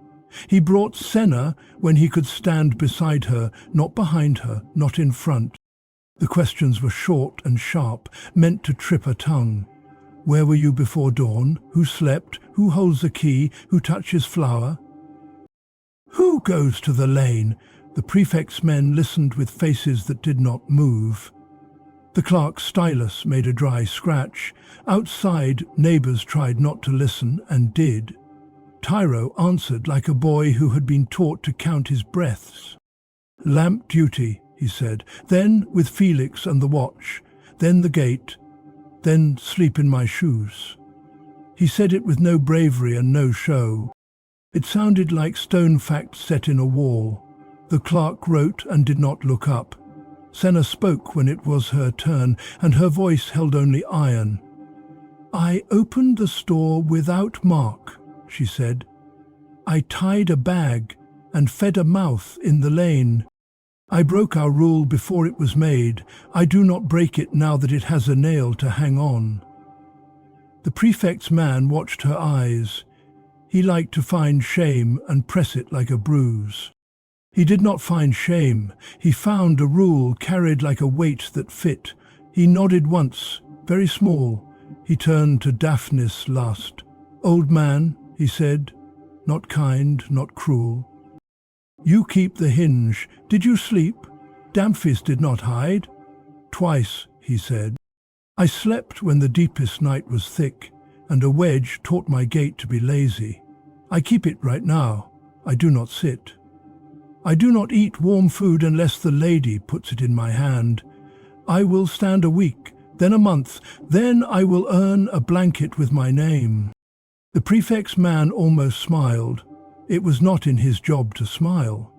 S1: He brought Senna when he could stand beside her, not behind her, not in front. The questions were short and sharp, meant to trip a tongue. "Where were you before dawn? Who slept? Who holds the key? Who touches flour? Who goes to the lane?" The prefect's men listened with faces that did not move. The clerk's stylus made a dry scratch. Outside, neighbours tried not to listen and did. Tyro answered like a boy who had been taught to count his breaths. "Lamp duty," he said, "then with Felix and the watch, then the gate, then sleep in my shoes." He said it with no bravery and no show. It sounded like stone facts set in a wall. The clerk wrote and did not look up. Senna spoke when it was her turn, and her voice held only iron. "I opened the store without mark," she said. "I tied a bag and fed a mouth in the lane. I broke our rule before it was made. I do not break it now that it has a nail to hang on." The prefect's man watched her eyes. He liked to find shame and press it like a bruise. He did not find shame. He found a rule carried like a weight that fit. He nodded once, very small. He turned to Daphnis last. "Old man," he said, "not kind, not cruel. You keep the hinge. Did you sleep? Damphis did not hide." "Twice," he said. "I slept when the deepest night was thick, and a wedge taught my gait to be lazy. I keep it right now. I do not sit. I do not eat warm food unless the lady puts it in my hand. I will stand a week, then a month, then I will earn a blanket with my name." The prefect's man almost smiled. It was not in his job to smile.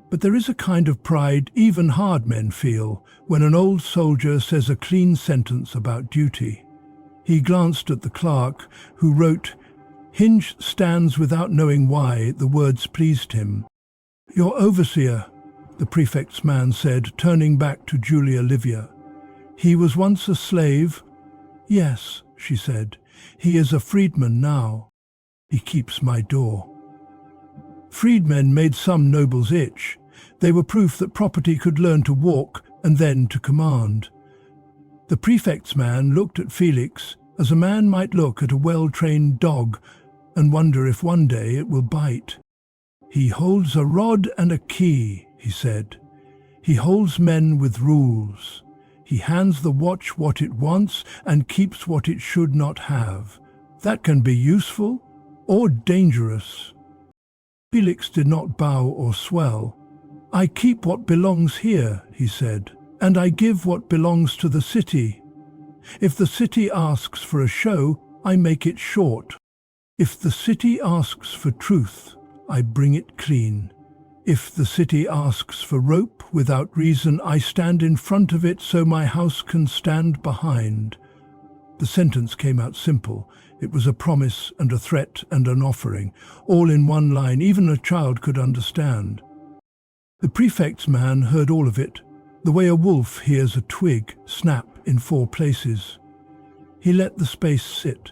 S1: But there is a kind of pride even hard men feel when an old soldier says a clean sentence about duty. He glanced at the clerk, who wrote, "Hinge stands without knowing why." The words pleased him. "Your overseer," the prefect's man said, turning back to Julia Livia. "He was once a slave." "Yes," she said. "He is a freedman now. He keeps my door." Freedmen made some nobles itch. They were proof that property could learn to walk and then to command. The prefect's man looked at Felix as a man might look at a well-trained dog and wonder if one day it will bite. "He holds a rod and a key," he said. "He holds men with rules. He hands the watch what it wants and keeps what it should not have. That can be useful or dangerous." Felix did not bow or swell. "I keep what belongs here," he said, "and I give what belongs to the city. If the city asks for a show, I make it short. If the city asks for truth, I bring it clean. If the city asks for rope without reason, I stand in front of it so my house can stand behind. The sentence came out simple. It was a promise and a threat and an offering, all in one line even a child could understand. The prefect's man heard all of it, the way a wolf hears a twig snap in 4 places. He let the space sit.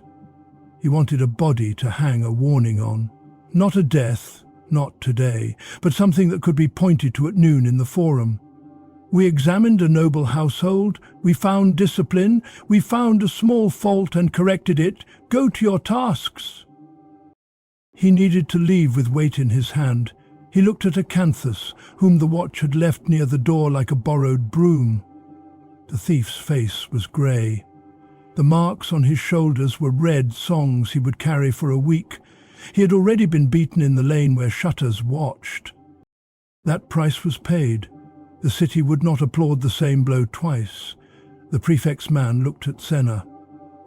S1: He wanted a body to hang a warning on. Not a death, not today, but something that could be pointed to at noon in the forum. We examined a noble household, we found discipline, we found a small fault and corrected it. Go to your tasks. He needed to leave with weight in his hand. He looked at Acanthus, whom the watch had left near the door like a borrowed broom. The thief's face was grey. The marks on his shoulders were red songs he would carry for a week. He had already been beaten in the lane where shutters watched. That price was paid. The city would not applaud the same blow twice. The prefect's man looked at Senna.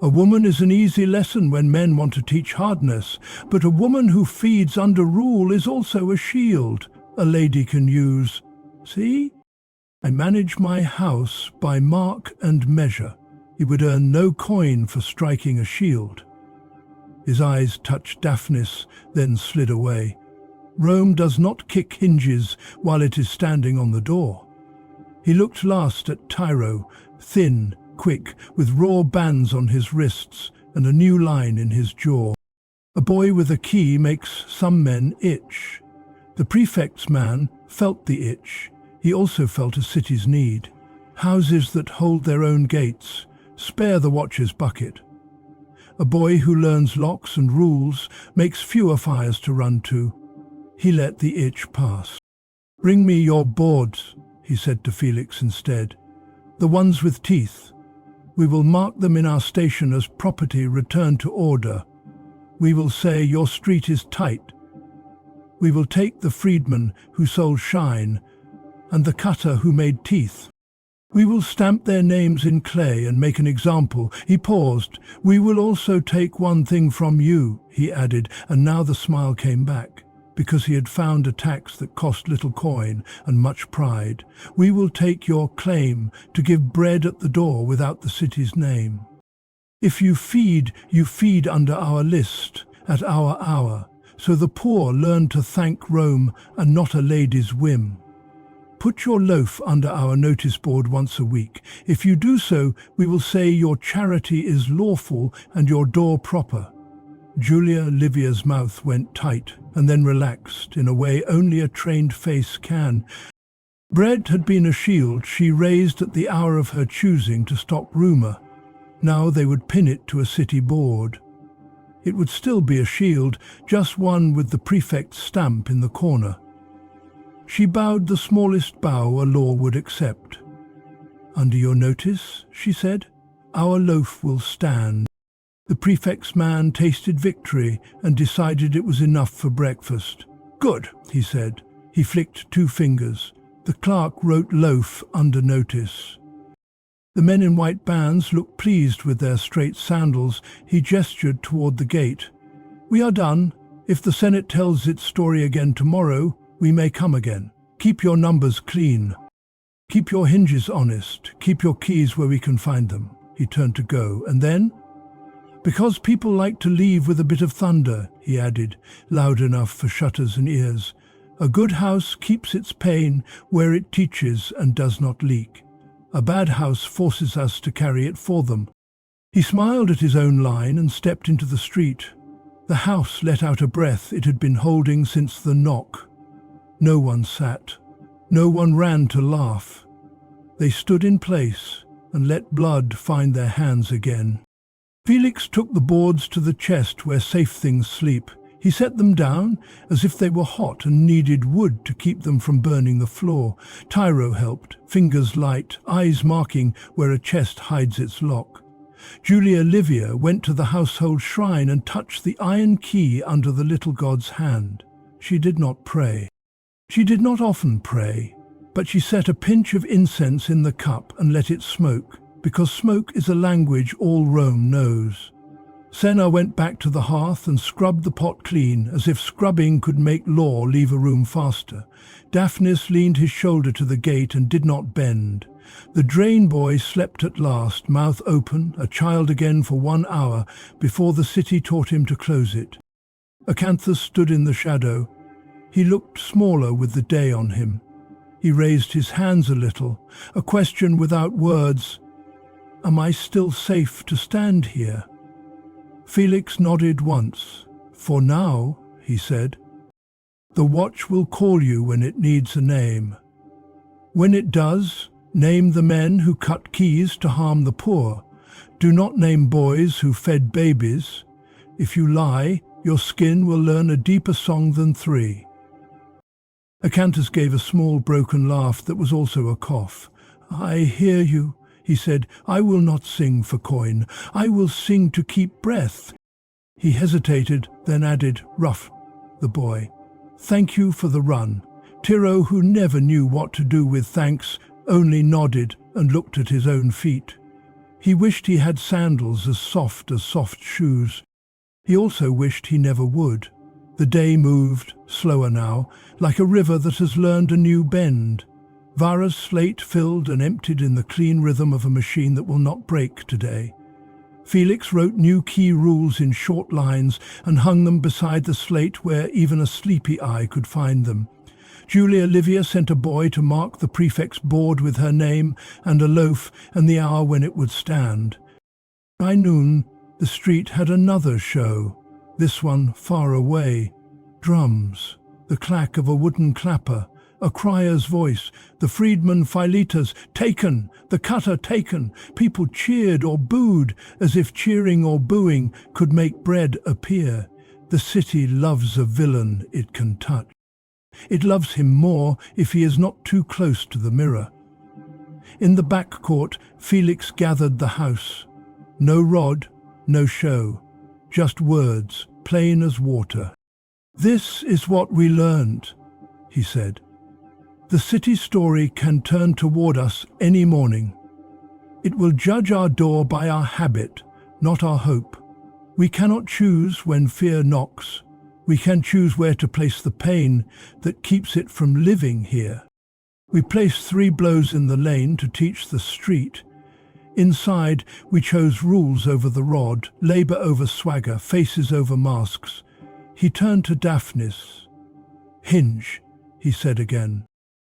S1: A woman is an easy lesson when men want to teach hardness, but a woman who feeds under rule is also a shield a lady can use. See? I manage my house by mark and measure. He would earn no coin for striking a shield. His eyes touched Daphnis, then slid away. Rome does not kick hinges while it is standing on the door. He looked last at Tyro, thin, quick, with raw bands on his wrists and a new line in his jaw. A boy with a key makes some men itch. The prefect's man felt the itch. He also felt a city's need. Houses that hold their own gates, spare the watcher's bucket. A boy who learns locks and rules makes fewer fires to run to. He let the itch pass. "Bring me your boards," he said to Felix instead. "The ones with teeth. We will mark them in our station as property returned to order. We will say your street is tight. We will take the freedman who sold shine and the cutter who made teeth. We will stamp their names in clay and make an example." He paused. "We will also take one thing from you," he added, and now the smile came back, because he had found a tax that cost little coin and much pride. "We will take your claim to give bread at the door without the city's name. If you feed under our list, at our hour, so the poor learn to thank Rome and not a lady's whim. Put your loaf under our notice board once a week. If you do so, we will say your charity is lawful and your door proper." Julia Livia's mouth went tight and then relaxed in a way only a trained face can. Bread had been a shield she raised at the hour of her choosing to stop rumour. Now they would pin it to a city board. It would still be a shield, just one with the prefect's stamp in the corner. She bowed the smallest bow a law would accept. "Under your notice," she said, "our loaf will stand." The prefect's man tasted victory and decided it was enough for breakfast. "Good," he said. He flicked 2 fingers. The clerk wrote loaf under notice. The men in white bands looked pleased with their straight sandals. He gestured toward the gate. "We are done. If the Senate tells its story again tomorrow, we may come again. Keep your numbers clean. Keep your hinges honest. Keep your keys where we can find them." He turned to go, and then, "Because people like to leave with a bit of thunder," he added, loud enough for shutters and ears. "A good house keeps its pain where it teaches and does not leak. A bad house forces us to carry it for them." He smiled at his own line and stepped into the street. The house let out a breath it had been holding since the knock. No one sat. No one ran to laugh. They stood in place and let blood find their hands again. Felix took the boards to the chest where safe things sleep. He set them down as if they were hot and needed wood to keep them from burning the floor. Tyro helped, fingers light, eyes marking where a chest hides its lock. Julia Livia went to the household shrine and touched the iron key under the little god's hand. She did not pray. She did not often pray, but she set a pinch of incense in the cup and let it smoke, because smoke is a language all Rome knows. Senna went back to the hearth and scrubbed the pot clean, as if scrubbing could make Law leave a room faster. Daphnis leaned his shoulder to the gate and did not bend. The drain boy slept at last, mouth open, a child again for 1 hour, before the city taught him to close it. Acanthus stood in the shadow. He looked smaller with the day on him. He raised his hands a little, a question without words. Am I still safe to stand here? Felix nodded once. For now, he said. The watch will call you when it needs a name. When it does, name the men who cut keys to harm the poor. Do not name boys who fed babies. If you lie, your skin will learn a deeper song than 3. Acanthus gave a small broken laugh that was also a cough. I hear you, he said. I will not sing for coin. I will sing to keep breath. He hesitated, then added, rough, the boy. Thank you for the run. Tiro, who never knew what to do with thanks, only nodded and looked at his own feet. He wished he had sandals as soft shoes. He also wished he never would. The day moved, slower now, like a river that has learned a new bend. Vara's slate filled and emptied in the clean rhythm of a machine that will not break today. Felix wrote new key rules in short lines and hung them beside the slate where even a sleepy eye could find them. Julia Livia sent a boy to mark the prefect's board with her name and a loaf and the hour when it would stand. By noon, the street had another show, this one far away. Drums, the clack of a wooden clapper, a crier's voice, the freedman Philetus, taken, the cutter taken. People cheered or booed, as if cheering or booing could make bread appear. The city loves a villain it can touch. It loves him more if he is not too close to the mirror. In the back court, Felix gathered the house. No rod, no show, just words, plain as water. This is what we learned, he said. The city story can turn toward us any morning. It will judge our door by our habit, not our hope. We cannot choose when fear knocks. We can choose where to place the pain that keeps it from living here. We place 3 blows in the lane to teach the street. Inside, we chose rules over the rod, labour over swagger, faces over masks. He turned to Daphnis. Hinge, he said again.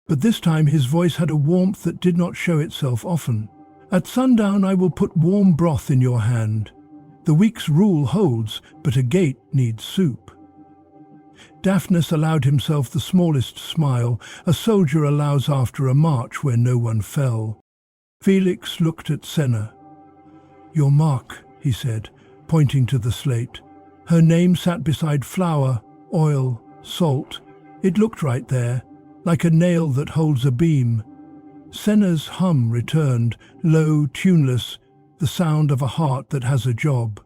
S1: But this time his voice had a warmth that did not show itself often. At sundown I will put warm broth in your hand. The week's rule holds, but a gate needs soup. Daphnis allowed himself the smallest smile a soldier allows after a march where no one fell. Felix looked at Senna. Your mark, he said, pointing to the slate. Her name sat beside flour, oil, salt. It looked right there, like a nail that holds a beam. Senna's hum returned, low, tuneless, the sound of a heart that has a job.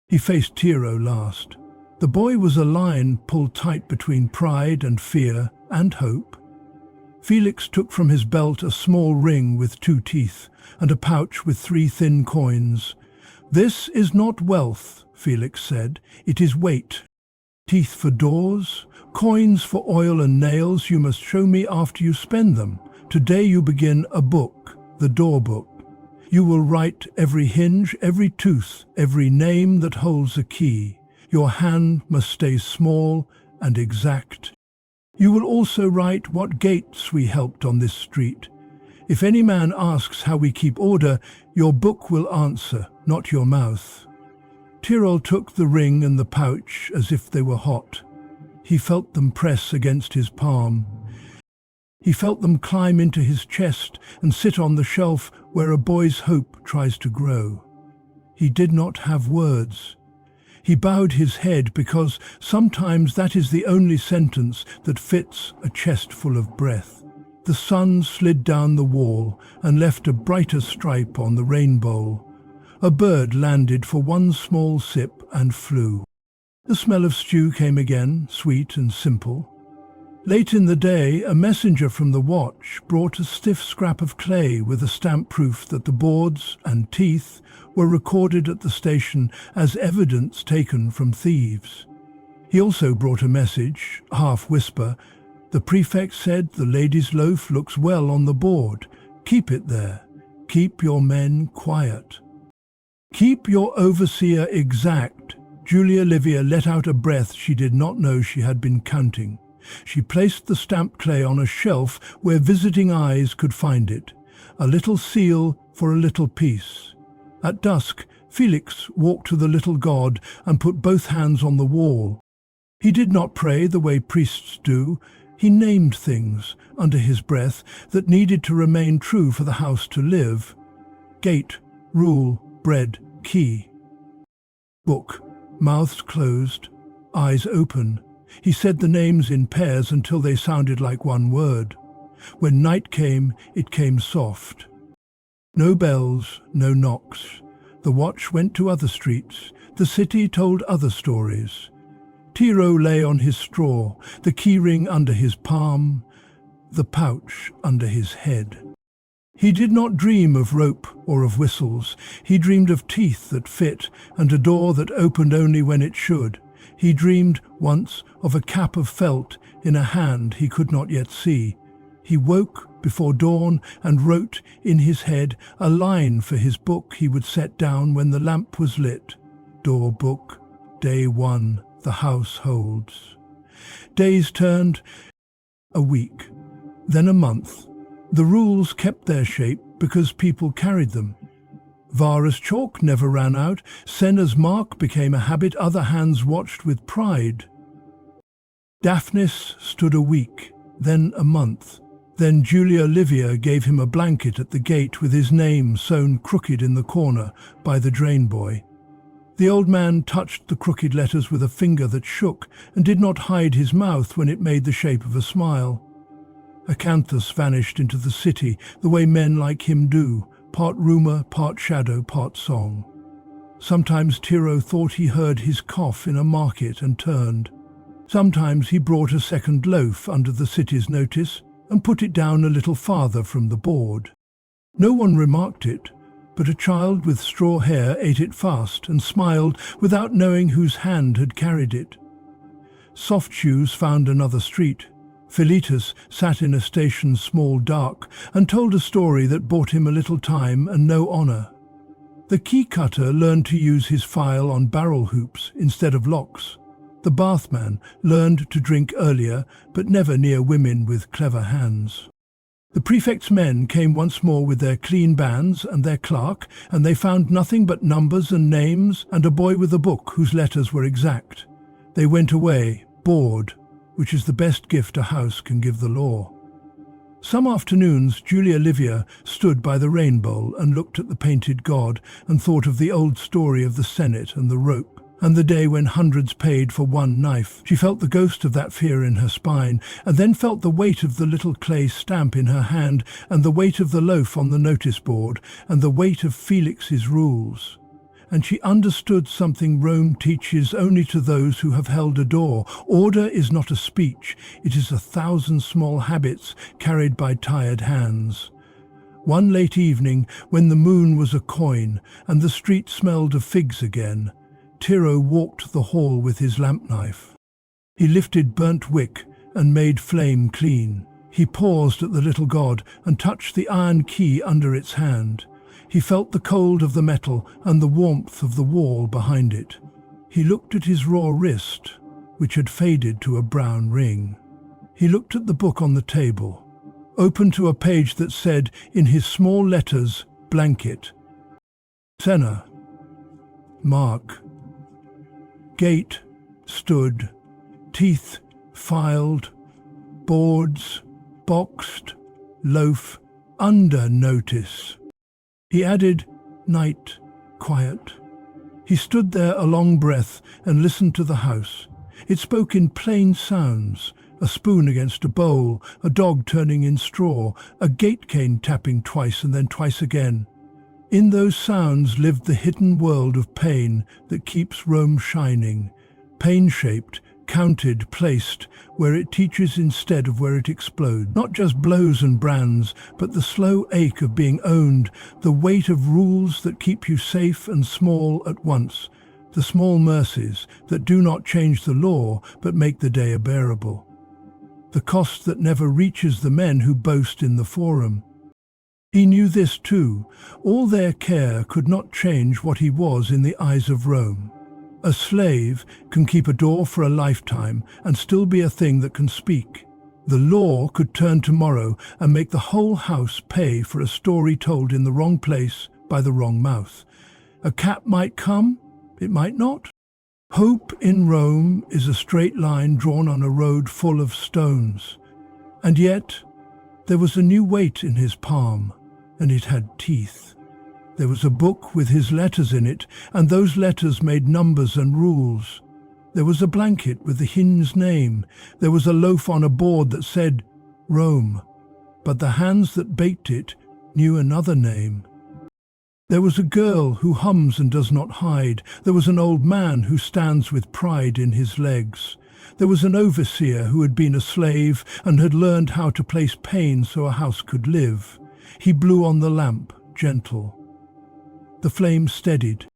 S1: He faced Tiro last. The boy was a line pulled tight between pride and fear and hope. Felix took from his belt a small ring with 2 teeth and a pouch with 3 thin coins. This is not wealth, Felix said. It is weight. Teeth for doors, coins for oil and nails you must show me after you spend them. Today you begin a book, the door book. You will write every hinge, every tooth, every name that holds a key. Your hand must stay small and exact. You will also write what gates we helped on this street. If any man asks how we keep order, your book will answer, not your mouth. Tyrol took the ring and the pouch as if they were hot. He felt them press against his palm. He felt them climb into his chest and sit on the shelf where a boy's hope tries to grow. He did not have words. He bowed his head because sometimes that is the only sentence that fits a chest full of breath. The sun slid down the wall and left a brighter stripe on the rainbow. A bird landed for one small sip and flew. The smell of stew came again, sweet and simple. Late in the day, a messenger from the watch brought a stiff scrap of clay with a stamp proof that the boards and teeth were recorded at the station as evidence taken from thieves. He also brought a message, half whisper. The prefect said the lady's loaf looks well on the board. Keep it there. Keep your men quiet. Keep your overseer exact. Julia Livia let out a breath she did not know she had been counting. She placed the stamped clay on a shelf where visiting eyes could find it. A little seal for a little peace. At dusk, Felix walked to the little god and put both hands on the wall. He did not pray the way priests do. He named things, under his breath, that needed to remain true for the house to live. Gate, rule, bread, key. Book, mouths closed, eyes open. He said the names in pairs until they sounded like one word. When night came, it came soft. No bells, no knocks. The watch went to other streets. The city told other stories. Tiro lay on his straw, the keyring under his palm, the pouch under his head. He did not dream of rope or of whistles. He dreamed of teeth that fit and a door that opened only when it should. He dreamed once of a cap of felt in a hand he could not yet see. He woke before dawn and wrote in his head a line for his book he would set down when the lamp was lit. Door book, day 1, the house holds. Days turned, a week, then a month. The rules kept their shape because people carried them. Vara's chalk never ran out. Senna's mark became a habit other hands watched with pride. Daphnis stood a week, then a month. Then Julia Livia gave him a blanket at the gate with his name sewn crooked in the corner by the drain boy. The old man touched the crooked letters with a finger that shook and did not hide his mouth when it made the shape of a smile. Acanthus vanished into the city the way men like him do, part rumour, part shadow, part song. Sometimes Tiro thought he heard his cough in a market and turned. Sometimes he brought a second loaf under the city's notice and put it down a little farther from the board. No one remarked it, but a child with straw hair ate it fast and smiled without knowing whose hand had carried it. Soft Shoes found another street. Philetus sat in a station small dark and told a story that bought him a little time and no honour. The key cutter learned to use his file on barrel hoops instead of locks. The bathman learned to drink earlier, but never near women with clever hands. The prefect's men came once more with their clean bands and their clerk, and they found nothing but numbers and names and a boy with a book whose letters were exact. They went away, bored, which is the best gift a house can give the law. Some afternoons Julia Livia stood by the rain bowl and looked at the painted god and thought of the old story of the Senate and the rope, and the day when hundreds paid for one knife. She felt the ghost of that fear in her spine, and then felt the weight of the little clay stamp in her hand, and the weight of the loaf on the notice board, and the weight of Felix's rules. And she understood something Rome teaches only to those who have held a door. Order is not a speech, it is 1,000 small habits carried by tired hands. One late evening, when the moon was a coin and the street smelled of figs again, Tiro walked the hall with his lamp knife. He lifted burnt wick and made flame clean. He paused at the little god and touched the iron key under its hand. He felt the cold of the metal and the warmth of the wall behind it. He looked at his raw wrist, which had faded to a brown ring. He looked at the book on the table, open to a page that said, in his small letters, blanket. Senna. Mark. Gate. Stood. Teeth. Filed. Boards. Boxed. Loaf. Under notice. He added, night, quiet. He stood there a long breath and listened to the house. It spoke in plain sounds, a spoon against a bowl, a dog turning in straw, a gate cane tapping twice and then twice again. In those sounds lived the hidden world of pain that keeps Rome shining, pain-shaped, counted, placed, where it teaches instead of where it explodes. Not just blows and brands, but the slow ache of being owned, the weight of rules that keep you safe and small at once, the small mercies that do not change the law but make the day bearable. The cost that never reaches the men who boast in the forum. He knew this too. All their care could not change what he was in the eyes of Rome. A slave can keep a door for a lifetime and still be a thing that can speak. The law could turn tomorrow and make the whole house pay for a story told in the wrong place by the wrong mouth. A cat might come, it might not. Hope in Rome is a straight line drawn on a road full of stones. And yet, there was a new weight in his palm, and it had teeth. There was a book with his letters in it, and those letters made numbers and rules. There was a blanket with the hind's name. There was a loaf on a board that said, Rome. But the hands that baked it knew another name. There was a girl who hums and does not hide. There was an old man who stands with pride in his legs. There was an overseer who had been a slave and had learned how to place pain so a house could live. He blew on the lamp, gentle. The flame steadied.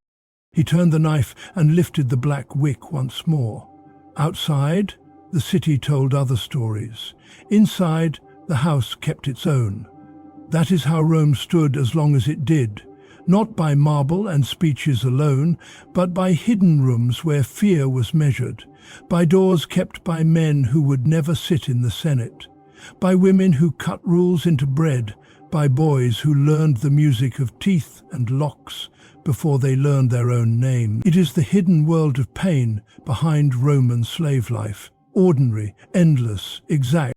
S1: He turned the knife and lifted the black wick once more. Outside, the city told other stories. Inside, the house kept its own. That is how Rome stood as long as it did, not by marble and speeches alone, but by hidden rooms where fear was measured, by doors kept by men who would never sit in the Senate, by women who cut rules into bread, by boys who learned the music of teeth and locks before they learned their own name. It is the hidden world of pain behind Roman slave life, ordinary, endless, exact.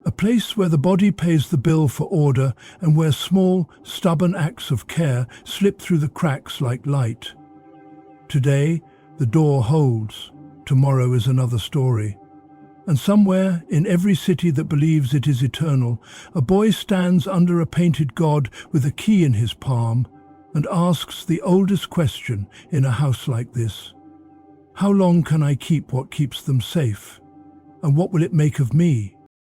S1: A place where the body pays the bill for order and where small, stubborn acts of care slip through the cracks like light. Today, the door holds. Tomorrow is another story. And somewhere, in every city that believes it is eternal, a boy stands under a painted god with a key in his palm and asks the oldest question in a house like this. How long can I keep what keeps them safe? And what will it make of me?